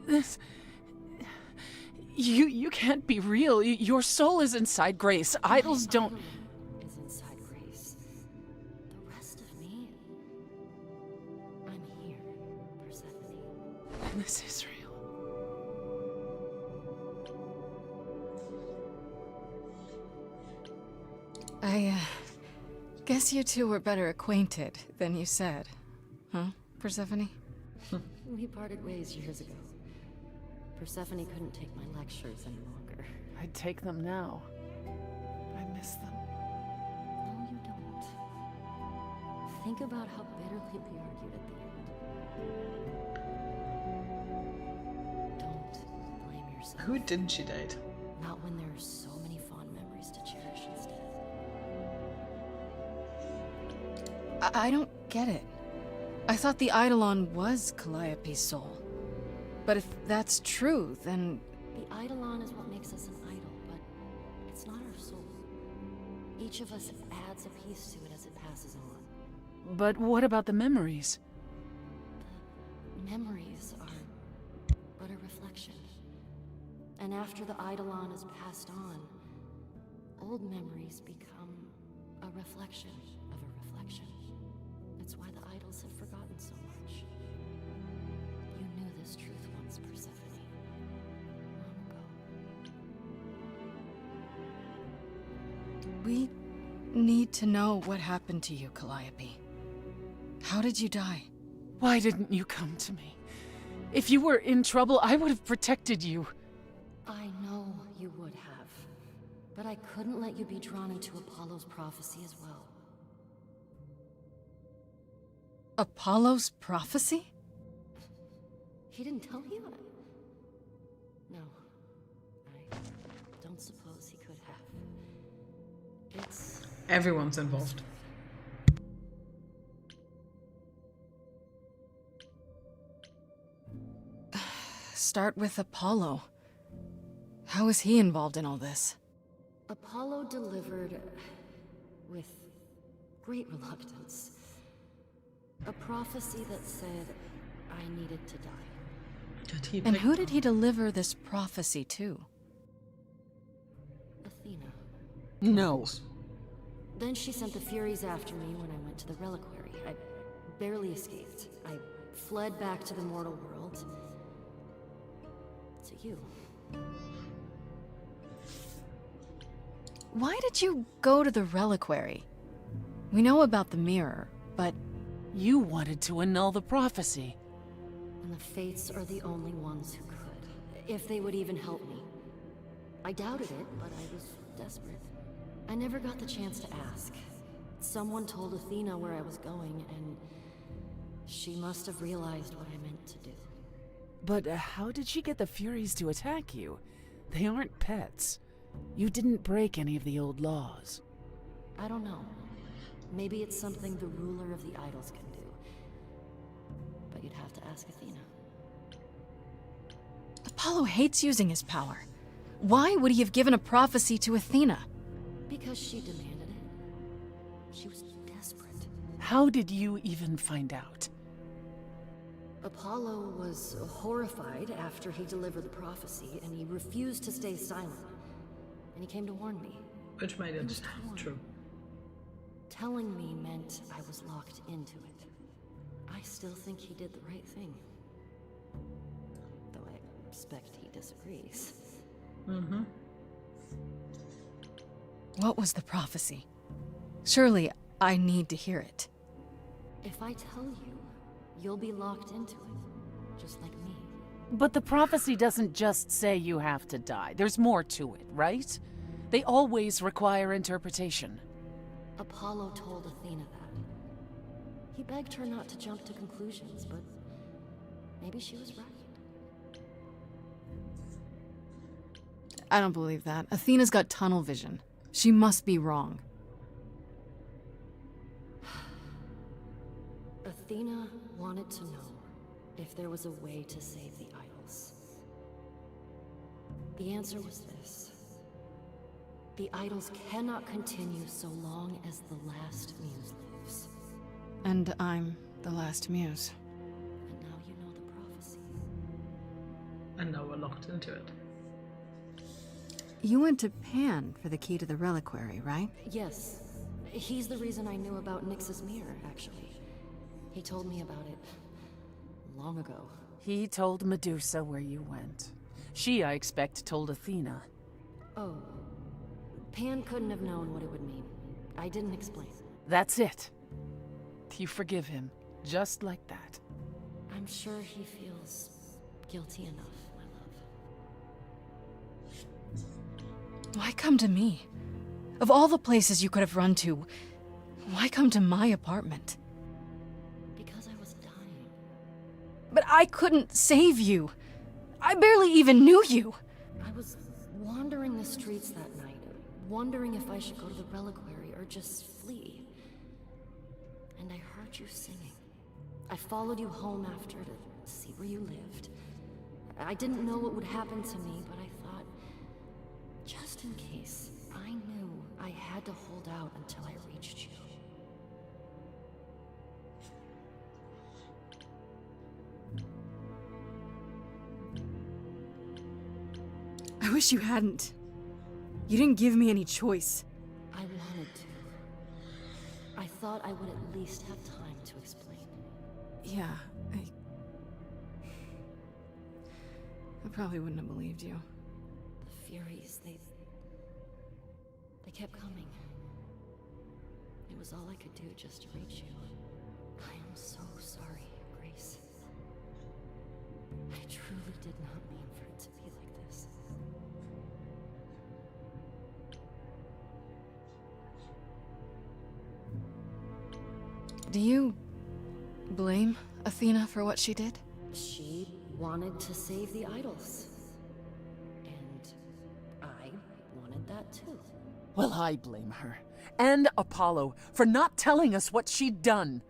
This... You can't be real. Your soul is inside Grace. Idols don't... Is inside Grace. The rest of me... I'm here, Persephone. This is real. I guess you two were better acquainted than you said. Huh, Persephone? We parted ways years ago. Persephone couldn't take my lectures any longer. I'd take them now. I miss them. No, you don't. Think about how bitterly we argued at the end. Don't blame yourself. Who didn't she date? Not when there are so many fond memories to cherish instead. I don't get it. I thought the Eidolon was Calliope's soul. But if that's true, then... The Eidolon is what makes us an idol, but it's not our soul. Each of us adds a piece to it as it passes on. But what about the memories? The memories are but a reflection. And after the Eidolon is passed on, old memories become a reflection of a reflection. That's why the idols have forgotten so much. You knew this truth once, Persephone. We need to know what happened to you, Calliope. How did you die? Why didn't you come to me? If you were in trouble, I would have protected you. I know you would have. But I couldn't let you be drawn into Apollo's prophecy as well. Apollo's prophecy? He didn't tell you? No. I don't suppose he could have. It's... Everyone's involved. Start with Apollo. How is he involved in all this? Apollo delivered, with great reluctance, a prophecy that said I needed to die. And who did he deliver this prophecy to? Athena. No. Then she sent the Furies after me when I went to the Reliquary. I barely escaped. I fled back to the mortal world. To you. Why did you go to the Reliquary? We know about the mirror, but... You wanted to annul the prophecy. And the Fates are the only ones who could. If they would even help me. I doubted it, but I was desperate. I never got the chance to ask. Someone told Athena where I was going, and... she must have realized what I meant to do. But how did she get the Furies to attack you? They aren't pets. You didn't break any of the old laws. I don't know. Maybe it's something the ruler of the idols can do. But you'd have to ask Athena. Apollo hates using his power. Why would he have given a prophecy to Athena? Because she demanded it. She was desperate. How did you even find out? Apollo was horrified after he delivered the prophecy, and he refused to stay silent. And he came to warn me. Which made it true. Telling me meant I was locked into it. I still think he did the right thing. Though I expect he disagrees. Mm-hmm. What was the prophecy? Surely I need to hear it. If I tell you, you'll be locked into it, just like me. But the prophecy doesn't just say you have to die. There's more to it, right? They always require interpretation. Apollo told Athena that. He begged her not to jump to conclusions, but maybe she was right. I don't believe that. Athena's got tunnel vision. She must be wrong. Athena wanted to know if there was a way to save the idols. The answer was this. The idols cannot continue so long as the last muse lives. And I'm the last muse. And now you know the prophecy. And now we're locked into it. You went to Pan for the key to the reliquary, right? Yes. He's the reason I knew about Nyx's mirror, actually. He told me about it long ago. He told Medusa where you went. She, I expect, told Athena. Oh. Pan couldn't have known what it would mean. I didn't explain. That's it. You forgive him, just like that. I'm sure he feels guilty enough, my love. Why come to me? Of all the places you could have run to, why come to my apartment? Because I was dying. But I couldn't save you. I barely even knew you. I was wandering the streets that night, wondering if I should go to the reliquary or just flee. And I heard you singing. I followed you home after to see where you lived. I didn't know what would happen to me, but I thought, just in case, I knew I had to hold out until I reached you. I wish you hadn't. You didn't give me any choice. I wanted to. I thought I would at least have time to explain. Yeah, I probably wouldn't have believed you. The Furies, they kept coming. was all I could do just to reach you. I am so sorry, Grace. I truly did not mean for it to be like this. Do you blame Athena for what she did? She wanted to save the idols. And I wanted that too. Well, I blame her. And Apollo for not telling us what she'd done.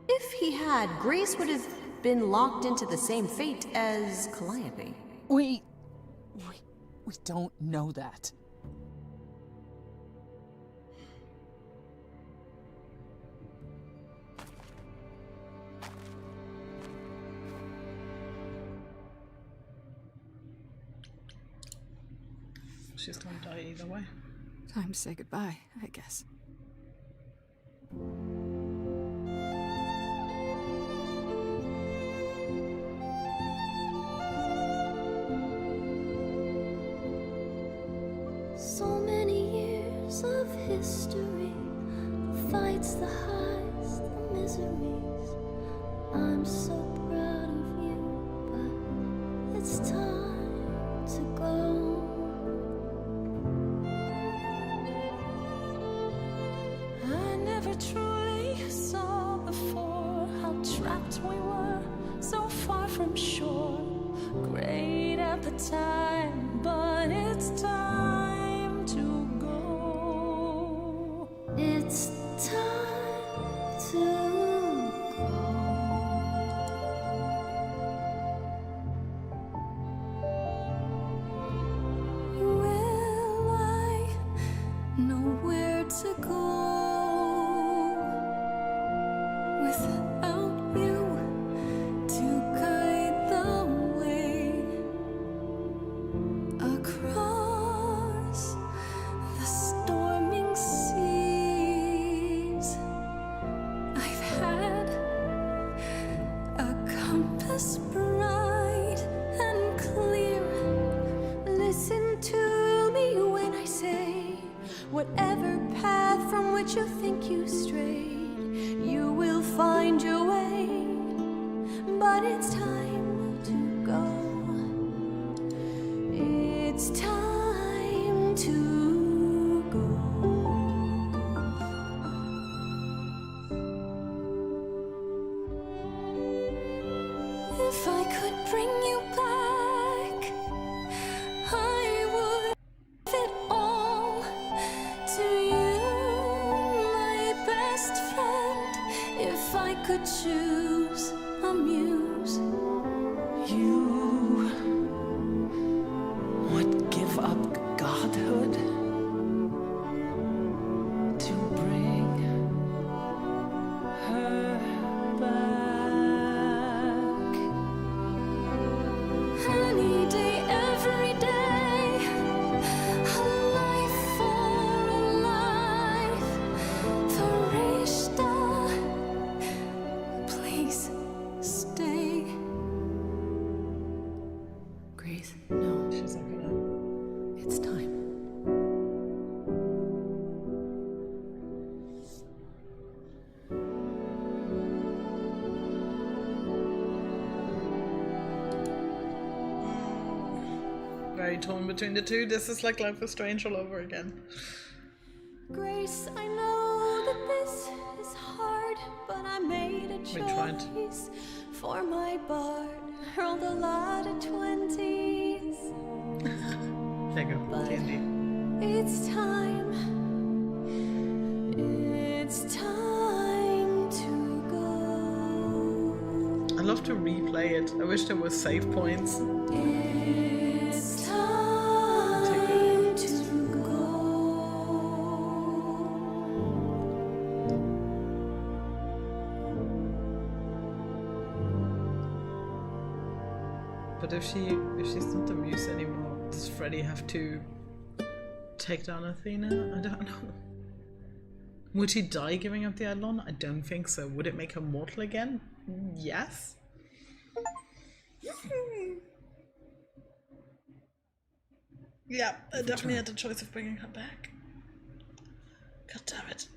If he had, Grace would have been locked into the same fate as Calliope. We don't know that. She's gonna die either way. Time to say goodbye, I guess. So many years of history, the fights, the highs, the miseries. I'm so proud of you, but it's time to go. I never truly saw before how trapped we were, so far from shore. Great at the time, but it's time to go. It's time to go. Will I know where to go without you to guide the way across the storming seas? I've had a compass bright and clear. Listen to me when I say, whatever path from which you think you strayed, you will find your way. But it's time to go. It's time to go. If I could bring you back, I would give it all to you, my best friend. If I could choose a muse, You would give up godhood to bring her back. any day, every day, a life for a life. Farishta, please stay. Grace, no. She's not gonna. It's time. Very torn between the two. This is like Life is Strange all over again. Grace, I know that this is hard, but I made a We tried. choice for my bard. Rolled a lot of 20s. There you go. D&D. It's time. It's time to go. I love to replay it. I wish there were save points. It's time to go. But if she's not the muse anymore, does Freddy have to take down Athena? I don't know. Would he die giving up the Eidolon? I don't think so. Would it make her mortal again? Yes. Yeah, I definitely had the choice of bringing her back. God damn it.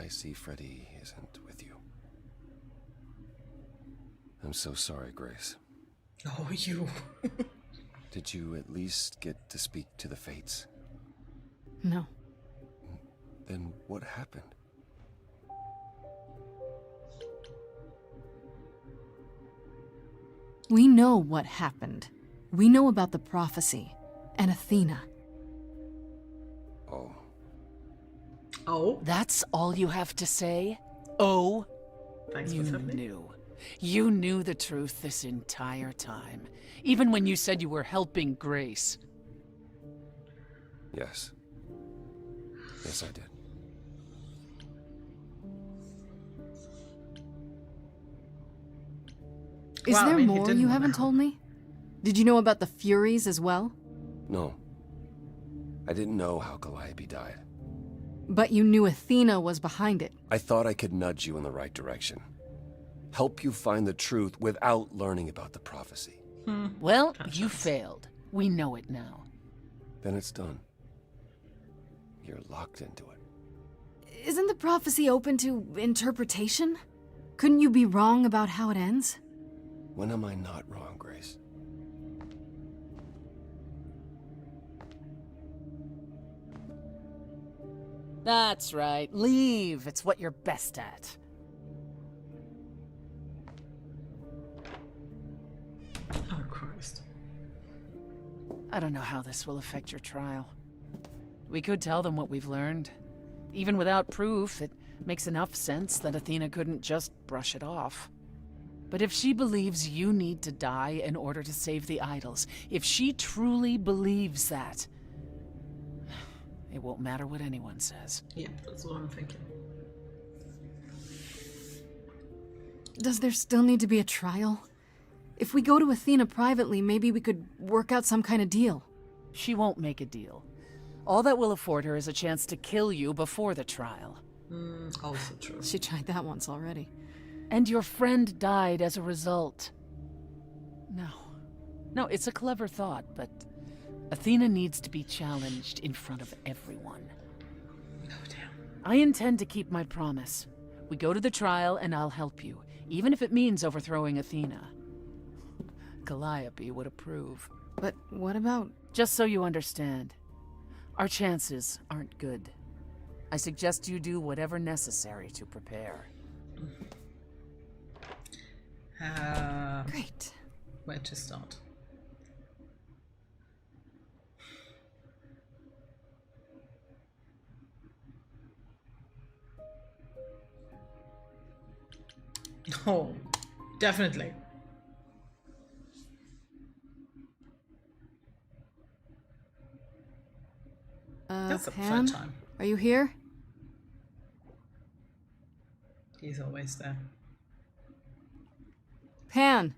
see Freddy isn't with you. I'm so sorry, Grace. Oh, you. Did you at least get to speak to the Fates? No. Then what happened? We know what happened. We know about the prophecy and Athena. Oh. Oh? That's all you have to say? Oh? Thanks You for telling me. knew. You knew the truth this entire time. Even when you said you were helping Grace. Yes. Yes, I did. Is Well, I there mean, he more didn't you wanna haven't help. told me? Did you know about the Furies as well? No. I didn't know how Calliope died. But you knew Athena was behind it. I thought I could nudge you in the right direction. Help you find the truth without learning about the prophecy. Well, you failed. We know it now. Then it's done. You're locked into it. Isn't the prophecy open to interpretation? Couldn't you be wrong about how it ends? When am I not wrong, Grace? That's right. Leave. It's what you're best at. Oh, Christ. I don't know how this will affect your trial. We could tell them what we've learned. Even without proof, it makes enough sense that Athena couldn't just brush it off. But if she believes you need to die in order to save the idols, if she truly believes that, it won't matter what anyone says. Yeah, that's what I'm thinking. Does there still need to be a trial? If we go to Athena privately, maybe we could work out some kind of deal. She won't make a deal. All that will afford her is a chance to kill you before the trial. Also true. She tried that once already. And your friend died as a result. No, it's a clever thought, but Athena needs to be challenged in front of everyone. Oh, damn. I intend to keep my promise. We go to the trial and I'll help you, even if it means overthrowing Athena. Calliope would approve. But what about... Just so you understand, our chances aren't good. I suggest you do whatever necessary to prepare. Great. Where to start? Oh, definitely. That's the Pan? third time. Are you here? He's always there. Pan!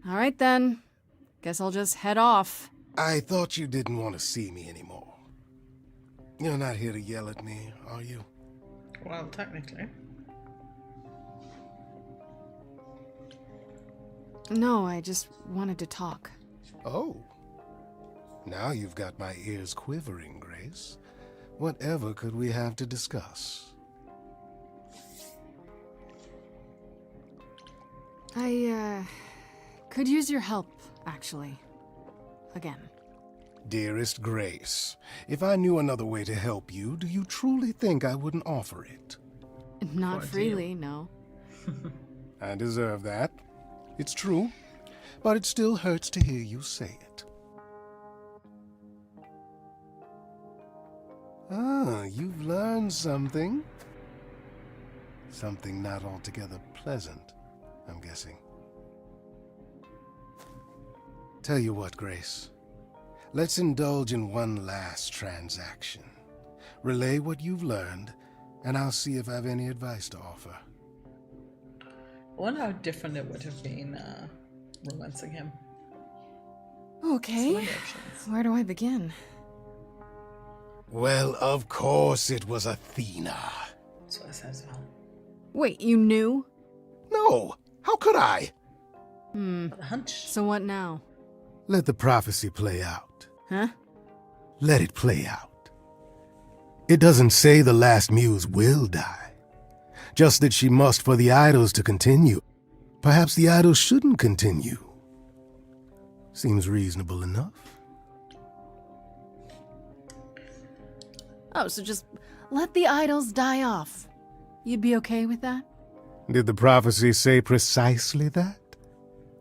All right then. Guess I'll just head off. I thought you didn't want to see me anymore. You're not here to yell at me, are you? Well, technically. No, I just wanted to talk. Oh. Now you've got my ears quivering, Grace. Whatever could we have to discuss? I, could use your help, actually. Again. Dearest Grace, if I knew another way to help you, do you truly think I wouldn't offer it? Not For a freely, no. I deserve that. It's true, but it still hurts to hear you say it. Ah, you've learned something. Something not altogether pleasant, I'm guessing. Tell you what, Grace. Let's indulge in one last transaction. Relay what you've learned, and I'll see if I have any advice to offer. I wonder how different it would have been romancing him. Okay. So many options. Where do I begin? Well, of course it was Athena. That's what I said as well. Wait, you knew? No, No! How could I? So what now? Let the prophecy play out. Huh? Let it play out. It doesn't say the last muse will die. Just that she must for the idols to continue. Perhaps the idols shouldn't continue. Seems reasonable enough. Oh, so just let the idols die off. You'd be okay with that? Did the prophecy say precisely that?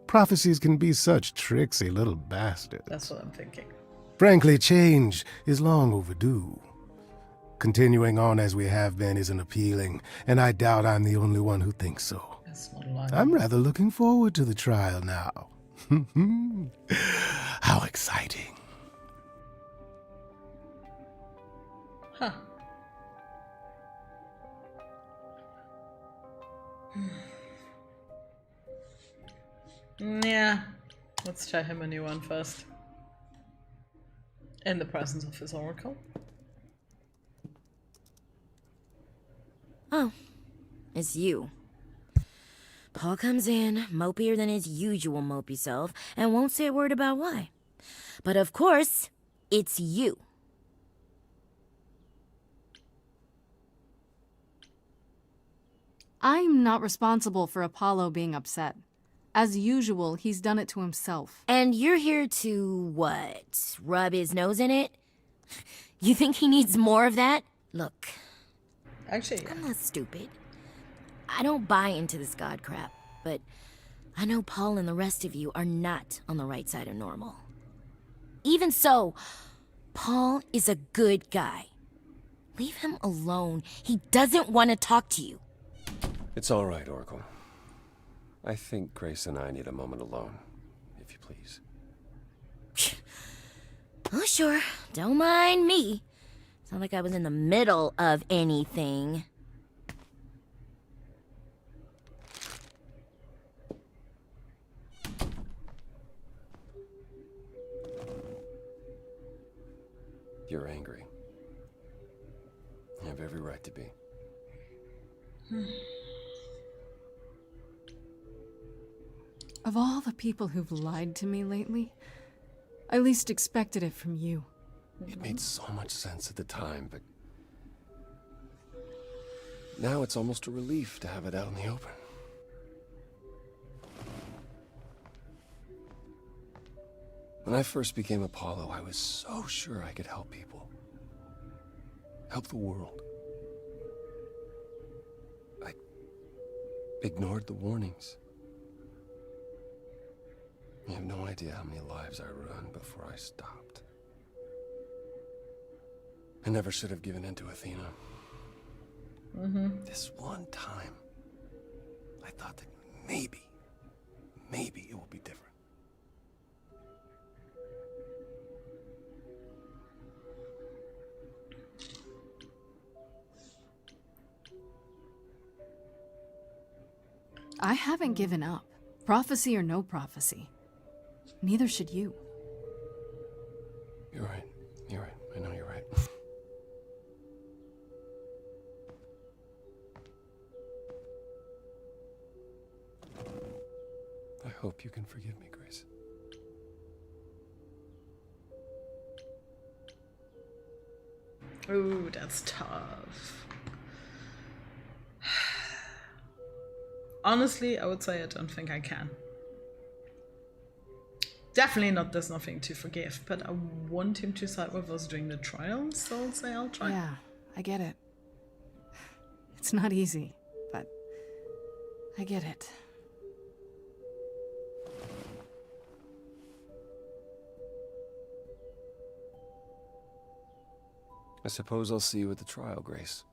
Prophecies can be such tricksy little bastards. That's what I'm thinking. Frankly, change is long overdue. Continuing on as we have been isn't appealing, and I doubt I'm the only one who thinks so. That's not a lie. I'm rather looking forward to the trial now. How exciting. Huh. Yeah. Let's try him a new one first. In the presence of his oracle. Oh, it's you. Paul comes in, mopier than his usual mopey self, and won't say a word about why. But of course, it's you. I'm not responsible for Apollo being upset. As usual, he's done it to himself. And you're here to, what, rub his nose in it? You think he needs more of that? Look. Actually, I'm not stupid. I don't buy into this god crap, but I know Paul and the rest of you are not on the right side of normal. Even so, Paul is a good guy. Leave him alone. He doesn't want to talk to you. It's all right, Oracle. I think Grace and I need a moment alone, if you please. Oh, sure. Don't mind me. It's not like I was in the middle of anything. You're angry. You have every right to be. Of all the people who've lied to me lately, I least expected it from you. It made so much sense at the time, but now it's almost a relief to have it out in the open. When I first became Apollo, I was so sure I could help people. Help the world. I ignored the warnings. You have no idea how many lives I ruined before I stopped. I never should have given in to Athena. This one time, I thought that maybe it will be different. I haven't given up. Prophecy or no prophecy. Neither should you. You're right. You're right. I know you're right. I hope you can forgive me, Grace. Ooh, that's tough. Honestly, I would say I don't think I can. Definitely not, there's nothing to forgive, but I want him to side with us during the trial, so I'll say I'll try. Yeah, I get it. It's not easy, but I get it. I suppose I'll see you at the trial, Grace.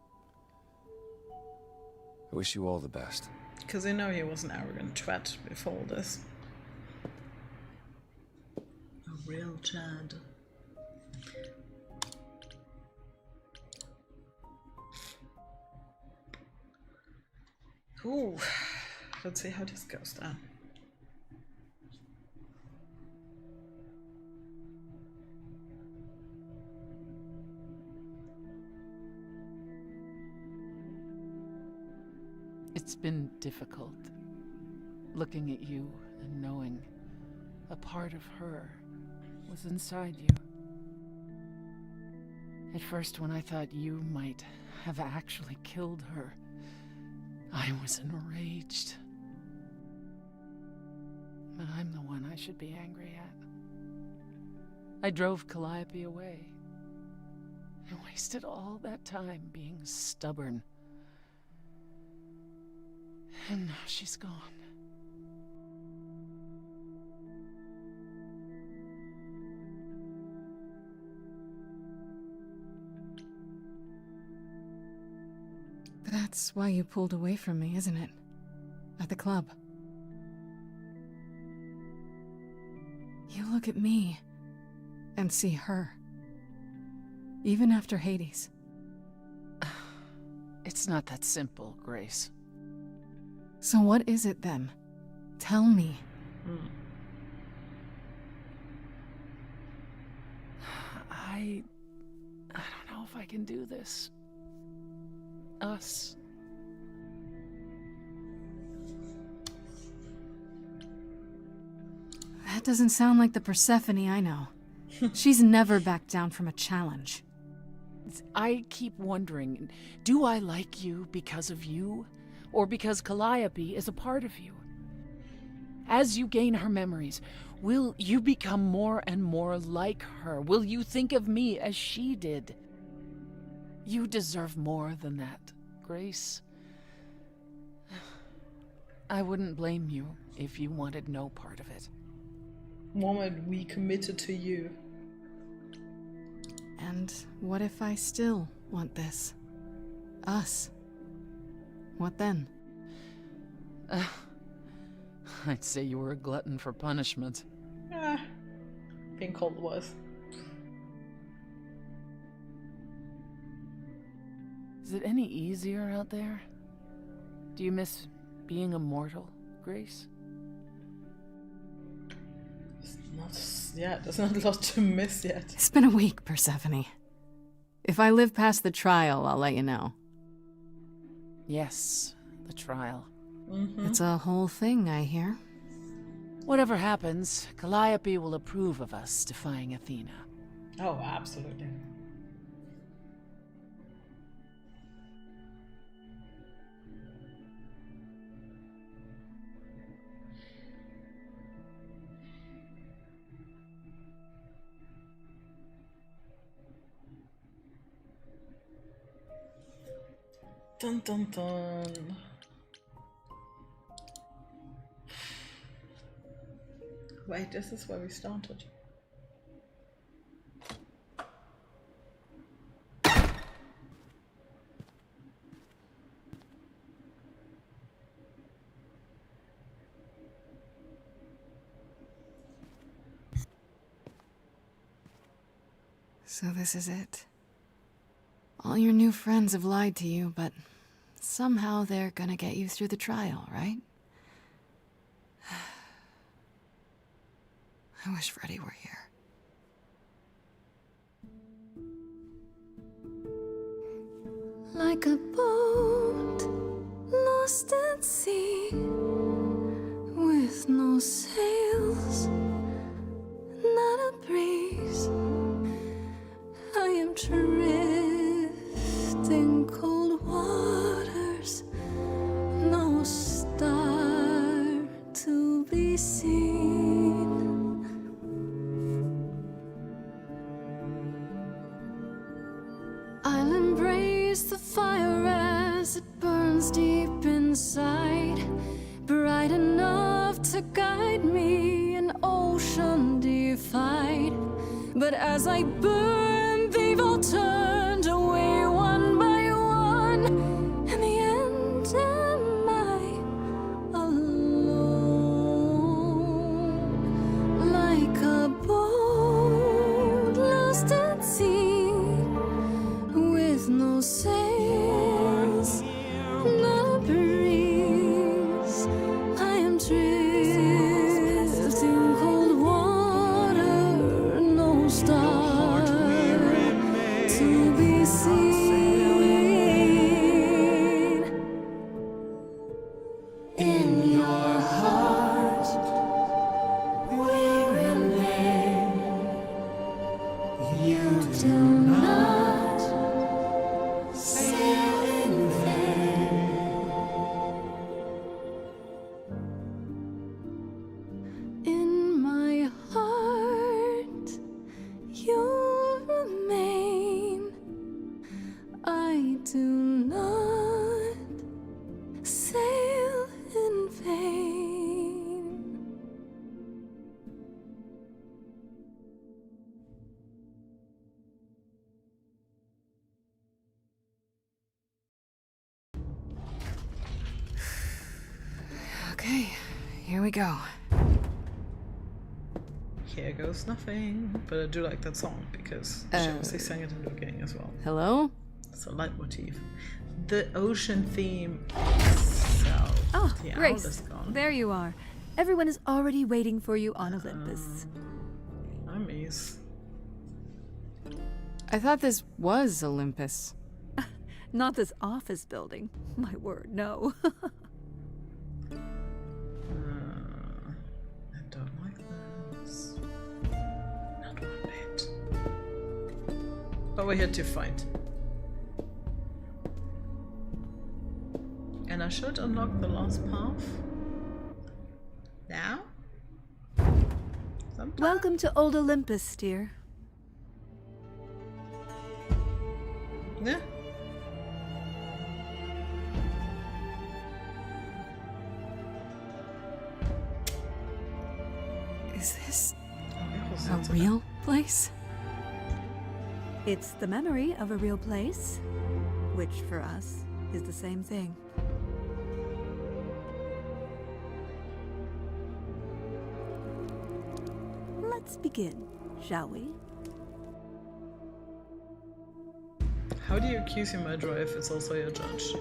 I wish you all the best. Because you know he was an arrogant twat before all this. A real Chad. Ooh, let's see how this goes down. It's been difficult. looking at you and knowing a part of her was inside you. At first, when I thought you might have actually killed her, I was enraged. But I'm the one I should be angry at. I drove Calliope away. I wasted all that time being stubborn. And now she's gone. That's why you pulled away from me, isn't it? At the club. You look at me and see her. Even after Hades. It's not that simple, Grace. So what is it then? Tell me. I don't know if I can do this. Us. That doesn't sound like the Persephone I know. She's never backed down from a challenge. I keep wondering, do I like you because of you? Or because Calliope is a part of you? As you gain her memories, will you become more and more like her? Will you think of me as she did? You deserve more than that, Grace. I wouldn't blame you if you wanted no part of it. Moment we committed to you. And what if I still want this? Us? What then? I'd say you were a glutton for punishment. Being called worse. Is it any easier out there? Do you miss being immortal, Grace? There's not a lot to miss yet. It's been a week, Persephone. If I live past the trial, I'll let you know. Yes, the trial. It's a whole thing, I hear. Whatever happens, Calliope will approve of us defying Athena. Oh, absolutely. Dun dun dun. Wait, this is where we started. So this is it. All your new friends have lied to you, but somehow they're gonna get you through the trial, right? I wish Freddy were here. Like a boat lost at sea, with no sails, not a breeze. I am drifting cold waters, no star to be seen. I'll embrace the fire as it burns deep inside, bright enough to guide me, an ocean defied. But as I burn, they've all turned away one by one. In the end, am I alone? Like a boat lost at sea, with no sails, not a breeze. I am drifting cold water, no star to do not sail in vain. In my heart, you remain. I do not sail in vain. Okay, here we go. Here goes nothing. But I do like that song because she obviously sang it in the beginning as well. Hello? It's a leitmotif. The ocean theme itself. Oh, the owl Grace, is gone. there you are. Everyone is already waiting for you on Olympus. I miss. I thought this was Olympus. Not this office building. My word, no. I don't like this. Not one bit. But we're here to fight. And I should unlock the last path. Now? Sometime? Welcome to Old Olympus, dear. Yeah. Is this a a real place? It's the memory of a real place, which for us is the same thing. Let's begin, shall we? How do you accuse your murderer if it's also your judge?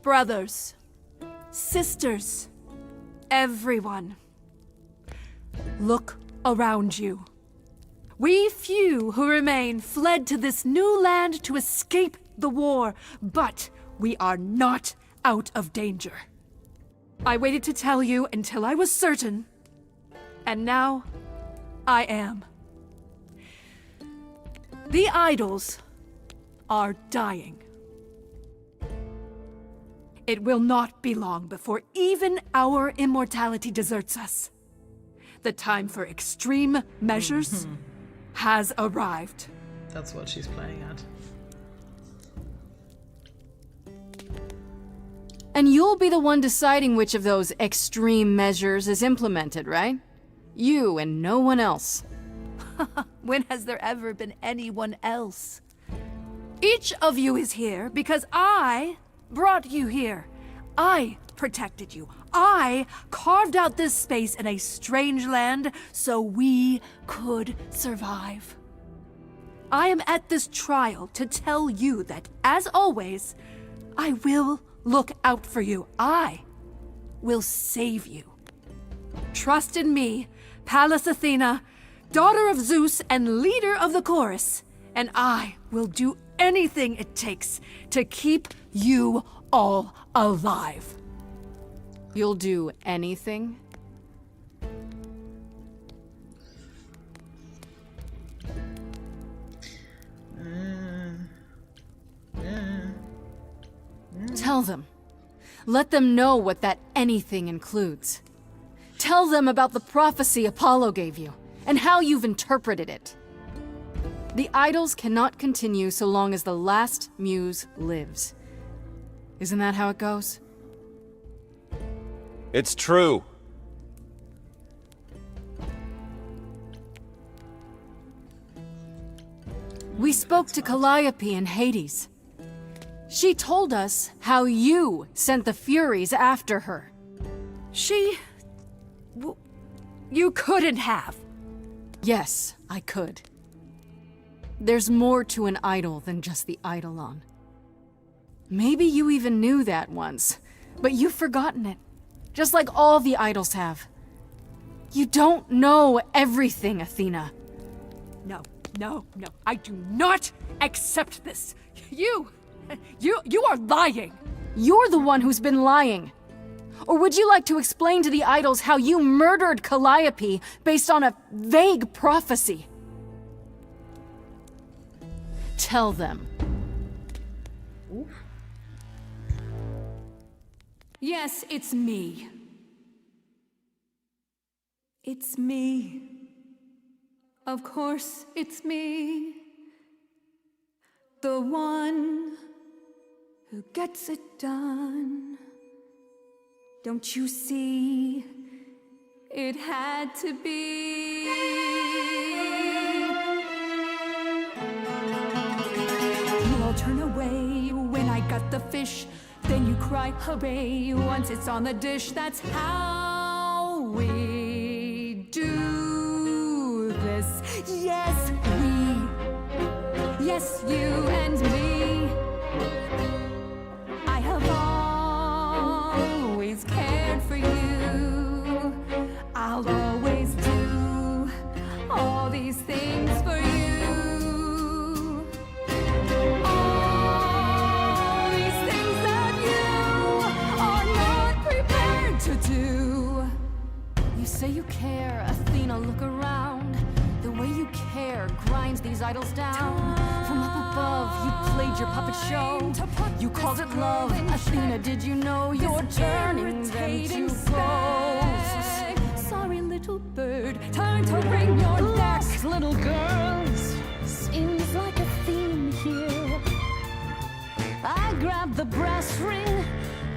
Brothers, sisters, everyone, look around you. We few who remain fled to this new land to escape the war, but we are not out of danger. I waited to tell you until I was certain, and now I am. The idols are dying. It will not be long before even our immortality deserts us. The time for extreme measures has arrived. That's what she's playing at. And you'll be the one deciding which of those extreme measures is implemented, right? You and no one else. When has there ever been anyone else? Each of you is here because I brought you here. I protected you. I carved out this space in a strange land so we could survive. I am at this trial to tell you that, as always, I will look out for you. I will save you. Trust in me, Pallas Athena, daughter of Zeus and leader of the chorus, and I will do anything it takes to keep you all alive. You'll do anything? Tell them. Let them know what that anything includes. Tell them about the prophecy Apollo gave you, and how you've interpreted it. The idols cannot continue so long as the last muse lives. Isn't that how it goes? It's true. We spoke to Calliope in Hades. She told us how you sent the Furies after her. You couldn't have. Yes, I could. There's more to an idol than just the eidolon. Maybe you even knew that once, but you've forgotten it. Just like all the idols have. You don't know everything, Athena. No, no, no. I do not accept this. You are lying. You're the one who's been lying. Or would you like to explain to the idols how you murdered Calliope based on a vague prophecy? Tell them. Yes, it's me. It's me. Of course, it's me. The one who gets it done. Don't you see? It had to be. You all turn away when I got the fish. Then you cry, hooray, once it's on the dish. That's how we do this. Yes, we. Yes, you and me. I have always cared for you. I'll always do all these things for you. All these things that you are not prepared to do. You say you care, Athena, look around. The way you care grinds these idols down. From up above, you played your puppet show. You called it love. Athena, did you know you're turning them to ghosts? Sorry, little bird, time to bring your neck. Lost little girls, seems like a theme here. I grabbed the brass ring,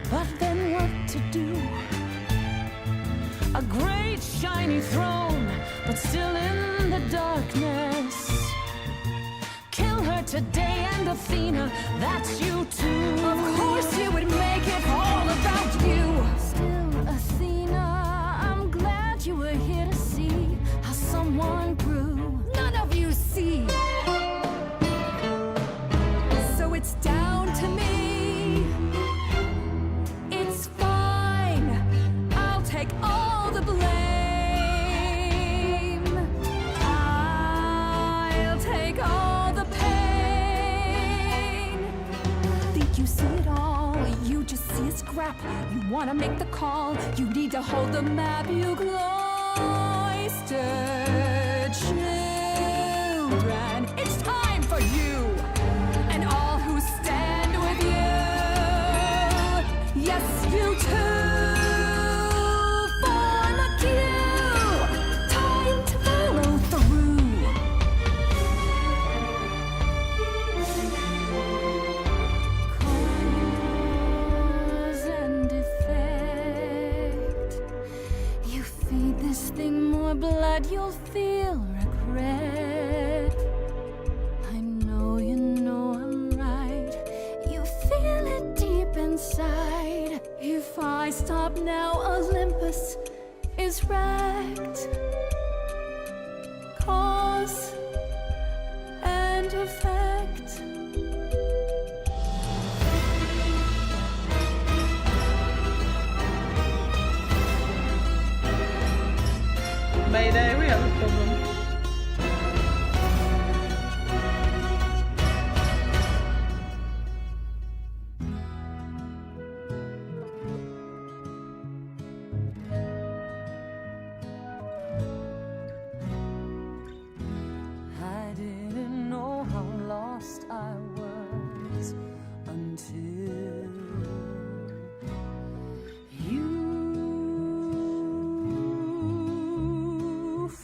but then what to do? A great shiny throne, but still in the darkness. Kill her today, and Athena, that's you too. Of course you would make it all about you. Still, Athena, I'm glad you were here to see how someone grew. None of you see. So it's down to me. It's fine. I'll take all the blame. I'll take all the pain. Think you see it all? You just see a scrap. You wanna make the call. You need to hold the map. You cloistered children. It's time for you and all who stand with you. Yes, you too. Form a queue. Time to follow through. Cause and effect. You feed this thing more blood, you'll feel regret. I know you know I'm right. You feel it deep inside. If I stop now, Olympus is wrecked. Cause and effect. Mayday, we have a problem. I didn't know how lost I was until you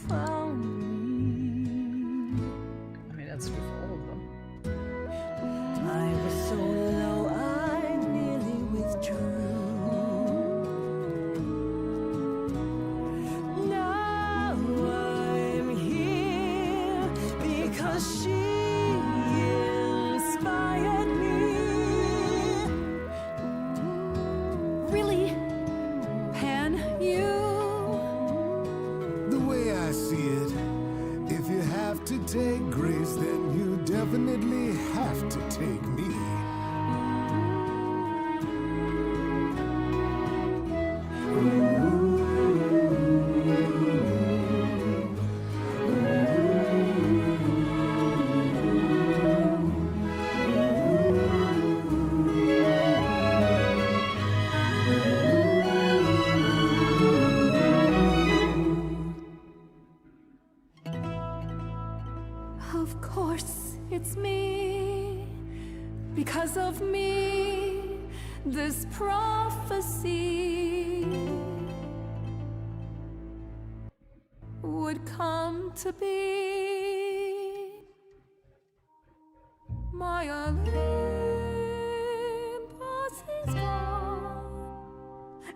found me. I mean, that's true for all of them. I was so low, I nearly withdrew. Now I'm here because she inspired me. Really? Pan, you? The way I see it, if you have to take grace, then you definitely have to take me. Of course, it's me. Because of me, this prophecy would come to be. My Olympus is gone,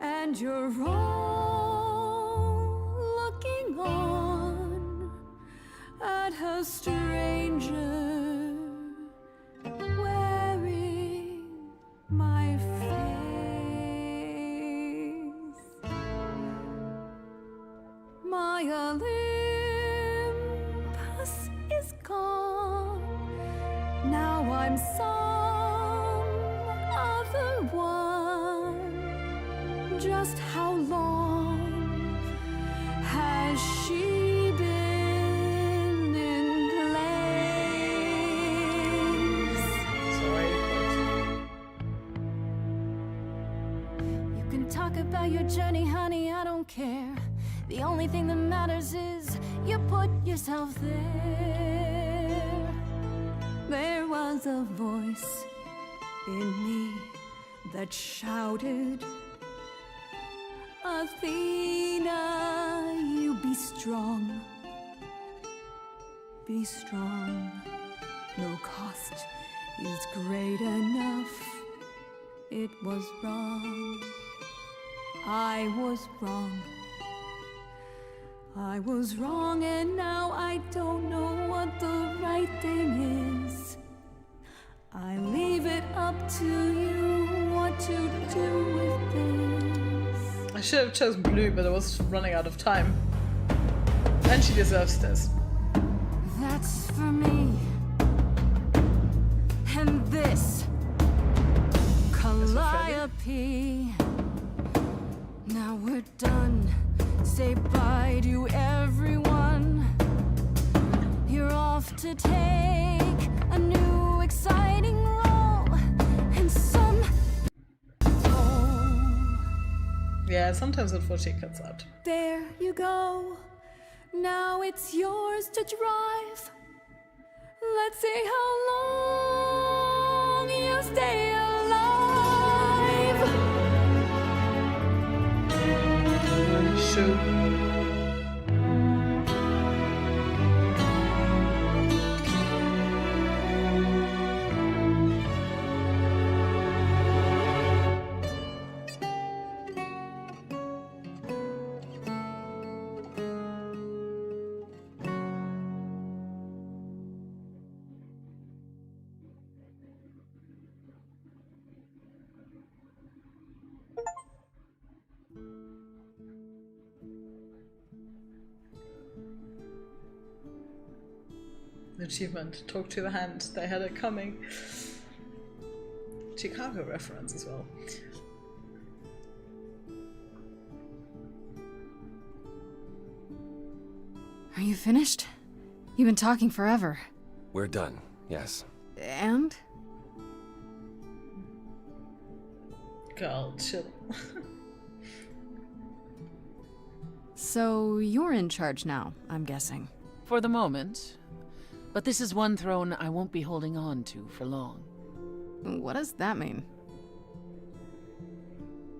and you're all looking on at a stranger wearing my face. My Olympus is gone. Now I'm some other one. Just how long has she been in place? You can talk about your journey, honey, I don't care. The only thing that matters is you put yourself there. There was a voice in me that shouted, Athena, you be strong. Be strong. No cost is great enough. It was wrong. I was wrong. I was wrong, and now I don't know what the right thing is. I leave it up to you what to do with this. I should have chosen blue, but I was running out of time. And she deserves this. That's for me. And this, Calliope. Now we're done. Say bye to everyone. You're off to take a new exciting role in some. Yeah, sometimes unfortunately cuts out. There you go. Now it's yours to drive. Let's see how long you stay alive. Shoot. Achievement, talk to the hand, they had it coming. Chicago reference as well. Are you finished? You've been talking forever. We're done, yes. And? Girl, chill. So you're in charge now, I'm guessing. For the moment. But this is one throne I won't be holding on to for long. What does that mean?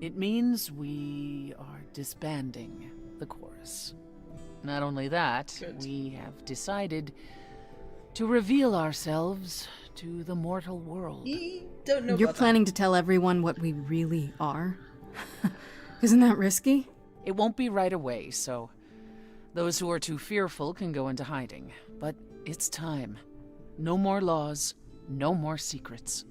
It means we are disbanding the chorus. Not only that, we have decided to reveal ourselves to the mortal world. Don't know You're about planning to tell everyone what we really are? Isn't that risky? It won't be right away, so those who are too fearful can go into hiding. But it's time. No more laws, no more secrets.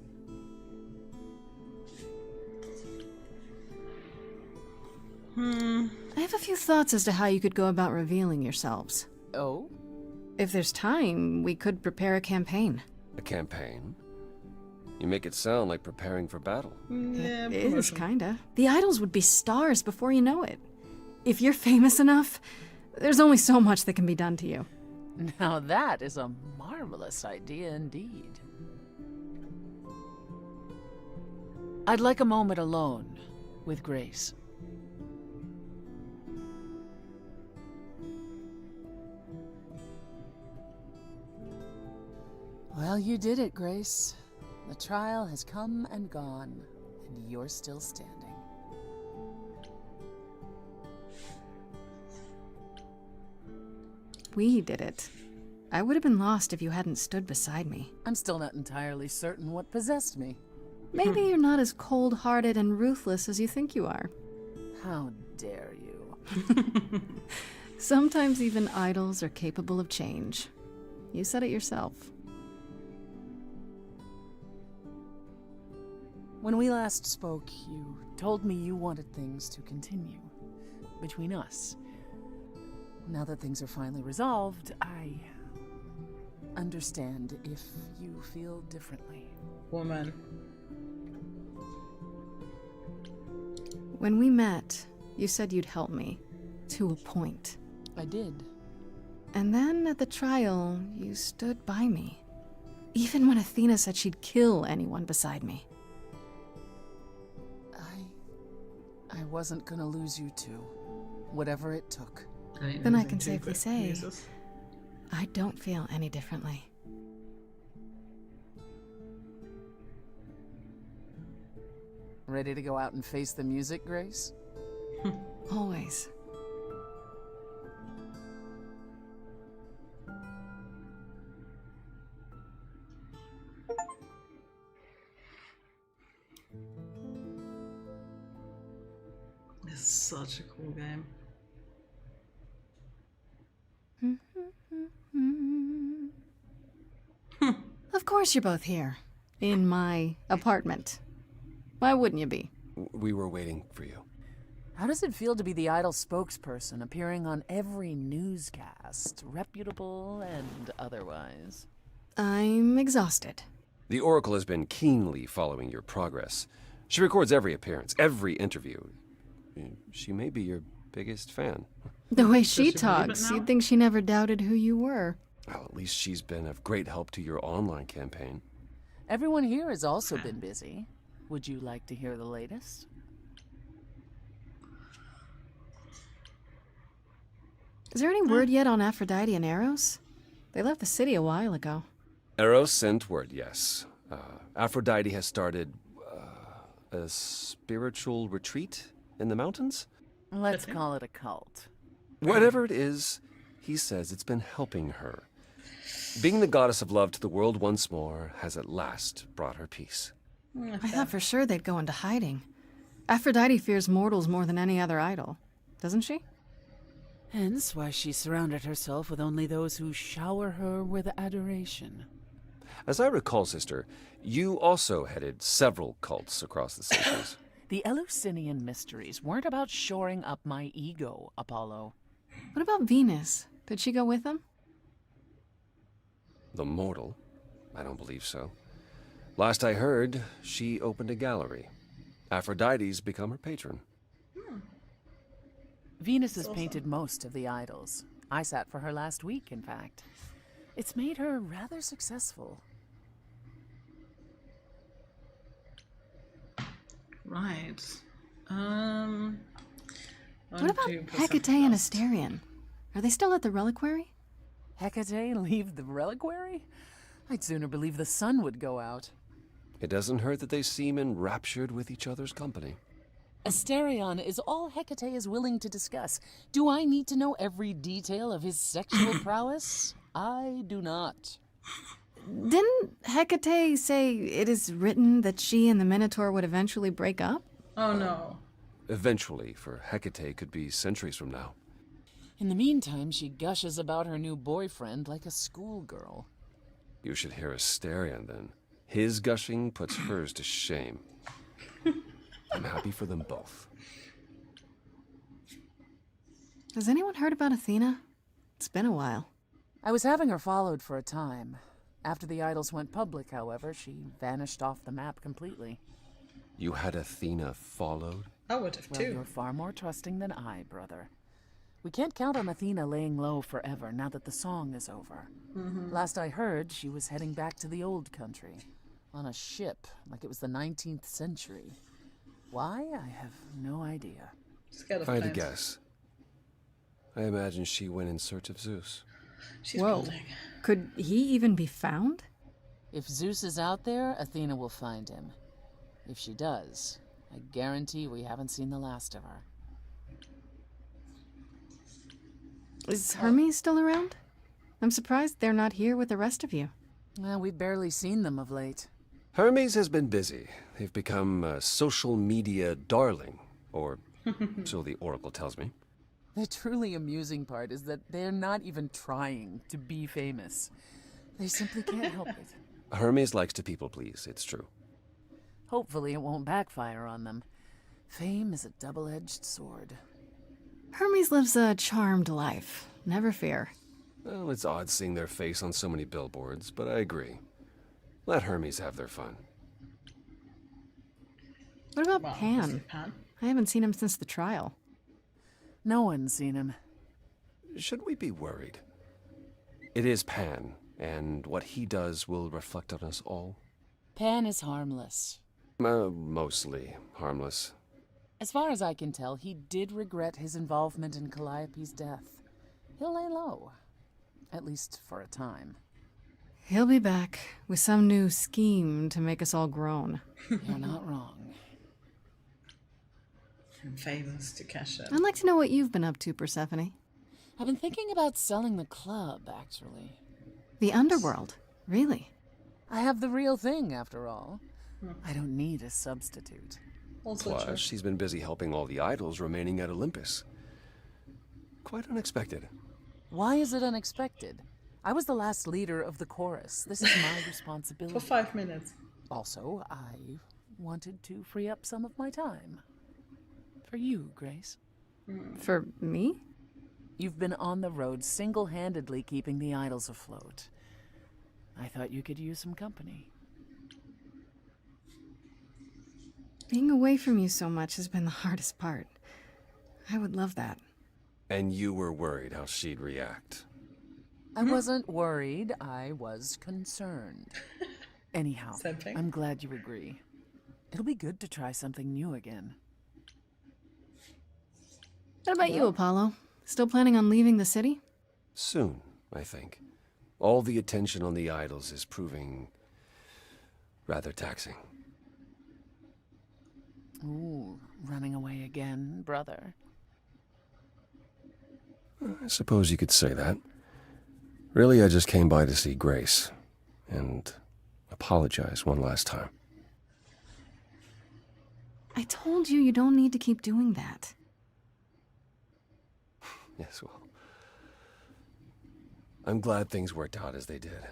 I have a few thoughts as to how you could go about revealing yourselves. Oh? If there's time, we could prepare a campaign. A campaign? You make it sound like preparing for battle. Yeah, It is, kinda. The idols would be stars before you know it. If you're famous enough, there's only so much that can be done to you. Now that is a marvelous idea indeed. I'd like a moment alone with Grace. Well, you did it, Grace. The trial has come and gone, and you're still standing. We did it. I would have been lost if you hadn't stood beside me. I'm still not entirely certain what possessed me. Maybe you're not as cold-hearted and ruthless as you think you are. How dare you? Sometimes even idols are capable of change. You said it yourself. When we last spoke, you told me you wanted things to continue between us. Now that things are finally resolved, I understand if you feel differently. Woman. When we met, you said you'd help me. To a point. I did. And then at the trial, you stood by me. Even when Athena said she'd kill anyone beside me. I wasn't gonna lose you too. Whatever it took. Then I can safely say, I don't feel any differently. Ready to go out and face the music, Grace? Always. This is such a cool game. Of course you're both here. In my apartment. Why wouldn't you be? We were waiting for you. How does it feel to be the Idol spokesperson, appearing on every newscast, reputable and otherwise? I'm exhausted. The Oracle has been keenly following your progress. She records every appearance, every interview. She may be your biggest fan. The way she talks, you'd think she never doubted who you were. Well, at least she's been of great help to your online campaign. Everyone here has also been busy. Would you like to hear the latest? Is there any word yet on Aphrodite and Eros? They left the city a while ago. Eros sent word, yes. Aphrodite has started a spiritual retreat in the mountains? Let's call it a cult. Whatever it is, he says it's been helping her. Being the goddess of love to the world once more has at last brought her peace. I thought for sure they'd go into hiding. Aphrodite fears mortals more than any other idol, doesn't she? Hence why she surrounded herself with only those who shower her with adoration. As I recall, sister, you also headed several cults across the centuries. The Eleusinian mysteries weren't about shoring up my ego, Apollo. What about Venus? Did she go with them? The mortal? I don't believe so. Last I heard, she opened a gallery. Aphrodite's become her patron. Venus has painted most of the idols. I sat for her last week, in fact. It's made her rather successful. Right. What about Hecate and Asterion? Are they still at the reliquary? Hecate leave the reliquary? I'd sooner believe the sun would go out. It doesn't hurt that they seem enraptured with each other's company. Asterion is all Hecate is willing to discuss. Do I need to know every detail of his sexual prowess? I do not. Didn't Hecate say it is written that she and the Minotaur would eventually break up? Oh no. Eventually, for Hecate could be centuries from now. In the meantime, she gushes about her new boyfriend like a schoolgirl. You should hear Asterion then. His gushing puts hers to shame. I'm happy for them both. Has anyone heard about Athena? It's been a while. I was having her followed for a time. After the idols went public, however, she vanished off the map completely. You had Athena followed? I would have Well, too. you're far more trusting than I, brother. We can't count on Athena laying low forever now that the song is over. Last I heard, she was heading back to the old country. On a ship, like it was the 19th century. Why? I have no idea. Scared of If I had to planes. guess, I imagine she went in search of Zeus. She's Whoa. building. Could he even be found? If Zeus is out there, Athena will find him. If she does, I guarantee we haven't seen the last of her. Is Hermes still around? I'm surprised they're not here with the rest of you. Well, we've barely seen them of late. Hermes has been busy. They've become a social media darling, or so the Oracle tells me. The truly amusing part is that they're not even trying to be famous. They simply can't help it. Hermes likes to people please, it's true. Hopefully it won't backfire on them. Fame is a double-edged sword. Hermes lives a charmed life. Never fear. Well, it's odd seeing their face on so many billboards, but I agree. Let Hermes have their fun. What about Pan? I haven't seen him since the trial. No one's seen him. Should we be worried? It is Pan, and what he does will reflect on us all. Pan is harmless. Mostly harmless. As far as I can tell, he did regret his involvement in Calliope's death. He'll lay low. At least for a time. He'll be back with some new scheme to make us all groan. You're not wrong. From favors to cash up. I'd like to know what you've been up to, Persephone. I've been thinking about selling the club, actually. The underworld? Really? I have the real thing, after all. I don't need a substitute. Plus, she's been busy helping all the idols remaining at Olympus. Quite unexpected. Why is it unexpected? I was the last leader of the chorus. This is my responsibility. For 5 minutes. Also, I wanted to free up some of my time. For you, Grace. For me? You've been on the road single-handedly keeping the idols afloat. I thought you could use some company. Being away from you so much has been the hardest part. I would love that. And you were worried how she'd react. I wasn't worried, I was concerned. Anyhow, I'm glad you agree. It'll be good to try something new again. What about you, Apollo? Still planning on leaving the city? Soon, I think. All the attention on the idols is proving rather taxing. Ooh, running away again, brother. I suppose you could say that. Really, I just came by to see Grace and apologize one last time. I told you you don't need to keep doing that. Yes, well, I'm glad things worked out as they did.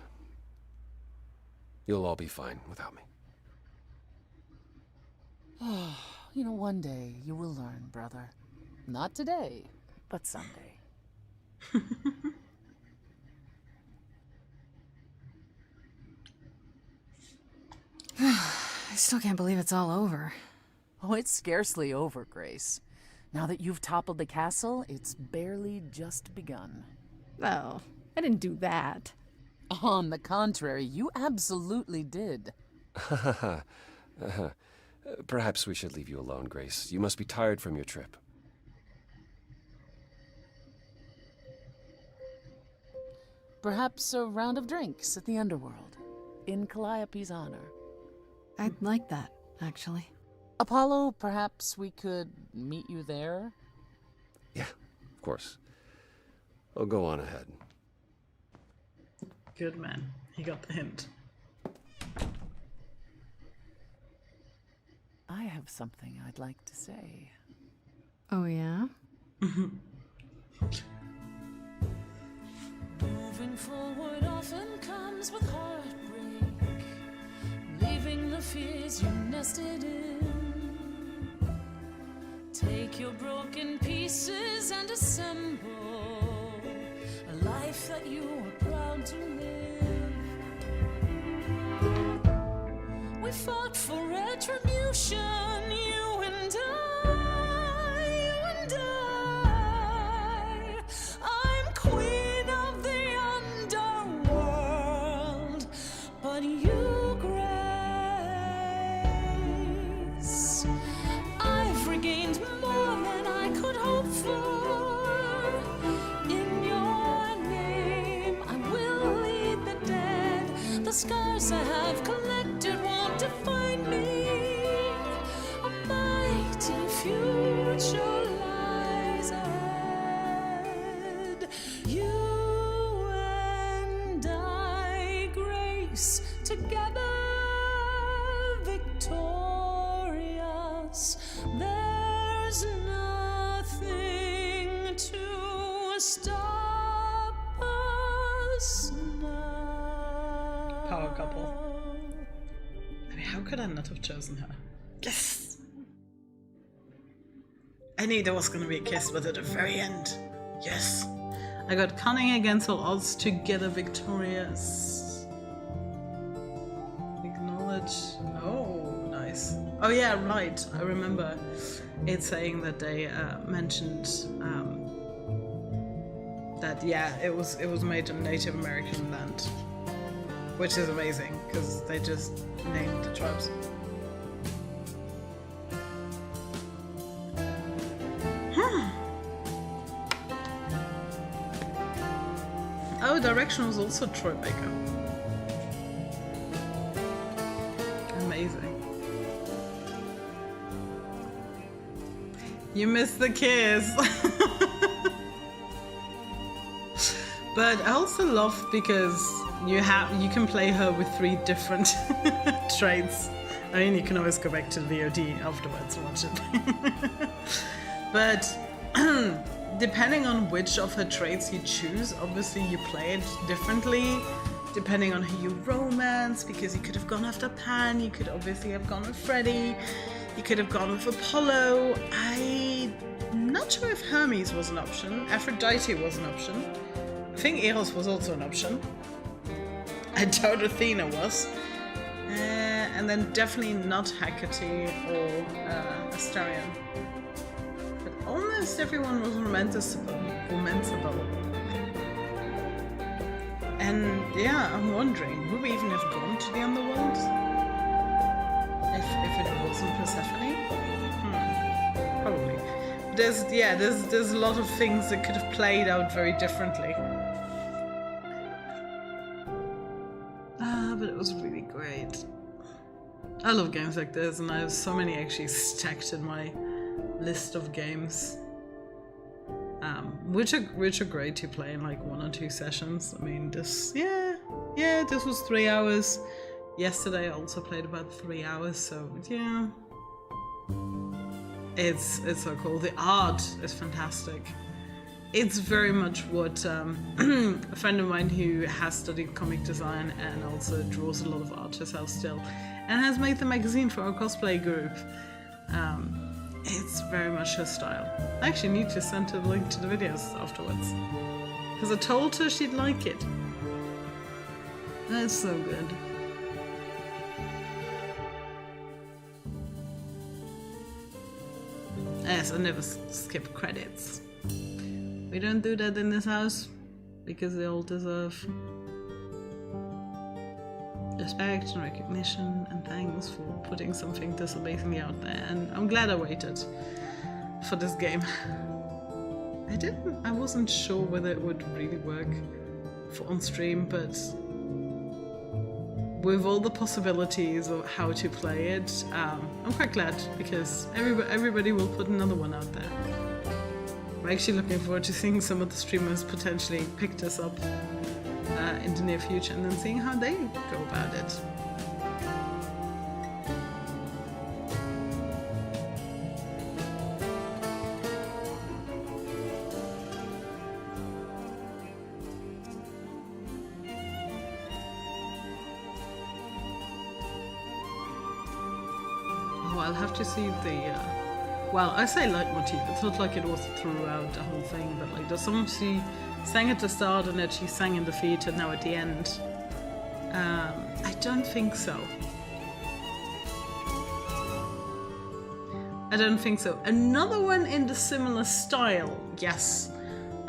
You'll all be fine without me. You know, one day you will learn, brother. Not today, but someday. I still can't believe it's all over. Oh, it's scarcely over, Grace. Now that you've toppled the castle, it's barely just begun. Oh, I didn't do that. On the contrary, you absolutely did. Perhaps we should leave you alone, Grace. You must be tired from your trip. Perhaps a round of drinks at the underworld, in Calliope's honor. I'd like that, actually. Apollo, perhaps we could meet you there? Yeah, of course. I'll go on ahead. Good man. He got the hint. I have something I'd like to say. Oh, yeah? Moving forward often comes with heartbreak, leaving the fears you nested in. Take your broken pieces and assemble a life that you are proud to live. We fought for retribution, you and I, I'm queen of the underworld, but you, Grace, I've regained more than I could hope for. In your name, I will lead the dead. The scars scars I have collected want to find me. A mighty future lies ahead. You and I, Grace, together victorious. There's nothing to stop us now. Power couple. I mean, how could I not have chosen her? Yes! I knew there was gonna be a kiss, but at the very end, yes! I got cunning against all odds, together victorious. Acknowledge. Oh, nice. Oh yeah, right. I remember it saying that they mentioned that it was made on Native American land, which is amazing because they just named the tribes. Oh, direction was also Troy Baker. Amazing. You missed the kiss. But I also love because you can play her with 3 different traits. I mean, you can always go back to the VOD afterwards and watch it. But depending on which of her traits you choose, obviously you play it differently. Depending on who you romance, because you could have gone after Pan, you could obviously have gone with Freddy, you could have gone with Apollo. I'm not sure if Hermes was an option. Aphrodite was an option. I think Eros was also an option. I doubt Athena was. And then definitely not Hecate or Astarion. But almost everyone was romanceable. And yeah, I'm wondering, would we even have gone to the underworld if it wasn't Persephone? Probably. There's a lot of things that could have played out very differently. But it was really great. I love games like this, and I have so many actually stacked in my list of games. Which are great to play in like 1 or 2 sessions. I mean, this was 3 hours. Yesterday I also played about 3 hours, so yeah. It's so cool. The art is fantastic. It's very much what a friend of mine who has studied comic design and also draws a lot of art herself still, and has made the magazine for our cosplay group. It's very much her style. I actually need to send her the link to the videos afterwards, because I told her she'd like it. That's so good. Yes, I never skip credits. We don't do that in this house, because they all deserve respect and recognition and thanks for putting something this amazingly out there, and I'm glad I waited for this game. I wasn't sure whether it would really work for on stream, but with all the possibilities of how to play it, I'm quite glad, because everybody will put another one out there. I'm actually looking forward to seeing some of the streamers potentially pick this up in the near future, and then seeing how they go about it. Oh, I'll have to see the well, I say leitmotif, it's not like it was throughout the whole thing, but like there's some she sang at the start and then she sang in the feature and now at the end. I don't think so. I don't think so. Another one in the similar style, yes.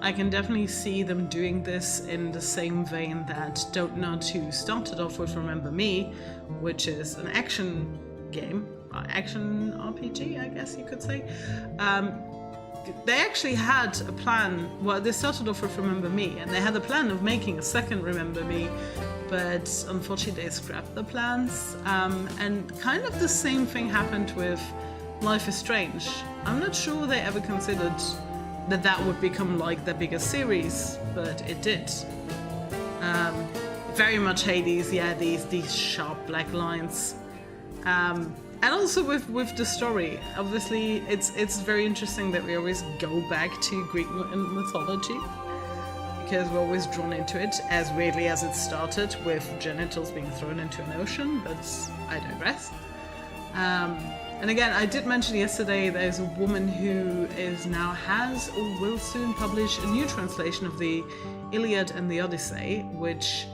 I can definitely see them doing this in the same vein that Don't Nod 2 started off with Remember Me, which is an action game. Action RPG, I guess you could say. they actually had a plan. Well, they started off with Remember Me, and they had a plan of making a second Remember Me, but unfortunately they scrapped the plans. And kind of the same thing happened with Life is Strange. I'm not sure they ever considered that that would become like the biggest series, but it did. Very much Hades, yeah, these sharp black lines. And also with the story, obviously it's very interesting that we always go back to Greek mythology, because we're always drawn into it, as weirdly as it started with genitals being thrown into an ocean, but I digress. And again, I did mention yesterday there's a woman who has or will soon publish a new translation of the Iliad and the Odyssey, which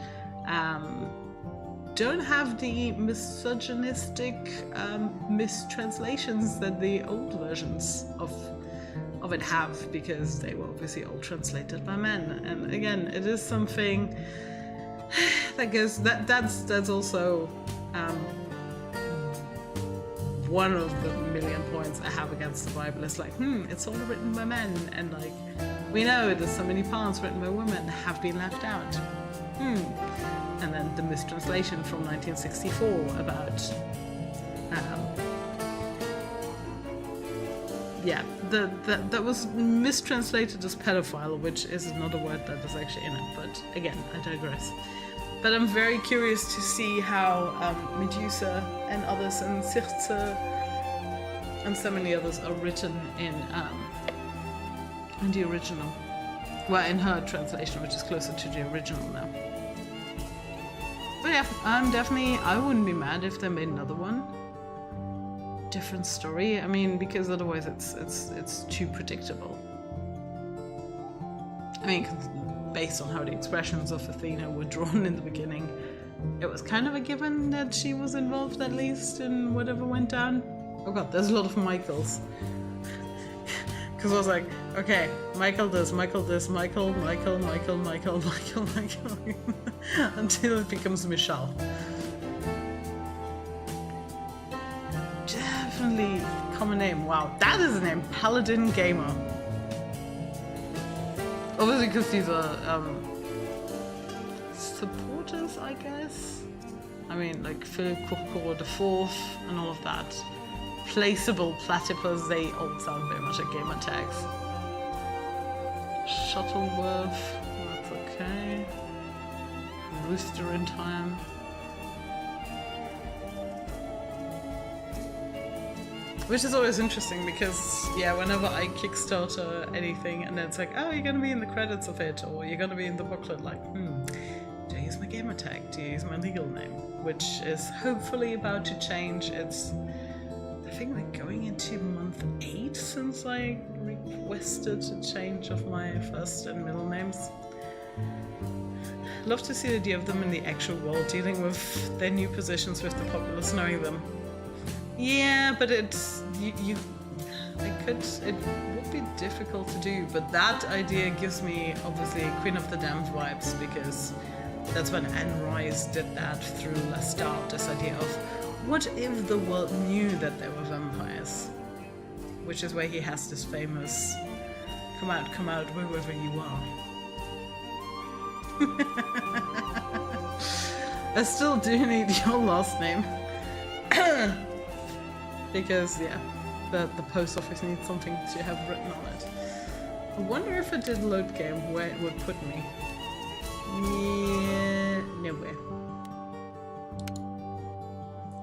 don't have the misogynistic mistranslations that the old versions of it have, because they were obviously all translated by men. And again, it is something that goes that's also one of the million points I have against the Bible. Is like, it's all written by men, and like we know that so many parts written by women have been left out. And then the mistranslation from 1964 about that was mistranslated as pedophile, which is another word that is actually in it, but again, I digress. But I'm very curious to see how Medusa and others, and Circe and so many others are written in the original. Well, in her translation, which is closer to the original now. But yeah, I wouldn't be mad if they made another one. Different story. I mean, because otherwise it's too predictable. I mean, 'cause based on how the expressions of Athena were drawn in the beginning, it was kind of a given that she was involved, at least, in whatever went down. Oh god, there's a lot of Michaels. Because I was like, okay, Michael this, Michael, until it becomes Michelle. Definitely common name. Wow, that is a name, Paladin Gamer. Obviously, because these are supporters, I guess. I mean, like Philip Courcourt IV and all of that. Placeable platypus, they all sound very much like gamer tags. Shuttleworth, that's okay. Rooster in Time. Which is always interesting because, yeah, whenever I Kickstarter anything and then it's like, oh, you're gonna be in the credits of it, or you're gonna be in the booklet, like, do I use my gamer tag? Do I use my legal name? Which is hopefully about to change. It's, I think we're going into month 8 since I requested a change of my first and middle names. Love to see the idea of them in the actual world, dealing with their new positions with the populace knowing them. Yeah, but it would be difficult to do, but that idea gives me obviously Queen of the Damned vibes, because that's when Anne Rice did that through Lestat, this idea of what if the world knew that there were vampires? Which is where he has this famous come out wherever you are. I still do need your last name. Because, yeah, the post office needs something to have written on it. I wonder if it did load game where it would put me. Yeah, nowhere.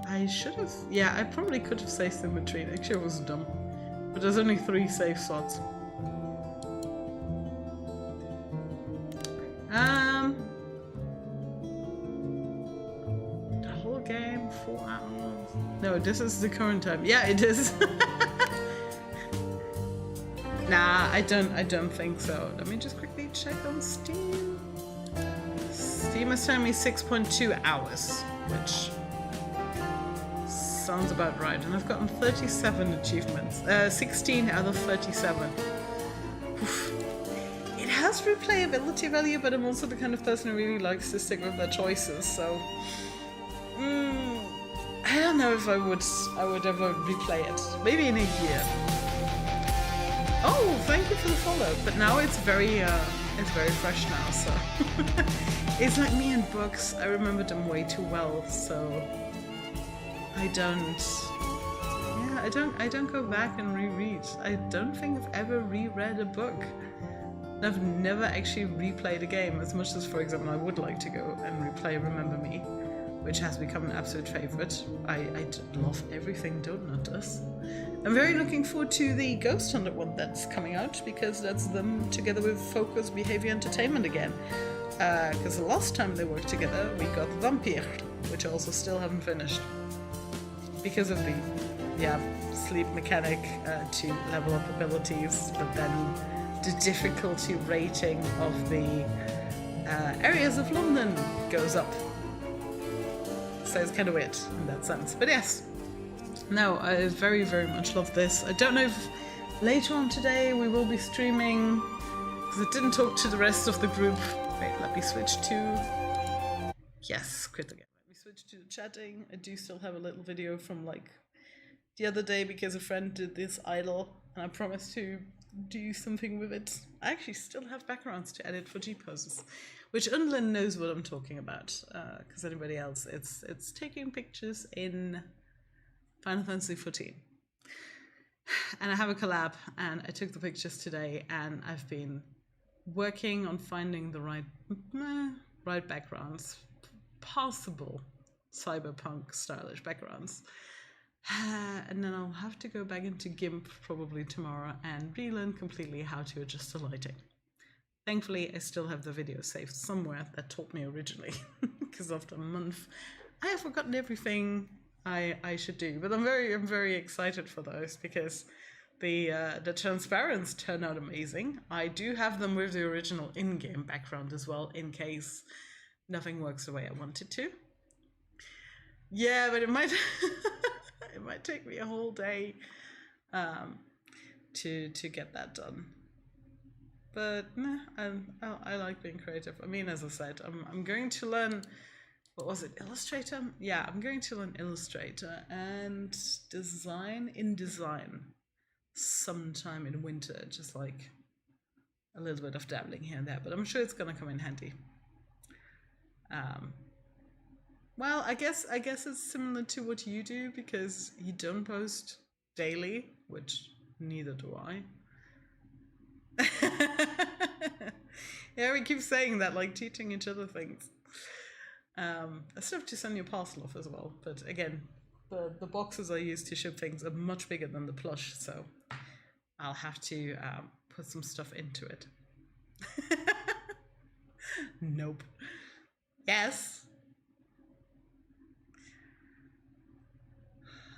I should have... Yeah, I probably could have saved Symmetry. Actually, it was dumb. But there's only 3 save slots. The whole game, 4 hours. No, this is the current time. Yeah, it is. Nah, I don't think so. Let me just quickly check on Steam. Steam is telling me 6.2 hours, which sounds about right. And I've gotten 37 achievements. 16 out of 37. Oof. It has replayability value, but I'm also the kind of person who really likes to stick with their choices, so... I don't know if I would ever replay it. Maybe in a year. Oh, thank you for the follow. But now it's very fresh now, so it's like me and books. I remember them way too well, so I don't go back and reread. I don't think I've ever reread a book. I've never actually replayed a game as much as, for example, I would like to go and replay Remember Me, which has become an absolute favorite. I love everything Donut does. I'm very looking forward to the Ghost Hunter one that's coming out, because that's them together with Focus Behavior Entertainment again. Because the last time they worked together, we got Vampire, which I also still haven't finished. Because of the sleep mechanic to level up abilities, but then the difficulty rating of the areas of London goes up. So it's kind of weird in that sense. But yes, no, I very, very much love this. I don't know if later on today we will be streaming, because I didn't talk to the rest of the group. Wait, let me switch to... Yes, quit again. Let me switch to the chatting. I do still have a little video from like the other day, because a friend did this idol and I promised to do something with it. I actually still have backgrounds to edit for G-poses, which Unlin knows what I'm talking about, because anybody else, it's taking pictures in Final Fantasy XIV. And I have a collab, and I took the pictures today, and I've been working on finding the right backgrounds, possible cyberpunk stylish backgrounds. And then I'll have to go back into GIMP probably tomorrow and relearn completely how to adjust the lighting. Thankfully, I still have the video saved somewhere that taught me originally, because after a month, I have forgotten everything I should do. But I'm very excited for those, because the transparents turn out amazing. I do have them with the original in-game background as well, in case nothing works the way I want it to. Yeah, but it might it might take me a whole day to get that done. But I like being creative. I mean, as I said, I'm going to learn, what was it, Illustrator? Yeah, I'm going to learn Illustrator and InDesign sometime in winter, just like a little bit of dabbling here and there, but I'm sure it's gonna come in handy. Well, I guess it's similar to what you do, because you don't post daily, which neither do I. Yeah, we keep saying that, like teaching each other things. I still have to send you a parcel off as well, but again, the boxes I use to ship things are much bigger than the plush, so I'll have to put some stuff into it. Nope. Yes.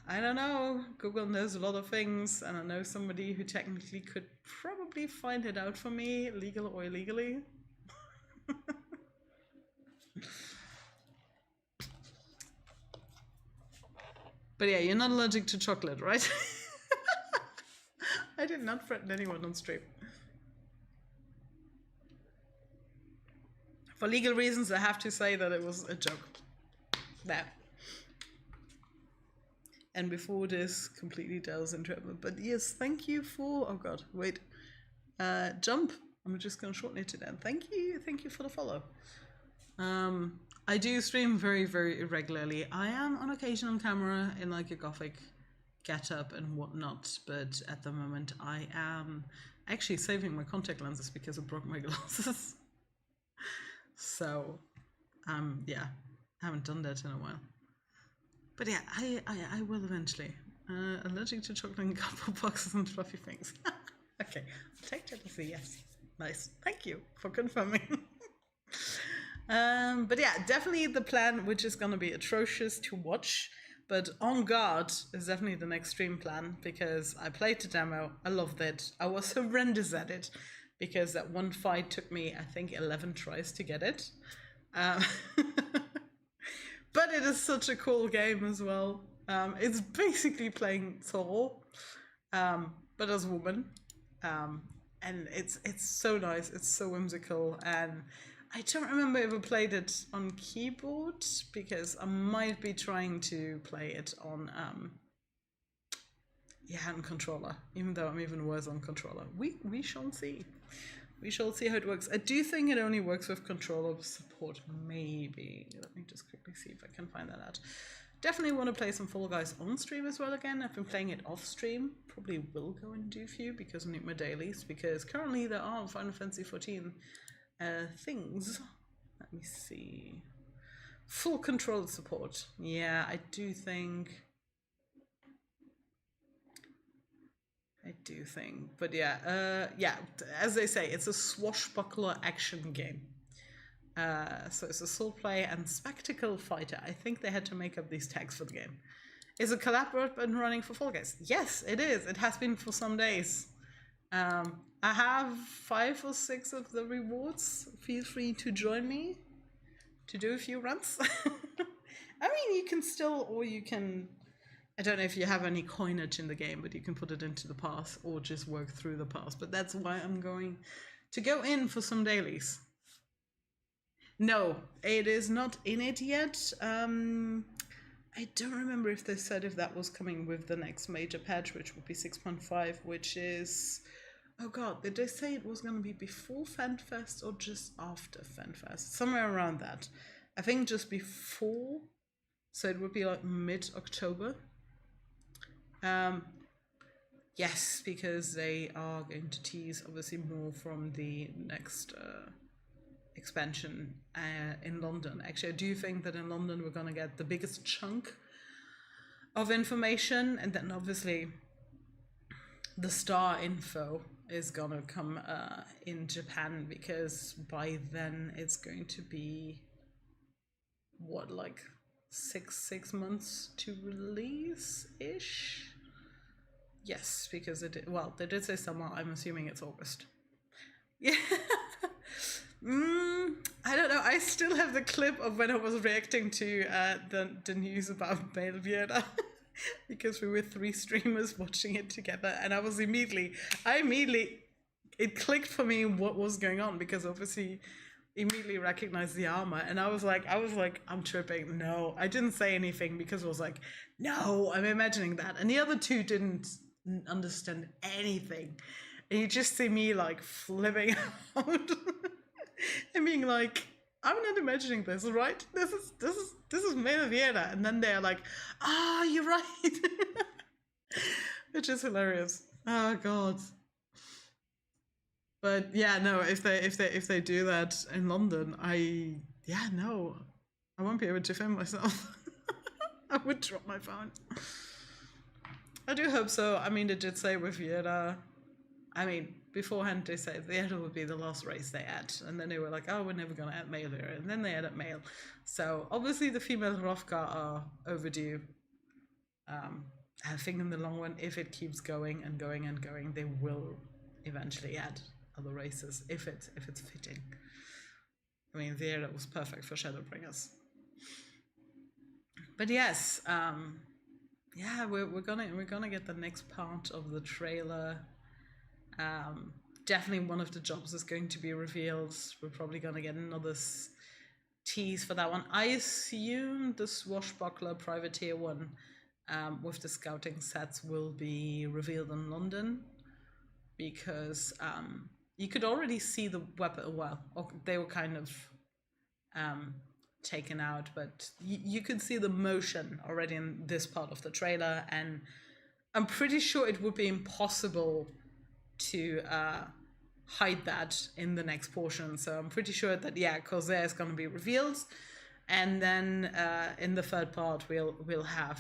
I don't know. Google knows a lot of things, and I know somebody who technically could probably find it out for me, legal or illegally. But yeah, you're not allergic to chocolate, right? I did not threaten anyone on stream. For legal reasons, I have to say that it was a joke. There. And before this completely delves into it. But yes, thank you for... Oh god, wait. Jump. I'm just going to shorten it to that. Thank you for the follow. I do stream very, very irregularly. I am on occasion on camera in like a gothic getup and whatnot, but at the moment I am actually saving my contact lenses because I broke my glasses. So, yeah, haven't done that in a while. But yeah, I will eventually. Allergic to chocolate and cardboard boxes and fluffy things. Okay, I'll take that as a yes. Nice. Thank you for confirming. But yeah, definitely the plan, which is going to be atrocious to watch, but On Guard is definitely the next stream plan, because I played the demo, I loved it, I was horrendous at it, because that one fight took me, I think, 11 tries to get it. But it is such a cool game as well. It's basically playing Thor, but as a woman. And it's so nice, it's so whimsical, and I don't remember if I played it on keyboard, because I might be trying to play it on yeah, on controller, even though I'm even worse on controller. We shall see. We shall see how it works. I do think it only works with controller support, maybe. Let me just quickly see if I can find that out. Definitely want to play some Fall Guys on stream as well again. I've been playing it off stream. Probably will go and do a few because I need my dailies. Because currently there are Final Fantasy 14 things. Let me see. Full controller support. Yeah, I do think. But yeah, as they say, it's a swashbuckler action game. So it's a soul play and spectacle fighter. I think they had to make up these tags for the game. Is a collab been running for Fall Guys? Yes, it is. It has been for some days. I have 5 or 6 of the rewards. Feel free to join me to do a few runs. I mean, you can still, or you can, I don't know if you have any coinage in the game, but you can put it into the pass or just work through the pass. But that's why I'm going to go in for some dailies. No, it is not in it yet. I don't remember if they said if that was coming with the next major patch, which would be 6.5, which is... Oh god, did they say it was going to be before FanFest or just after FanFest? Somewhere around that. I think just before, so it would be like mid-October. Yes, because they are going to tease obviously more from the next expansion in London. Actually, I do think that in London we're going to get the biggest chunk of information, and then obviously the star info is going to come in Japan, because by then it's going to be what, like six months to release-ish? Yes, because it did, well, they did say summer. I'm assuming it's August. Yeah. I don't know. I still have the clip of when I was reacting to the news about Mailvierda, because we were 3 streamers watching it together, and I immediately, it clicked for me what was going on, because obviously immediately recognized the armor, and I was like, I'm tripping. No, I didn't say anything because I was like, no, I'm imagining that, and the other 2 didn't understand anything, and you just see me like flipping out and being like, I'm not imagining this, right? This is Mailvierda, and then they're like, you're right, which is hilarious. Oh god. But yeah, no, if they do that in London, I won't be able to film myself. I would drop my phone. I do hope so. I mean, they did say with Vierda, I mean, beforehand they said Vierda would be the last race they add, and then they were like, oh, we're never going to add male here, and then they added male. So obviously the female Rovka are overdue. I think in the long run, if it keeps going and going and going, they will eventually add other races if it's fitting. I mean, Vierda was perfect for Shadowbringers. But yes, yeah, we're gonna get the next part of the trailer. Definitely one of the jobs is going to be revealed. We're probably gonna get another tease for that one. I assume the Swashbuckler Privateer one with the scouting sets will be revealed in London, because you could already see the weapon. Well, they were kind of taken out, but you could see the motion already in this part of the trailer, and I'm pretty sure it would be impossible to hide that in the next portion. So I'm pretty sure that, yeah, Corsair is going to be revealed, and then in the third part we'll have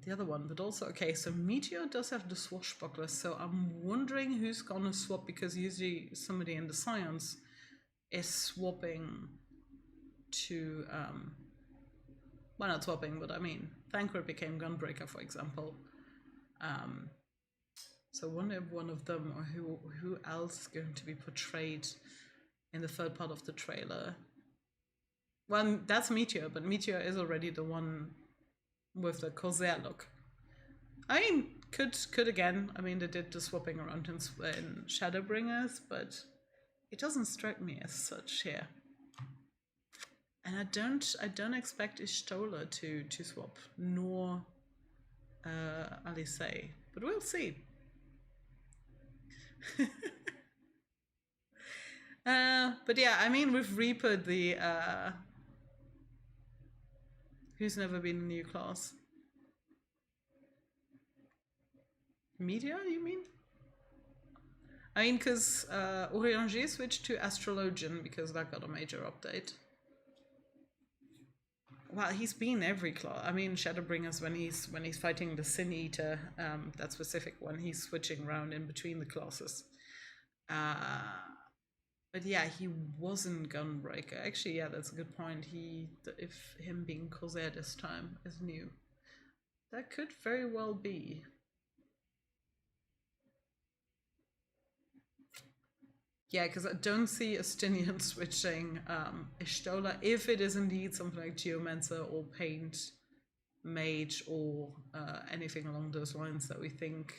the other one. But also, okay, so Meteor does have the Swashbuckler, so I'm wondering who's gonna swap, because usually somebody in the Scions is swapping to well, not swapping, but I mean Thancred became Gunbreaker, for example. So I wonder if one of them, or who else is going to be portrayed in the third part of the trailer. Well, that's Meteor, but Meteor is already the one with the Corsair look. I mean, could again. I mean, they did the swapping around in Shadowbringers, but it doesn't strike me as such here. And I don't expect Ishtola to swap, nor Alice, but we'll see. But yeah, I mean, with Reaper, the who's never been a new class? Media, you mean? I mean, because Orianger switched to Astrologian because that got a major update. Well, he's been every class. I mean, Shadowbringers when he's fighting the Sin Eater, that specific one, he's switching around in between the classes. But yeah, he wasn't Gunbreaker. Actually, yeah, that's a good point. If him being Corsair this time is new, that could very well be. Yeah, because I don't see Estinian switching Ishtola if it is indeed something like Geomancer or Paint Mage or anything along those lines that we think,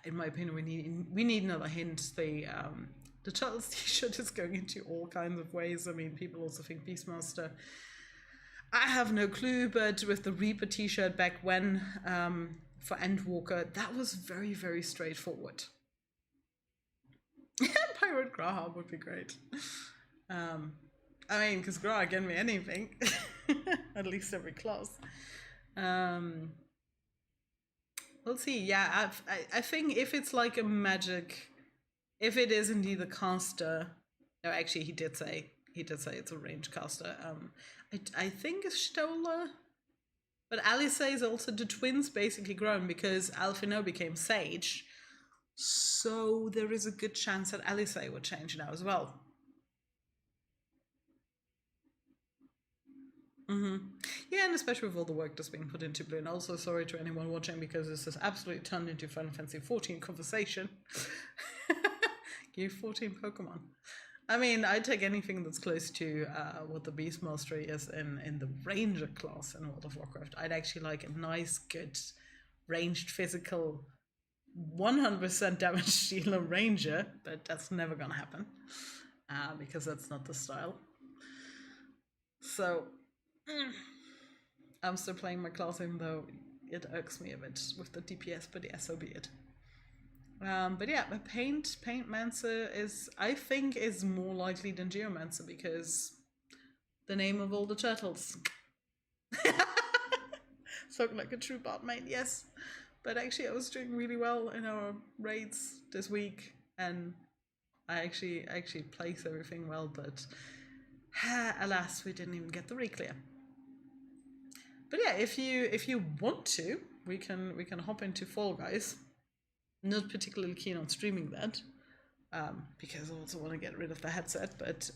in my opinion, we need another hint. The Turtles t-shirt is going into all kinds of ways. I mean, people also think Beastmaster. I have no clue, but with the Reaper t-shirt back when for Endwalker, that was very, very straightforward. Pirate Graha would be great. I mean, because Graha can be anything. At least every class. We'll see. Yeah, I think if it's like a magic, if it is indeed a caster. No, actually, he did say it's a range caster. I think it's Stola. But Alice is also the twins basically grown because Alphinaud became Sage. So there is a good chance that Alice would change now as well. Yeah, and especially with all the work that's being put into Blue. And also sorry to anyone watching because this has absolutely turned into Final Fantasy XIV conversation. Give 14 Pokemon. I mean, I take anything that's close to what the Beast Mastery is in the Ranger class in World of Warcraft. I'd actually like a nice, good, ranged physical 100% damage dealer Ranger, but that's never gonna happen because that's not the style. So I'm still playing my class even though it irks me a bit with the DPS, but yeah, so be it. But yeah, Paintmancer is, I think, is more likely than Geomancer because the name of all the turtles. Spoke like a true bot mate, yes. But actually, I was doing really well in our raids this week, and I actually placed everything well. But alas, we didn't even get the re-clear. But yeah, if you want to, we can hop into Fall Guys. Not particularly keen on streaming that, because I also want to get rid of the headset. But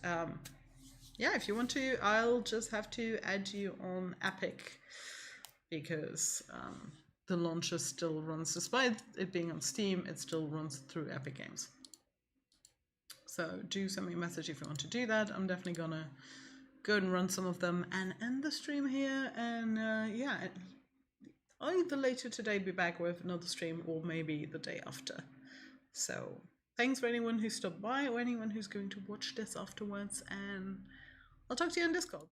yeah, if you want to, I'll just have to add you on Epic because. The launcher still runs, despite it being on Steam, it still runs through Epic Games. So do send me a message if you want to do that. I'm definitely gonna go and run some of them and end the stream here. And yeah, I'll either later today be back with another stream or maybe the day after. So thanks for anyone who stopped by or anyone who's going to watch this afterwards. And I'll talk to you on Discord.